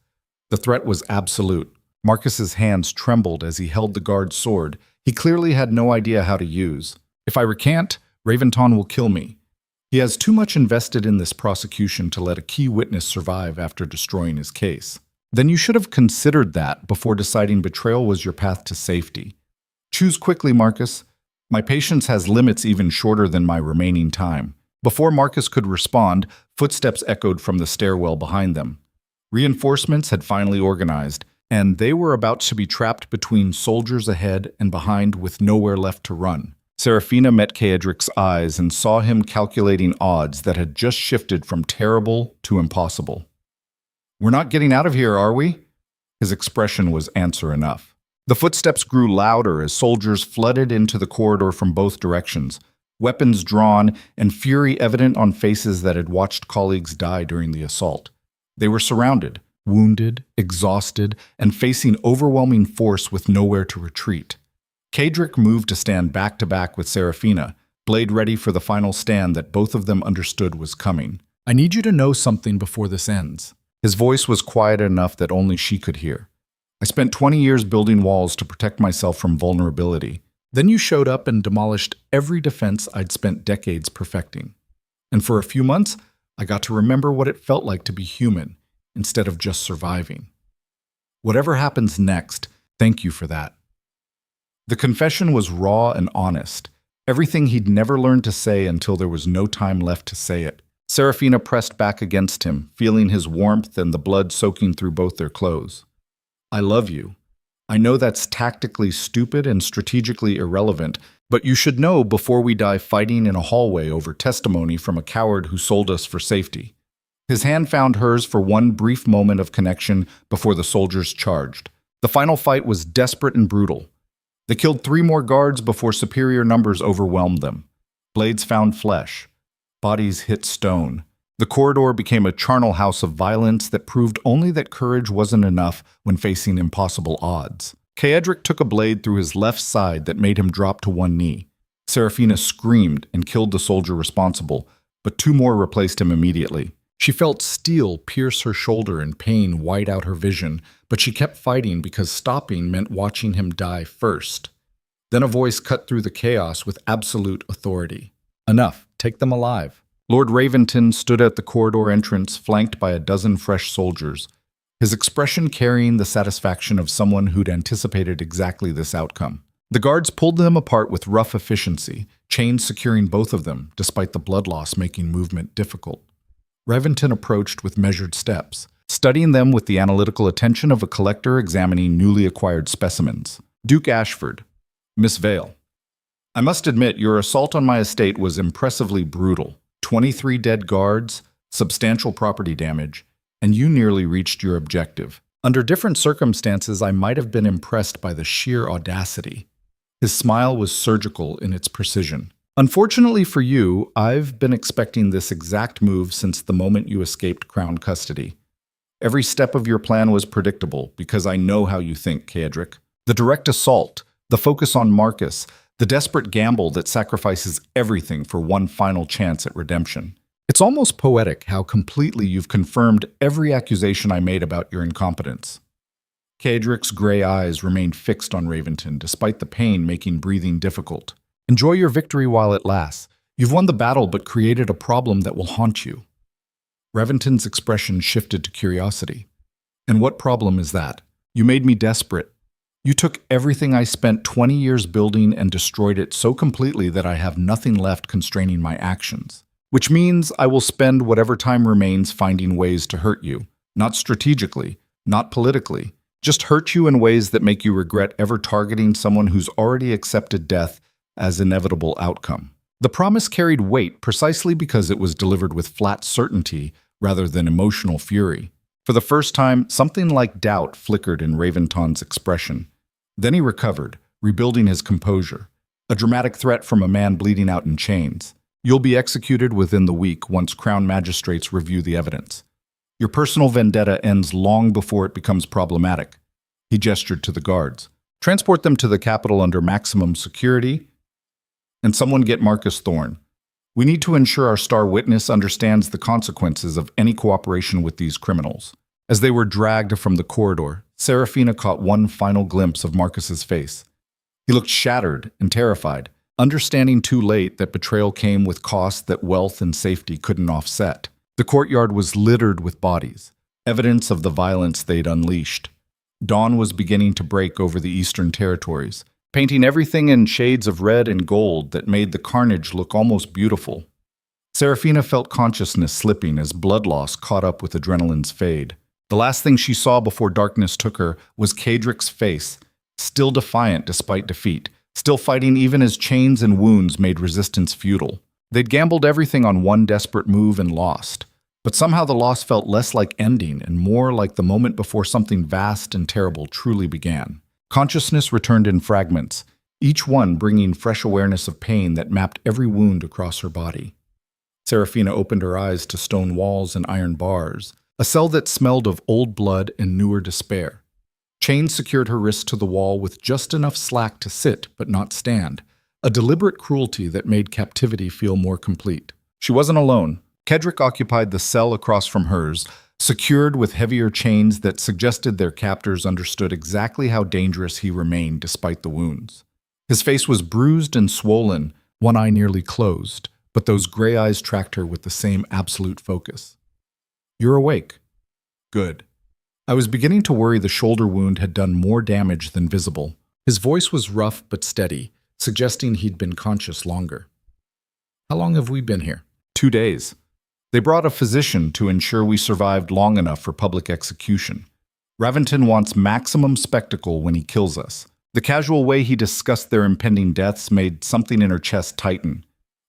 The threat was absolute. Marcus's hands trembled as he held the guard's sword. He clearly had no idea how to use. "If I recant, Raventon will kill me. He has too much invested in this prosecution to let a key witness survive after destroying his case. Then you should have considered that before deciding betrayal was your path to safety. Choose quickly, Marcus. My patience has limits even shorter than my remaining time. Before Marcus could respond, footsteps echoed from the stairwell behind them. Reinforcements had finally organized, and they were about to be trapped between soldiers ahead and behind with nowhere left to run. Serafina met Kaedric's eyes and saw him calculating odds that had just shifted from terrible to impossible. "We're not getting out of here, are we?" His expression was answer enough. The footsteps grew louder as soldiers flooded into the corridor from both directions, weapons drawn and fury evident on faces that had watched colleagues die during the assault. They were surrounded, wounded, exhausted, and facing overwhelming force with nowhere to retreat. Kaedric moved to stand back-to-back with Serafina, blade ready for the final stand that both of them understood was coming. "I need you to know something before this ends." His voice was quiet enough that only she could hear. "I spent 20 years building walls to protect myself from vulnerability. Then you showed up and demolished every defense I'd spent decades perfecting. And for a few months, I got to remember what it felt like to be human, instead of just surviving. Whatever happens next, thank you for that." The confession was raw and honest, everything he'd never learned to say until there was no time left to say it. Serafina pressed back against him, feeling his warmth and the blood soaking through both their clothes. "I love you. I know that's tactically stupid and strategically irrelevant, but you should know before we die fighting in a hallway over testimony from a coward who sold us for safety." His hand found hers for one brief moment of connection before the soldiers charged. The final fight was desperate and brutal. They killed 3 more guards before superior numbers overwhelmed them. Blades found flesh. Bodies hit stone. The corridor became a charnel house of violence that proved only that courage wasn't enough when facing impossible odds. Kaedric took a blade through his left side that made him drop to one knee. Serafina screamed and killed the soldier responsible, but 2 more replaced him immediately. She felt steel pierce her shoulder and pain white out her vision, but she kept fighting because stopping meant watching him die first. Then a voice cut through the chaos with absolute authority. "Enough, take them alive." Lord Raventon stood at the corridor entrance, flanked by a dozen fresh soldiers, his expression carrying the satisfaction of someone who'd anticipated exactly this outcome. The guards pulled them apart with rough efficiency, chains securing both of them, despite the blood loss making movement difficult. Raventon approached with measured steps, studying them with the analytical attention of a collector examining newly acquired specimens. "Duke Ashford, Miss Vale, I must admit your assault on my estate was impressively brutal. 23 dead guards, substantial property damage, and you nearly reached your objective. Under different circumstances, I might have been impressed by the sheer audacity." His smile was surgical in its precision. "Unfortunately for you, I've been expecting this exact move since the moment you escaped Crown custody. Every step of your plan was predictable, because I know how you think, Kaedric. The direct assault, the focus on Marcus, the desperate gamble that sacrifices everything for one final chance at redemption. It's almost poetic how completely you've confirmed every accusation I made about your incompetence." Kaedric's gray eyes remained fixed on Raventon, despite the pain making breathing difficult. "Enjoy your victory while it lasts. You've won the battle but created a problem that will haunt you." Raventon's expression shifted to curiosity. "And what problem is that? You made me desperate. You took everything I spent 20 years building and destroyed it so completely that I have nothing left constraining my actions. Which means I will spend whatever time remains finding ways to hurt you. Not strategically, not politically. Just hurt you in ways that make you regret ever targeting someone who's already accepted death as inevitable outcome." The promise carried weight precisely because it was delivered with flat certainty rather than emotional fury. For the first time, something like doubt flickered in Raventon's expression. Then he recovered, rebuilding his composure. A dramatic threat from a man bleeding out in chains. "You'll be executed within the week once Crown magistrates review the evidence. Your personal vendetta ends long before it becomes problematic." He gestured to the guards. "Transport them to the capital under maximum security, and someone get Marcus Thorne. We need to ensure our star witness understands the consequences of any cooperation with these criminals." As they were dragged from the corridor, Serafina caught one final glimpse of Marcus's face. He looked shattered and terrified, understanding too late that betrayal came with costs that wealth and safety couldn't offset. The courtyard was littered with bodies, evidence of the violence they'd unleashed. Dawn was beginning to break over the eastern territories, painting everything in shades of red and gold that made the carnage look almost beautiful. Serafina felt consciousness slipping as blood loss caught up with adrenaline's fade. The last thing she saw before darkness took her was Kadrick's face, still defiant despite defeat, still fighting even as chains and wounds made resistance futile. They'd gambled everything on one desperate move and lost. But somehow the loss felt less like ending and more like the moment before something vast and terrible truly began. Consciousness returned in fragments, each one bringing fresh awareness of pain that mapped every wound across her body. Serafina opened her eyes to stone walls and iron bars, a cell that smelled of old blood and newer despair. Chains secured her wrists to the wall with just enough slack to sit but not stand, a deliberate cruelty that made captivity feel more complete. She wasn't alone. Kedrick occupied the cell across from hers, secured with heavier chains that suggested their captors understood exactly how dangerous he remained despite the wounds. His face was bruised and swollen, one eye nearly closed, but those gray eyes tracked her with the same absolute focus. "You're awake." "Good." I was beginning to worry the shoulder wound had done more damage than visible. His voice was rough but steady, suggesting he'd been conscious longer. "How long have we been here?" 2 days. They brought a physician to ensure we survived long enough for public execution. Raventon wants maximum spectacle when he kills us. The casual way he discussed their impending deaths made something in her chest tighten.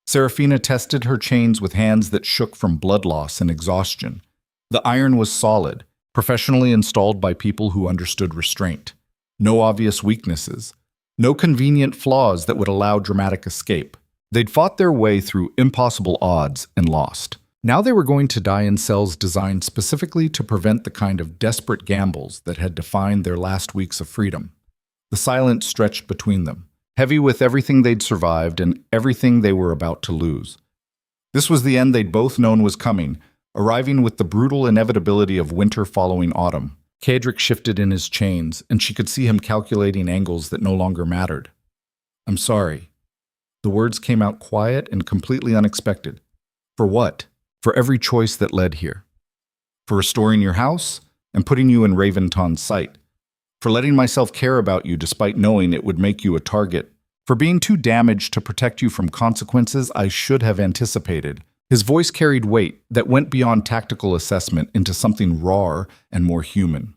Serafina tested her chains with hands that shook from blood loss and exhaustion. The iron was solid, professionally installed by people who understood restraint. No obvious weaknesses. No convenient flaws that would allow dramatic escape. They'd fought their way through impossible odds and lost. Now they were going to die in cells designed specifically to prevent the kind of desperate gambles that had defined their last weeks of freedom. The silence stretched between them, heavy with everything they'd survived and everything they were about to lose. This was the end they'd both known was coming, arriving with the brutal inevitability of winter following autumn. Kadrick shifted in his chains, and she could see him calculating angles that no longer mattered. "I'm sorry." The words came out quiet and completely unexpected. "For what?" "For every choice that led here. For restoring your house and putting you in Raventon's sight. For letting myself care about you despite knowing it would make you a target. For being too damaged to protect you from consequences I should have anticipated." His voice carried weight that went beyond tactical assessment into something rawer and more human.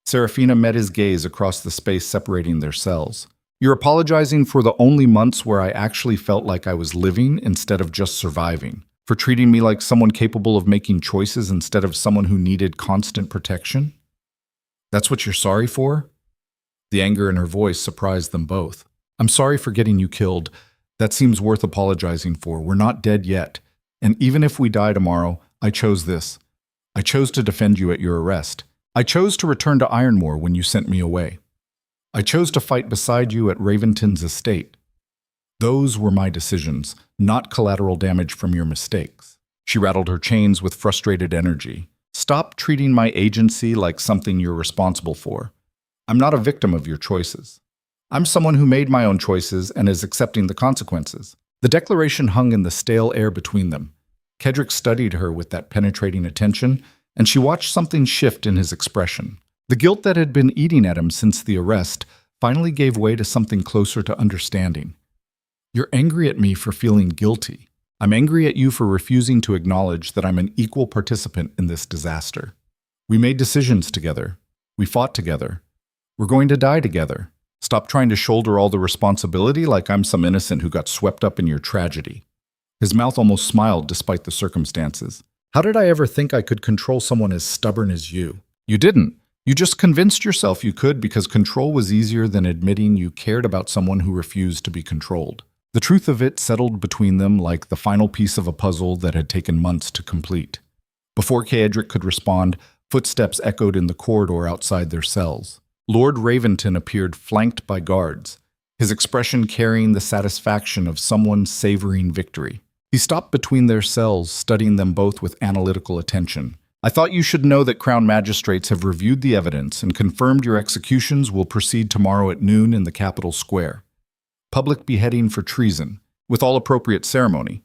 Serafina met his gaze across the space separating their cells. "You're apologizing for the only months where I actually felt like I was living instead of just surviving. For treating me like someone capable of making choices instead of someone who needed constant protection? That's what you're sorry for?" The anger in her voice surprised them both. "I'm sorry for getting you killed. That seems worth apologizing for. We're not dead yet. And even if we die tomorrow, I chose this. I chose to defend you at your arrest. I chose to return to Ironmoor when you sent me away. I chose to fight beside you at Raventon's estate. Those were my decisions, not collateral damage from your mistakes." She rattled her chains with frustrated energy. "Stop treating my agency like something you're responsible for. I'm not a victim of your choices. I'm someone who made my own choices and is accepting the consequences." The declaration hung in the stale air between them. Kedrick studied her with that penetrating attention, and she watched something shift in his expression. The guilt that had been eating at him since the arrest finally gave way to something closer to understanding. "You're angry at me for feeling guilty. I'm angry at you for refusing to acknowledge that I'm an equal participant in this disaster. We made decisions together. We fought together. We're going to die together. Stop trying to shoulder all the responsibility like I'm some innocent who got swept up in your tragedy." His mouth almost smiled despite the circumstances. "How did I ever think I could control someone as stubborn as you? You didn't. You just convinced yourself you could because control was easier than admitting you cared about someone who refused to be controlled." The truth of it settled between them like the final piece of a puzzle that had taken months to complete. Before Kadrick could respond, footsteps echoed in the corridor outside their cells. Lord Raventon appeared flanked by guards, his expression carrying the satisfaction of someone savoring victory. He stopped between their cells, studying them both with analytical attention. "I thought you should know that Crown Magistrates have reviewed the evidence and confirmed your executions will proceed tomorrow at noon in the Capitol Square. public beheading for treason, with all appropriate ceremony.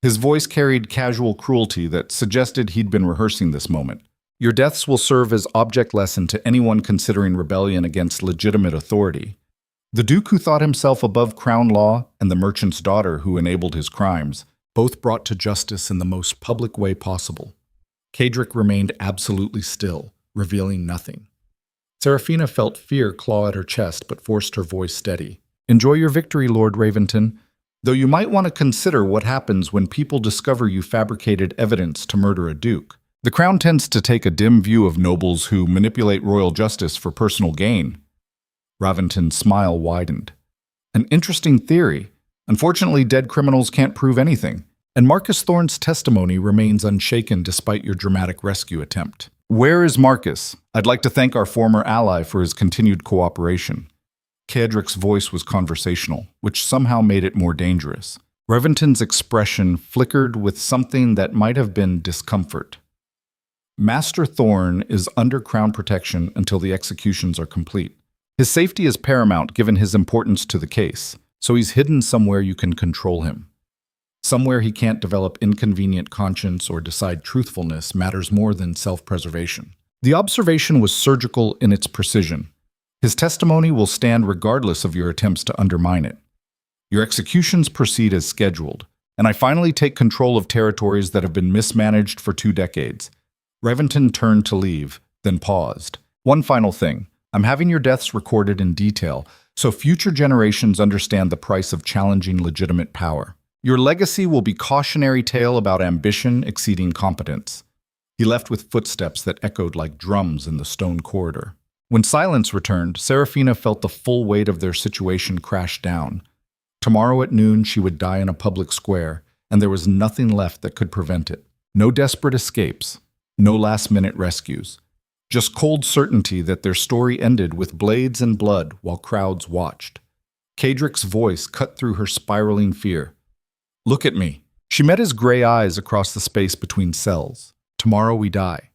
His voice carried casual cruelty that suggested he'd been rehearsing this moment. Your deaths will serve as object lesson to anyone considering rebellion against legitimate authority. The Duke who thought himself above crown law and the merchant's daughter who enabled his crimes, both brought to justice in the most public way possible. Cadric remained absolutely still, revealing nothing. Seraphina felt fear claw at her chest but forced her voice steady. Enjoy your victory, Lord Raventon, though you might want to consider what happens when people discover you fabricated evidence to murder a duke. The crown tends to take a dim view of nobles who manipulate royal justice for personal gain. Raventon's smile widened. An interesting theory. Unfortunately, dead criminals can't prove anything, and Marcus Thorne's testimony remains unshaken despite your dramatic rescue attempt. Where is Marcus? I'd like to thank our former ally for his continued cooperation. Cadric's voice was conversational, which somehow made it more dangerous. Raventon's expression flickered with something that might have been discomfort. Master Thorne is under crown protection until the executions are complete. His safety is paramount given his importance to the case, so he's hidden somewhere you can control him. Somewhere he can't develop inconvenient conscience or decide truthfulness matters more than self-preservation. The observation was surgical in its precision. His testimony will stand regardless of your attempts to undermine it. Your executions proceed as scheduled, and I finally take control of territories that have been mismanaged for 2 decades. Raventon turned to leave, then paused. One final thing. I'm having your deaths recorded in detail, so future generations understand the price of challenging legitimate power. Your legacy will be cautionary tale about ambition exceeding competence. He left with footsteps that echoed like drums in the stone corridor. When silence returned, Seraphina felt the full weight of their situation crash down. Tomorrow at noon she would die in a public square, and there was nothing left that could prevent it. No desperate escapes, no last-minute rescues. Just cold certainty that their story ended with blades and blood while crowds watched. Cadric's voice cut through her spiraling fear. Look at me. She met his gray eyes across the space between cells. Tomorrow we die.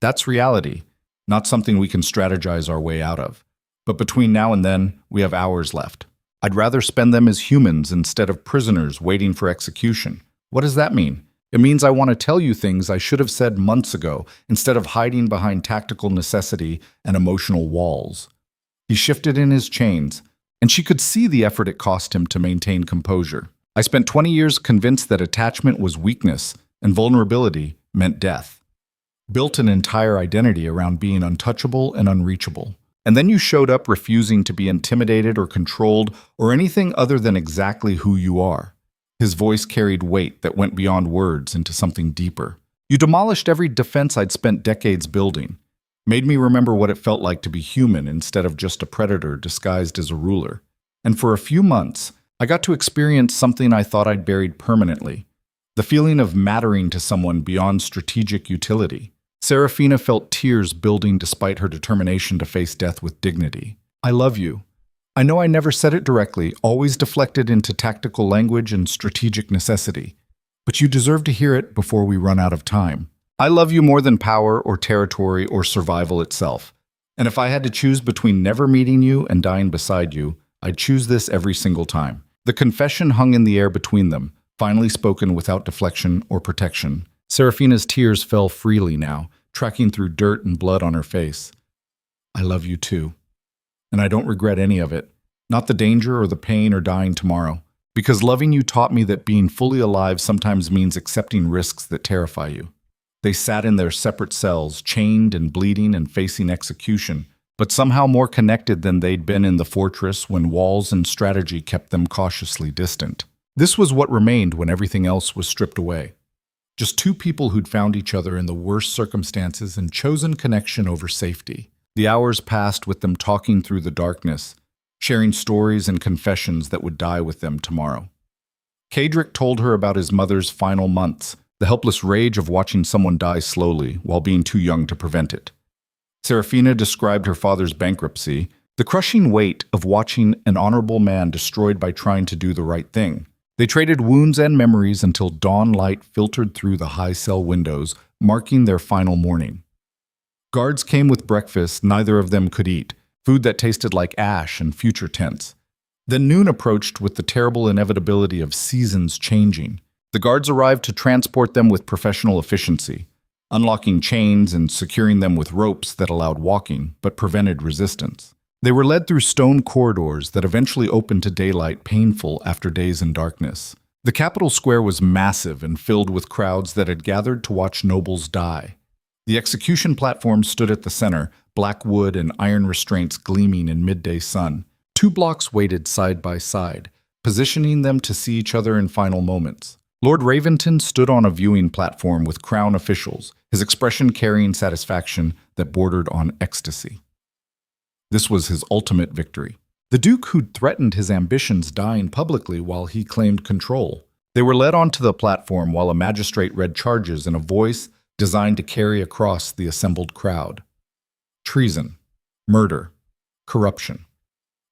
That's reality, not something we can strategize our way out of. But between now and then, we have hours left. I'd rather spend them as humans instead of prisoners waiting for execution. What does that mean? It means I want to tell you things I should have said months ago instead of hiding behind tactical necessity and emotional walls. He shifted in his chains, and she could see the effort it cost him to maintain composure. I spent 20 years convinced that attachment was weakness and vulnerability meant death. Built an entire identity around being untouchable and unreachable. And then you showed up refusing to be intimidated or controlled or anything other than exactly who you are. His voice carried weight that went beyond words into something deeper. You demolished every defense I'd spent decades building, made me remember what it felt like to be human instead of just a predator disguised as a ruler. And for a few months, I got to experience something I thought I'd buried permanently, the feeling of mattering to someone beyond strategic utility. Seraphina felt tears building despite her determination to face death with dignity. I love you. I know I never said it directly, always deflected into tactical language and strategic necessity. But you deserve to hear it before we run out of time. I love you more than power or territory or survival itself. And if I had to choose between never meeting you and dying beside you, I'd choose this every single time. The confession hung in the air between them, finally spoken without deflection or protection. Seraphina's tears fell freely now, tracking through dirt and blood on her face. I love you too. And I don't regret any of it. Not the danger or the pain or dying tomorrow. Because loving you taught me that being fully alive sometimes means accepting risks that terrify you. They sat in their separate cells, chained and bleeding and facing execution, but somehow more connected than they'd been in the fortress when walls and strategy kept them cautiously distant. This was what remained when everything else was stripped away. Just 2 people who'd found each other in the worst circumstances and chosen connection over safety. The hours passed with them talking through the darkness, sharing stories and confessions that would die with them tomorrow. Cadric told her about his mother's final months, the helpless rage of watching someone die slowly while being too young to prevent it. Seraphina described her father's bankruptcy, the crushing weight of watching an honorable man destroyed by trying to do the right thing. They traded wounds and memories until dawn light filtered through the high cell windows, marking their final morning. Guards came with breakfast neither of them could eat, food that tasted like ash and future tense. Then noon approached with the terrible inevitability of seasons changing. The guards arrived to transport them with professional efficiency, unlocking chains and securing them with ropes that allowed walking but prevented resistance. They were led through stone corridors that eventually opened to daylight, painful after days in darkness. The Capitol Square was massive and filled with crowds that had gathered to watch nobles die. The execution platform stood at the center, black wood and iron restraints gleaming in midday sun. 2 blocks waited side by side, positioning them to see each other in final moments. Lord Raventon stood on a viewing platform with crown officials, his expression carrying satisfaction that bordered on ecstasy. This was his ultimate victory. The Duke who'd threatened his ambitions dying publicly while he claimed control. They were led onto the platform while a magistrate read charges in a voice designed to carry across the assembled crowd. Treason, murder, corruption.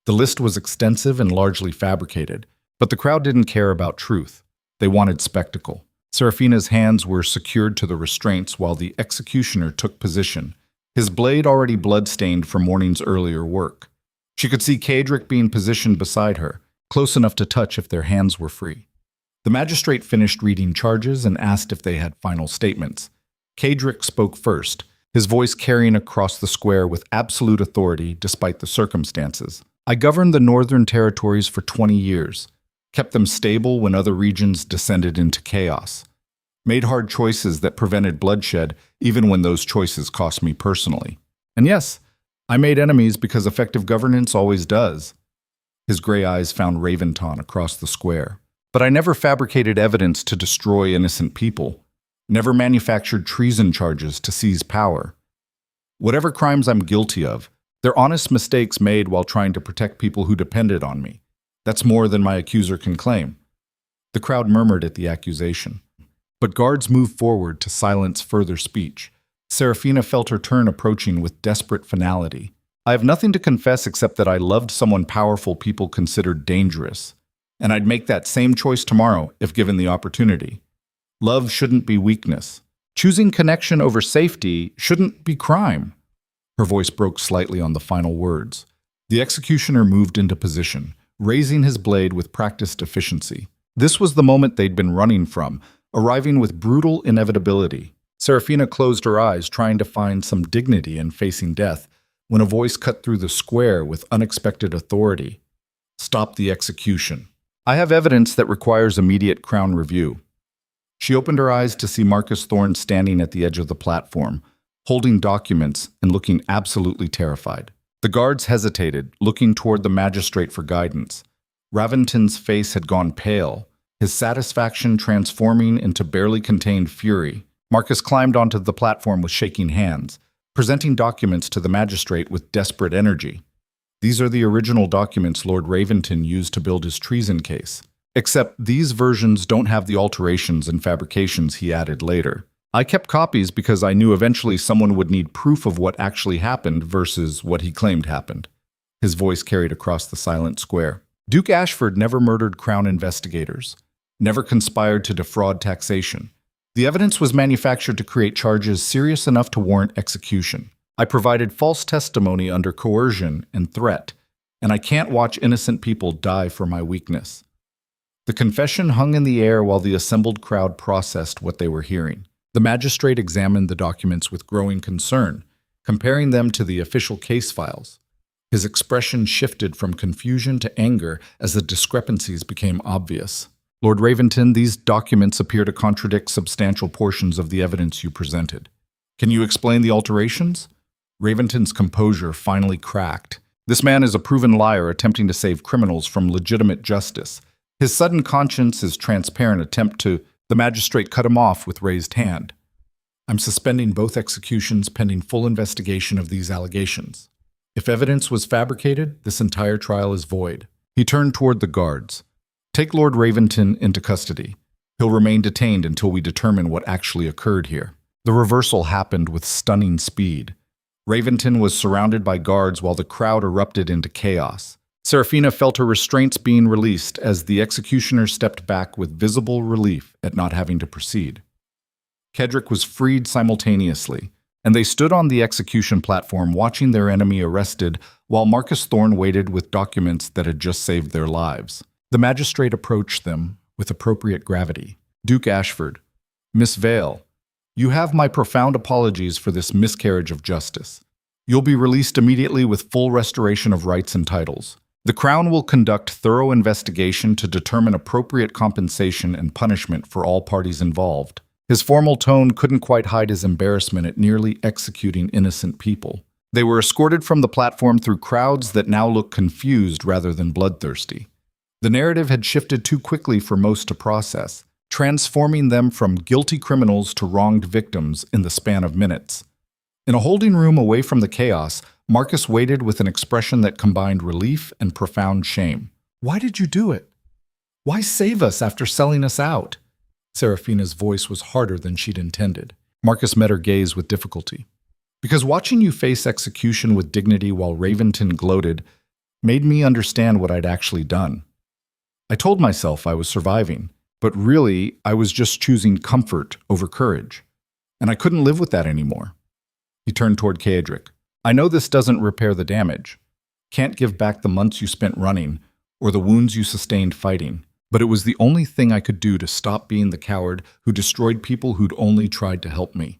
The list was extensive and largely fabricated, but the crowd didn't care about truth. They wanted spectacle. Serafina's hands were secured to the restraints while the executioner took position, his blade already blood-stained from morning's earlier work. She could see Cadric being positioned beside her, close enough to touch if their hands were free. The magistrate finished reading charges and asked if they had final statements. Cadric spoke first, his voice carrying across the square with absolute authority despite the circumstances. I governed the Northern Territories for 20 years, kept them stable when other regions descended into chaos, made hard choices that prevented bloodshed even when those choices cost me personally. And yes, I made enemies because effective governance always does. His gray eyes found Raventon across the square. But I never fabricated evidence to destroy innocent people, never manufactured treason charges to seize power. Whatever crimes I'm guilty of, they're honest mistakes made while trying to protect people who depended on me. That's more than my accuser can claim. The crowd murmured at the accusation. But guards moved forward to silence further speech. Serafina felt her turn approaching with desperate finality. I have nothing to confess except that I loved someone powerful people considered dangerous, and I'd make that same choice tomorrow if given the opportunity. Love shouldn't be weakness. Choosing connection over safety shouldn't be crime. Her voice broke slightly on the final words. The executioner moved into position, raising his blade with practiced efficiency. This was the moment they'd been running from, arriving with brutal inevitability. Serafina closed her eyes, trying to find some dignity in facing death, when a voice cut through the square with unexpected authority. Stop the execution. I have evidence that requires immediate Crown review. She opened her eyes to see Marcus Thorne standing at the edge of the platform, holding documents and looking absolutely terrified. The guards hesitated, looking toward the magistrate for guidance. Raventon's face had gone pale, his satisfaction transforming into barely contained fury. Marcus climbed onto the platform with shaking hands, presenting documents to the magistrate with desperate energy. These are the original documents Lord Raventon used to build his treason case. Except these versions don't have the alterations and fabrications he added later. I kept copies because I knew eventually someone would need proof of what actually happened versus what he claimed happened. His voice carried across the silent square. Duke Ashford never murdered Crown investigators, never conspired to defraud taxation. The evidence was manufactured to create charges serious enough to warrant execution. I provided false testimony under coercion and threat, and I can't watch innocent people die for my weakness. The confession hung in the air while the assembled crowd processed what they were hearing. The magistrate examined the documents with growing concern, comparing them to the official case files. His expression shifted from confusion to anger as the discrepancies became obvious. Lord Raventon, these documents appear to contradict substantial portions of the evidence you presented. Can you explain the alterations? Raventon's composure finally cracked. This man is a proven liar attempting to save criminals from legitimate justice. His sudden conscience's transparent attempt to... The magistrate cut him off with raised hand. I'm suspending both executions pending full investigation of these allegations. If evidence was fabricated, this entire trial is void. He turned toward the guards. Take Lord Raventon into custody. He'll remain detained until we determine what actually occurred here. The reversal happened with stunning speed. Raventon was surrounded by guards while the crowd erupted into chaos. Serafina felt her restraints being released as the executioner stepped back with visible relief at not having to proceed. Kedrick was freed simultaneously, and they stood on the execution platform watching their enemy arrested while Marcus Thorne waited with documents that had just saved their lives. The magistrate approached them with appropriate gravity. Duke Ashford, Miss Vale, you have my profound apologies for this miscarriage of justice. You'll be released immediately with full restoration of rights and titles. The Crown will conduct thorough investigation to determine appropriate compensation and punishment for all parties involved. His formal tone couldn't quite hide his embarrassment at nearly executing innocent people. They were escorted from the platform through crowds that now looked confused rather than bloodthirsty. The narrative had shifted too quickly for most to process, transforming them from guilty criminals to wronged victims in the span of minutes. In a holding room away from the chaos, Marcus waited with an expression that combined relief and profound shame. Why did you do it? Why save us after selling us out? Seraphina's voice was harder than she'd intended. Marcus met her gaze with difficulty. Because watching you face execution with dignity while Raventon gloated made me understand what I'd actually done. I told myself I was surviving, but really I was just choosing comfort over courage. And I couldn't live with that anymore. He turned toward Kaedric. I know this doesn't repair the damage. Can't give back the months you spent running or the wounds you sustained fighting. But it was the only thing I could do to stop being the coward who destroyed people who'd only tried to help me.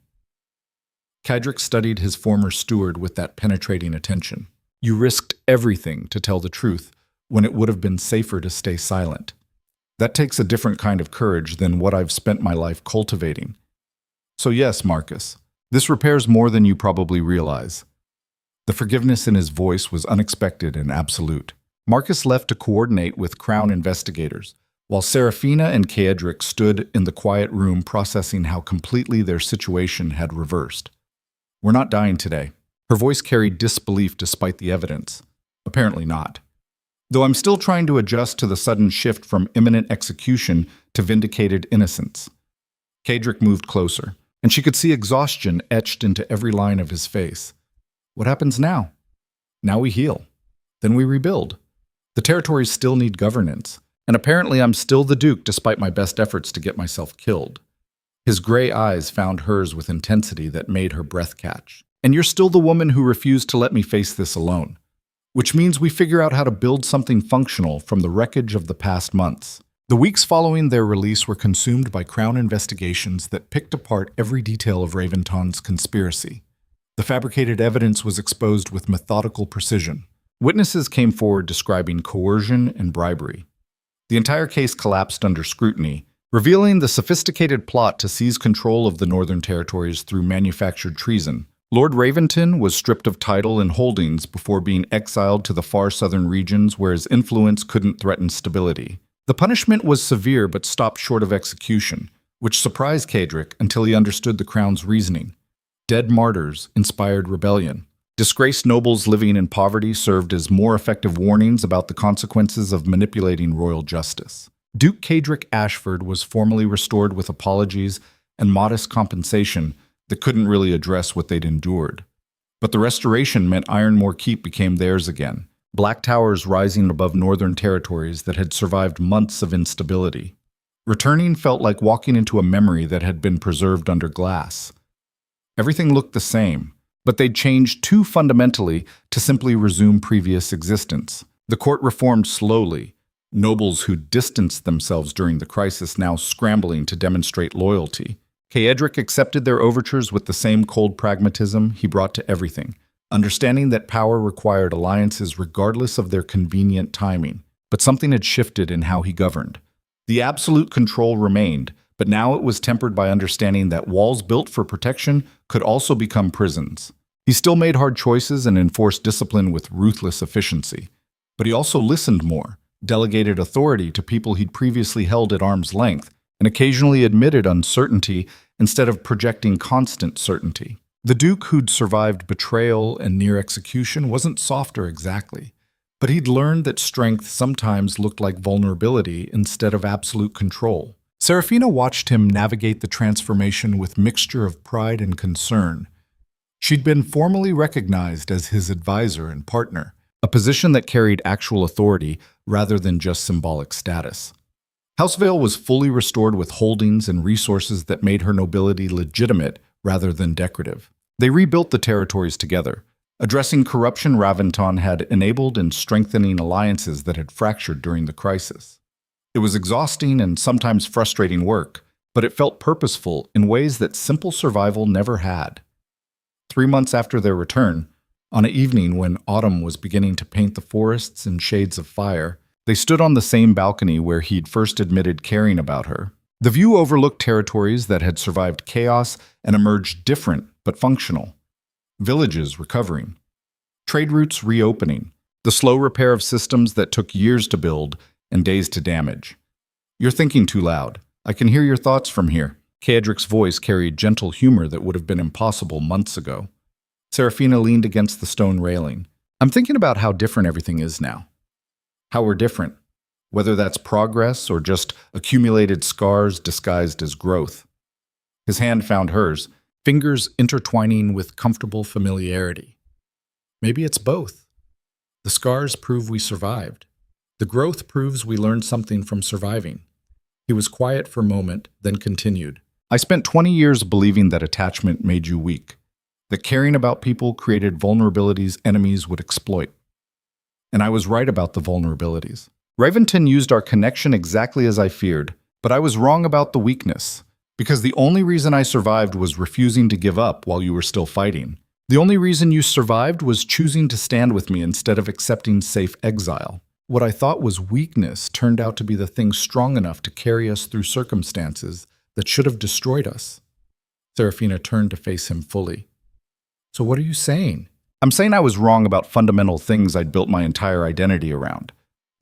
Kaedric studied his former steward with that penetrating attention. You risked everything to tell the truth when it would have been safer to stay silent. That takes a different kind of courage than what I've spent my life cultivating. So yes, Marcus, this repairs more than you probably realize. The forgiveness in his voice was unexpected and absolute. Marcus left to coordinate with Crown investigators, while Seraphina and Kaedric stood in the quiet room processing how completely their situation had reversed. We're not dying today. Her voice carried disbelief despite the evidence. Apparently not. Though I'm still trying to adjust to the sudden shift from imminent execution to vindicated innocence. Kaedric moved closer, and she could see exhaustion etched into every line of his face. What happens now? Now we heal. Then we rebuild. The territories still need governance, and apparently I'm still the Duke despite my best efforts to get myself killed. His gray eyes found hers with intensity that made her breath catch. And you're still the woman who refused to let me face this alone. Which means we figure out how to build something functional from the wreckage of the past months. The weeks following their release were consumed by Crown investigations that picked apart every detail of Raventon's conspiracy. The fabricated evidence was exposed with methodical precision. Witnesses came forward describing coercion and bribery. The entire case collapsed under scrutiny, revealing the sophisticated plot to seize control of the Northern Territories through manufactured treason. Lord Raventon was stripped of title and holdings before being exiled to the far southern regions where his influence couldn't threaten stability. The punishment was severe but stopped short of execution, which surprised Kaedric until he understood the Crown's reasoning. Dead martyrs inspired rebellion. Disgraced nobles living in poverty served as more effective warnings about the consequences of manipulating royal justice. Duke Kaedric Ashford was formally restored with apologies and modest compensation that couldn't really address what they'd endured. But the restoration meant Ironmore Keep became theirs again, black towers rising above northern territories that had survived months of instability. Returning felt like walking into a memory that had been preserved under glass. Everything looked the same, but they'd changed too fundamentally to simply resume previous existence. The court reformed slowly, nobles who distanced themselves during the crisis now scrambling to demonstrate loyalty. Kaedric accepted their overtures with the same cold pragmatism he brought to everything, understanding that power required alliances regardless of their convenient timing. But something had shifted in how he governed. The absolute control remained, but now it was tempered by understanding that walls built for protection could also become prisons. He still made hard choices and enforced discipline with ruthless efficiency. But he also listened more, delegated authority to people he'd previously held at arm's length, and occasionally admitted uncertainty instead of projecting constant certainty. The Duke who'd survived betrayal and near execution wasn't softer exactly, but he'd learned that strength sometimes looked like vulnerability instead of absolute control. Seraphina watched him navigate the transformation with mixture of pride and concern. She'd been formally recognized as his advisor and partner, a position that carried actual authority rather than just symbolic status. Housevale was fully restored with holdings and resources that made her nobility legitimate rather than decorative. They rebuilt the territories together, addressing corruption Raventon had enabled and strengthening alliances that had fractured during the crisis. It was exhausting and sometimes frustrating work, but it felt purposeful in ways that simple survival never had. 3 months after their return, on an evening when autumn was beginning to paint the forests in shades of fire, they stood on the same balcony where he'd first admitted caring about her. The view overlooked territories that had survived chaos and emerged different but functional. Villages recovering, trade routes reopening, the slow repair of systems that took years to build and days to damage. "You're thinking too loud. I can hear your thoughts from here." Kaedric's voice carried gentle humor that would have been impossible months ago. Serafina leaned against the stone railing. "I'm thinking about how different everything is now. How we're different. Whether that's progress or just accumulated scars disguised as growth." His hand found hers, fingers intertwining with comfortable familiarity. "Maybe it's both. The scars prove we survived. The growth proves we learned something from surviving." He was quiet for a moment, then continued. "I spent 20 years believing that attachment made you weak, that caring about people created vulnerabilities enemies would exploit. And I was right about the vulnerabilities. Raventon used our connection exactly as I feared, but I was wrong about the weakness, because the only reason I survived was refusing to give up while you were still fighting. The only reason you survived was choosing to stand with me instead of accepting safe exile. What I thought was weakness turned out to be the thing strong enough to carry us through circumstances that should have destroyed us." Serafina turned to face him fully. "So what are you saying?" "I'm saying I was wrong about fundamental things I'd built my entire identity around.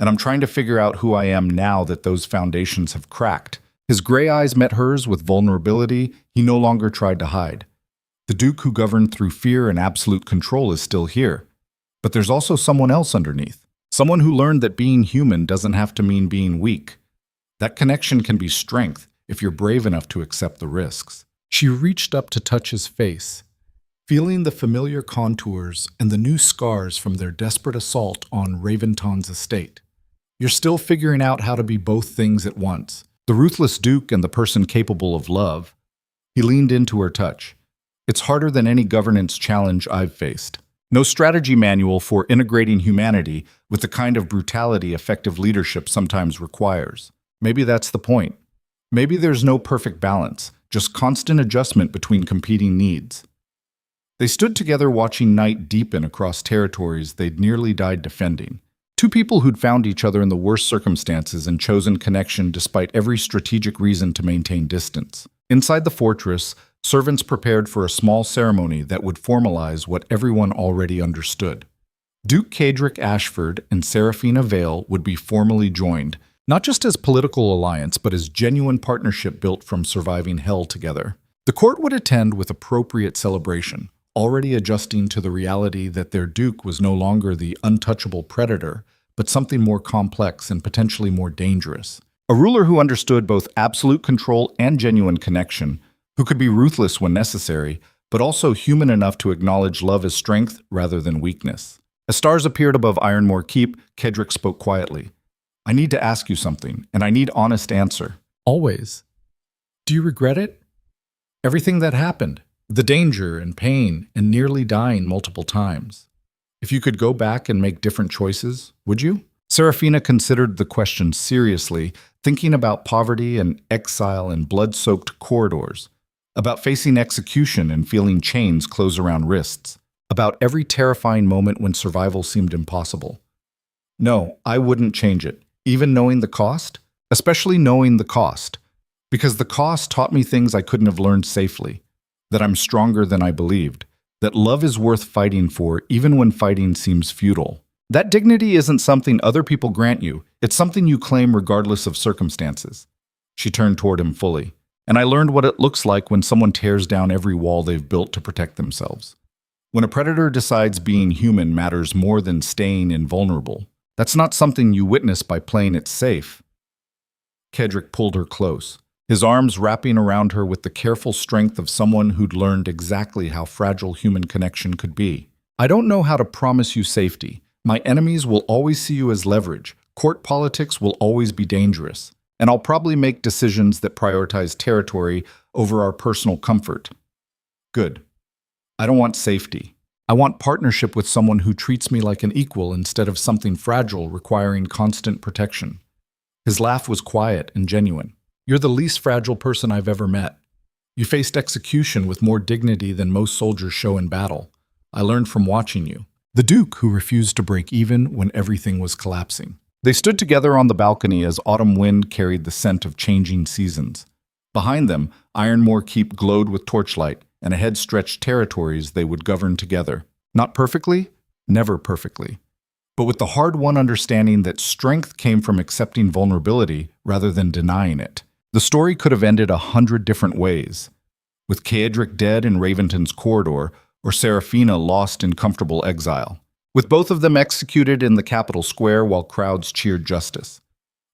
And I'm trying to figure out who I am now that those foundations have cracked." His gray eyes met hers with vulnerability he no longer tried to hide. The Duke who governed through fear and absolute control is still here. But there's also someone else underneath. Someone who learned that being human doesn't have to mean being weak. That connection can be strength if you're brave enough to accept the risks. She reached up to touch his face, feeling the familiar contours and the new scars from their desperate assault on Raventon's estate. "You're still figuring out how to be both things at once. The ruthless Duke and the person capable of love." He leaned into her touch. "It's harder than any governance challenge I've faced. No strategy manual for integrating humanity with the kind of brutality effective leadership sometimes requires. Maybe that's the point. Maybe there's no perfect balance, just constant adjustment between competing needs." They stood together watching night deepen across territories they'd nearly died defending. Two people who'd found each other in the worst circumstances and chosen connection despite every strategic reason to maintain distance. Inside the fortress, servants prepared for a small ceremony that would formalize what everyone already understood. Duke Kaedric Ashford and Serafina Vale would be formally joined, not just as political alliance, but as genuine partnership built from surviving hell together. The court would attend with appropriate celebration, already adjusting to the reality that their duke was no longer the untouchable predator, but something more complex and potentially more dangerous. A ruler who understood both absolute control and genuine connection, who could be ruthless when necessary, but also human enough to acknowledge love as strength rather than weakness. As stars appeared above Ironmore Keep, Kaedric spoke quietly. "I need to ask you something, and I need honest answer." "Always. Do you regret it? Everything that happened? The danger and pain and nearly dying multiple times. If you could go back and make different choices, would you?" Serafina considered the question seriously, thinking about poverty and exile in blood-soaked corridors, about facing execution and feeling chains close around wrists, about every terrifying moment when survival seemed impossible. "No, I wouldn't change it, even knowing the cost, especially knowing the cost, because the cost taught me things I couldn't have learned safely, that I'm stronger than I believed, that love is worth fighting for even when fighting seems futile. That dignity isn't something other people grant you, it's something you claim regardless of circumstances." She turned toward him fully. "And I learned what it looks like when someone tears down every wall they've built to protect themselves. When a predator decides being human matters more than staying invulnerable, that's not something you witness by playing it safe." Kaedric pulled her close, his arms wrapping around her with the careful strength of someone who'd learned exactly how fragile human connection could be. "I don't know how to promise you safety. My enemies will always see you as leverage. Court politics will always be dangerous. And I'll probably make decisions that prioritize territory over our personal comfort." "Good. I don't want safety. I want partnership with someone who treats me like an equal instead of something fragile requiring constant protection. His laugh was quiet and genuine. You're the least fragile person I've ever met. You faced execution with more dignity than most soldiers show in battle. I learned from watching you. The Duke, who refused to break even when everything was collapsing. They stood together on the balcony as autumn wind carried the scent of changing seasons. Behind them, Ironmore Keep glowed with torchlight, and ahead stretched territories they would govern together. Not perfectly, never perfectly, but with the hard-won understanding that strength came from accepting vulnerability rather than denying it. The story could have ended 100 different ways, with Caedric dead in Raventon's corridor, or Seraphina lost in comfortable exile, with both of them executed in the capital square while crowds cheered justice,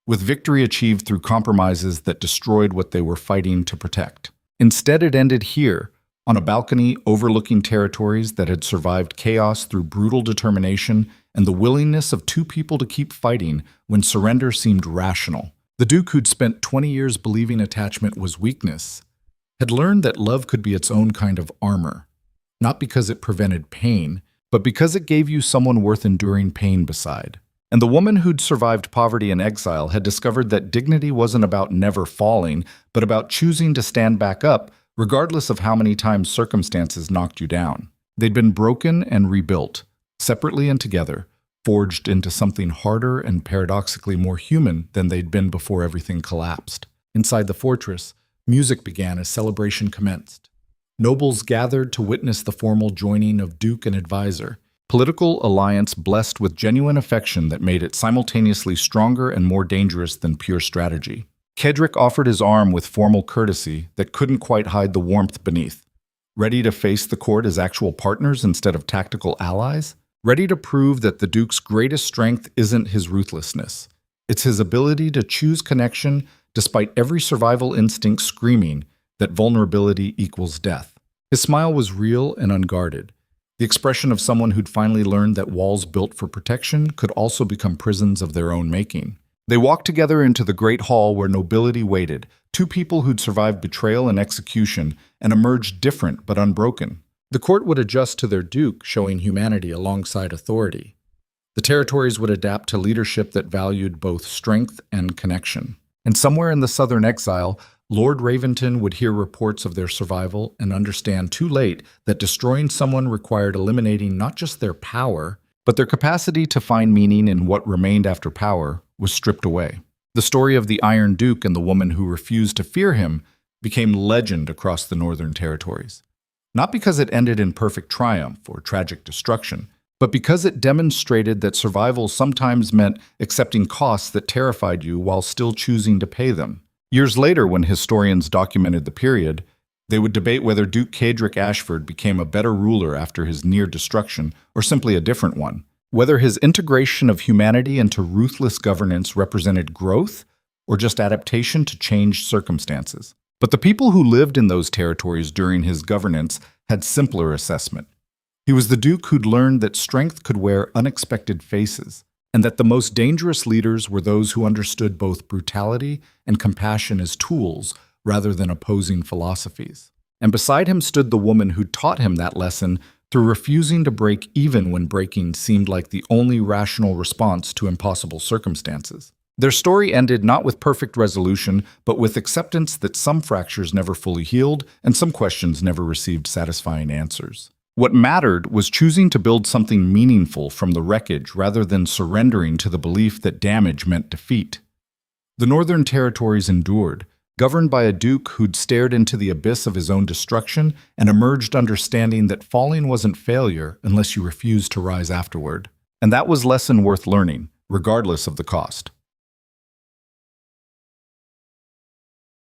with victory achieved through compromises that destroyed what they were fighting to protect. Instead, it ended here, on a balcony overlooking territories that had survived chaos through brutal determination and the willingness of two people to keep fighting when surrender seemed rational. The Duke, who'd spent 20 years believing attachment was weakness, had learned that love could be its own kind of armor, not because it prevented pain, but because it gave you someone worth enduring pain beside. And the woman who'd survived poverty and exile had discovered that dignity wasn't about never falling, but about choosing to stand back up, regardless of how many times circumstances knocked you down. They'd been broken and rebuilt, separately and together, forged into something harder and paradoxically more human than they'd been before everything collapsed. Inside the fortress, music began as celebration commenced. Nobles gathered to witness the formal joining of Duke and advisor, political alliance blessed with genuine affection that made it simultaneously stronger and more dangerous than pure strategy. Caedric offered his arm with formal courtesy that couldn't quite hide the warmth beneath, ready to face the court as actual partners instead of tactical allies, ready to prove that the Duke's greatest strength isn't his ruthlessness. It's his ability to choose connection despite every survival instinct screaming that vulnerability equals death. His smile was real and unguarded, the expression of someone who'd finally learned that walls built for protection could also become prisons of their own making. They walked together into the great hall where nobility waited, two people who'd survived betrayal and execution and emerged different but unbroken. The court would adjust to their Duke, showing humanity alongside authority. The territories would adapt to leadership that valued both strength and connection. And somewhere in the southern exile, Lord Raventon would hear reports of their survival and understand too late that destroying someone required eliminating not just their power, but their capacity to find meaning in what remained after power was stripped away. The story of the Iron Duke and the woman who refused to fear him became legend across the northern territories. Not because it ended in perfect triumph or tragic destruction, but because it demonstrated that survival sometimes meant accepting costs that terrified you while still choosing to pay them. Years later, when historians documented the period, they would debate whether Duke Caedric Ashford became a better ruler after his near destruction or simply a different one, whether his integration of humanity into ruthless governance represented growth or just adaptation to changed circumstances. But the people who lived in those territories during his governance had simpler assessment. He was the Duke who'd learned that strength could wear unexpected faces, and that the most dangerous leaders were those who understood both brutality and compassion as tools rather than opposing philosophies. And beside him stood the woman who taught him that lesson through refusing to break even when breaking seemed like the only rational response to impossible circumstances. Their story ended not with perfect resolution, but with acceptance that some fractures never fully healed and some questions never received satisfying answers. What mattered was choosing to build something meaningful from the wreckage rather than surrendering to the belief that damage meant defeat. The Northern Territories endured, governed by a Duke who'd stared into the abyss of his own destruction and emerged understanding that falling wasn't failure unless you refused to rise afterward. And that was a lesson worth learning, regardless of the cost.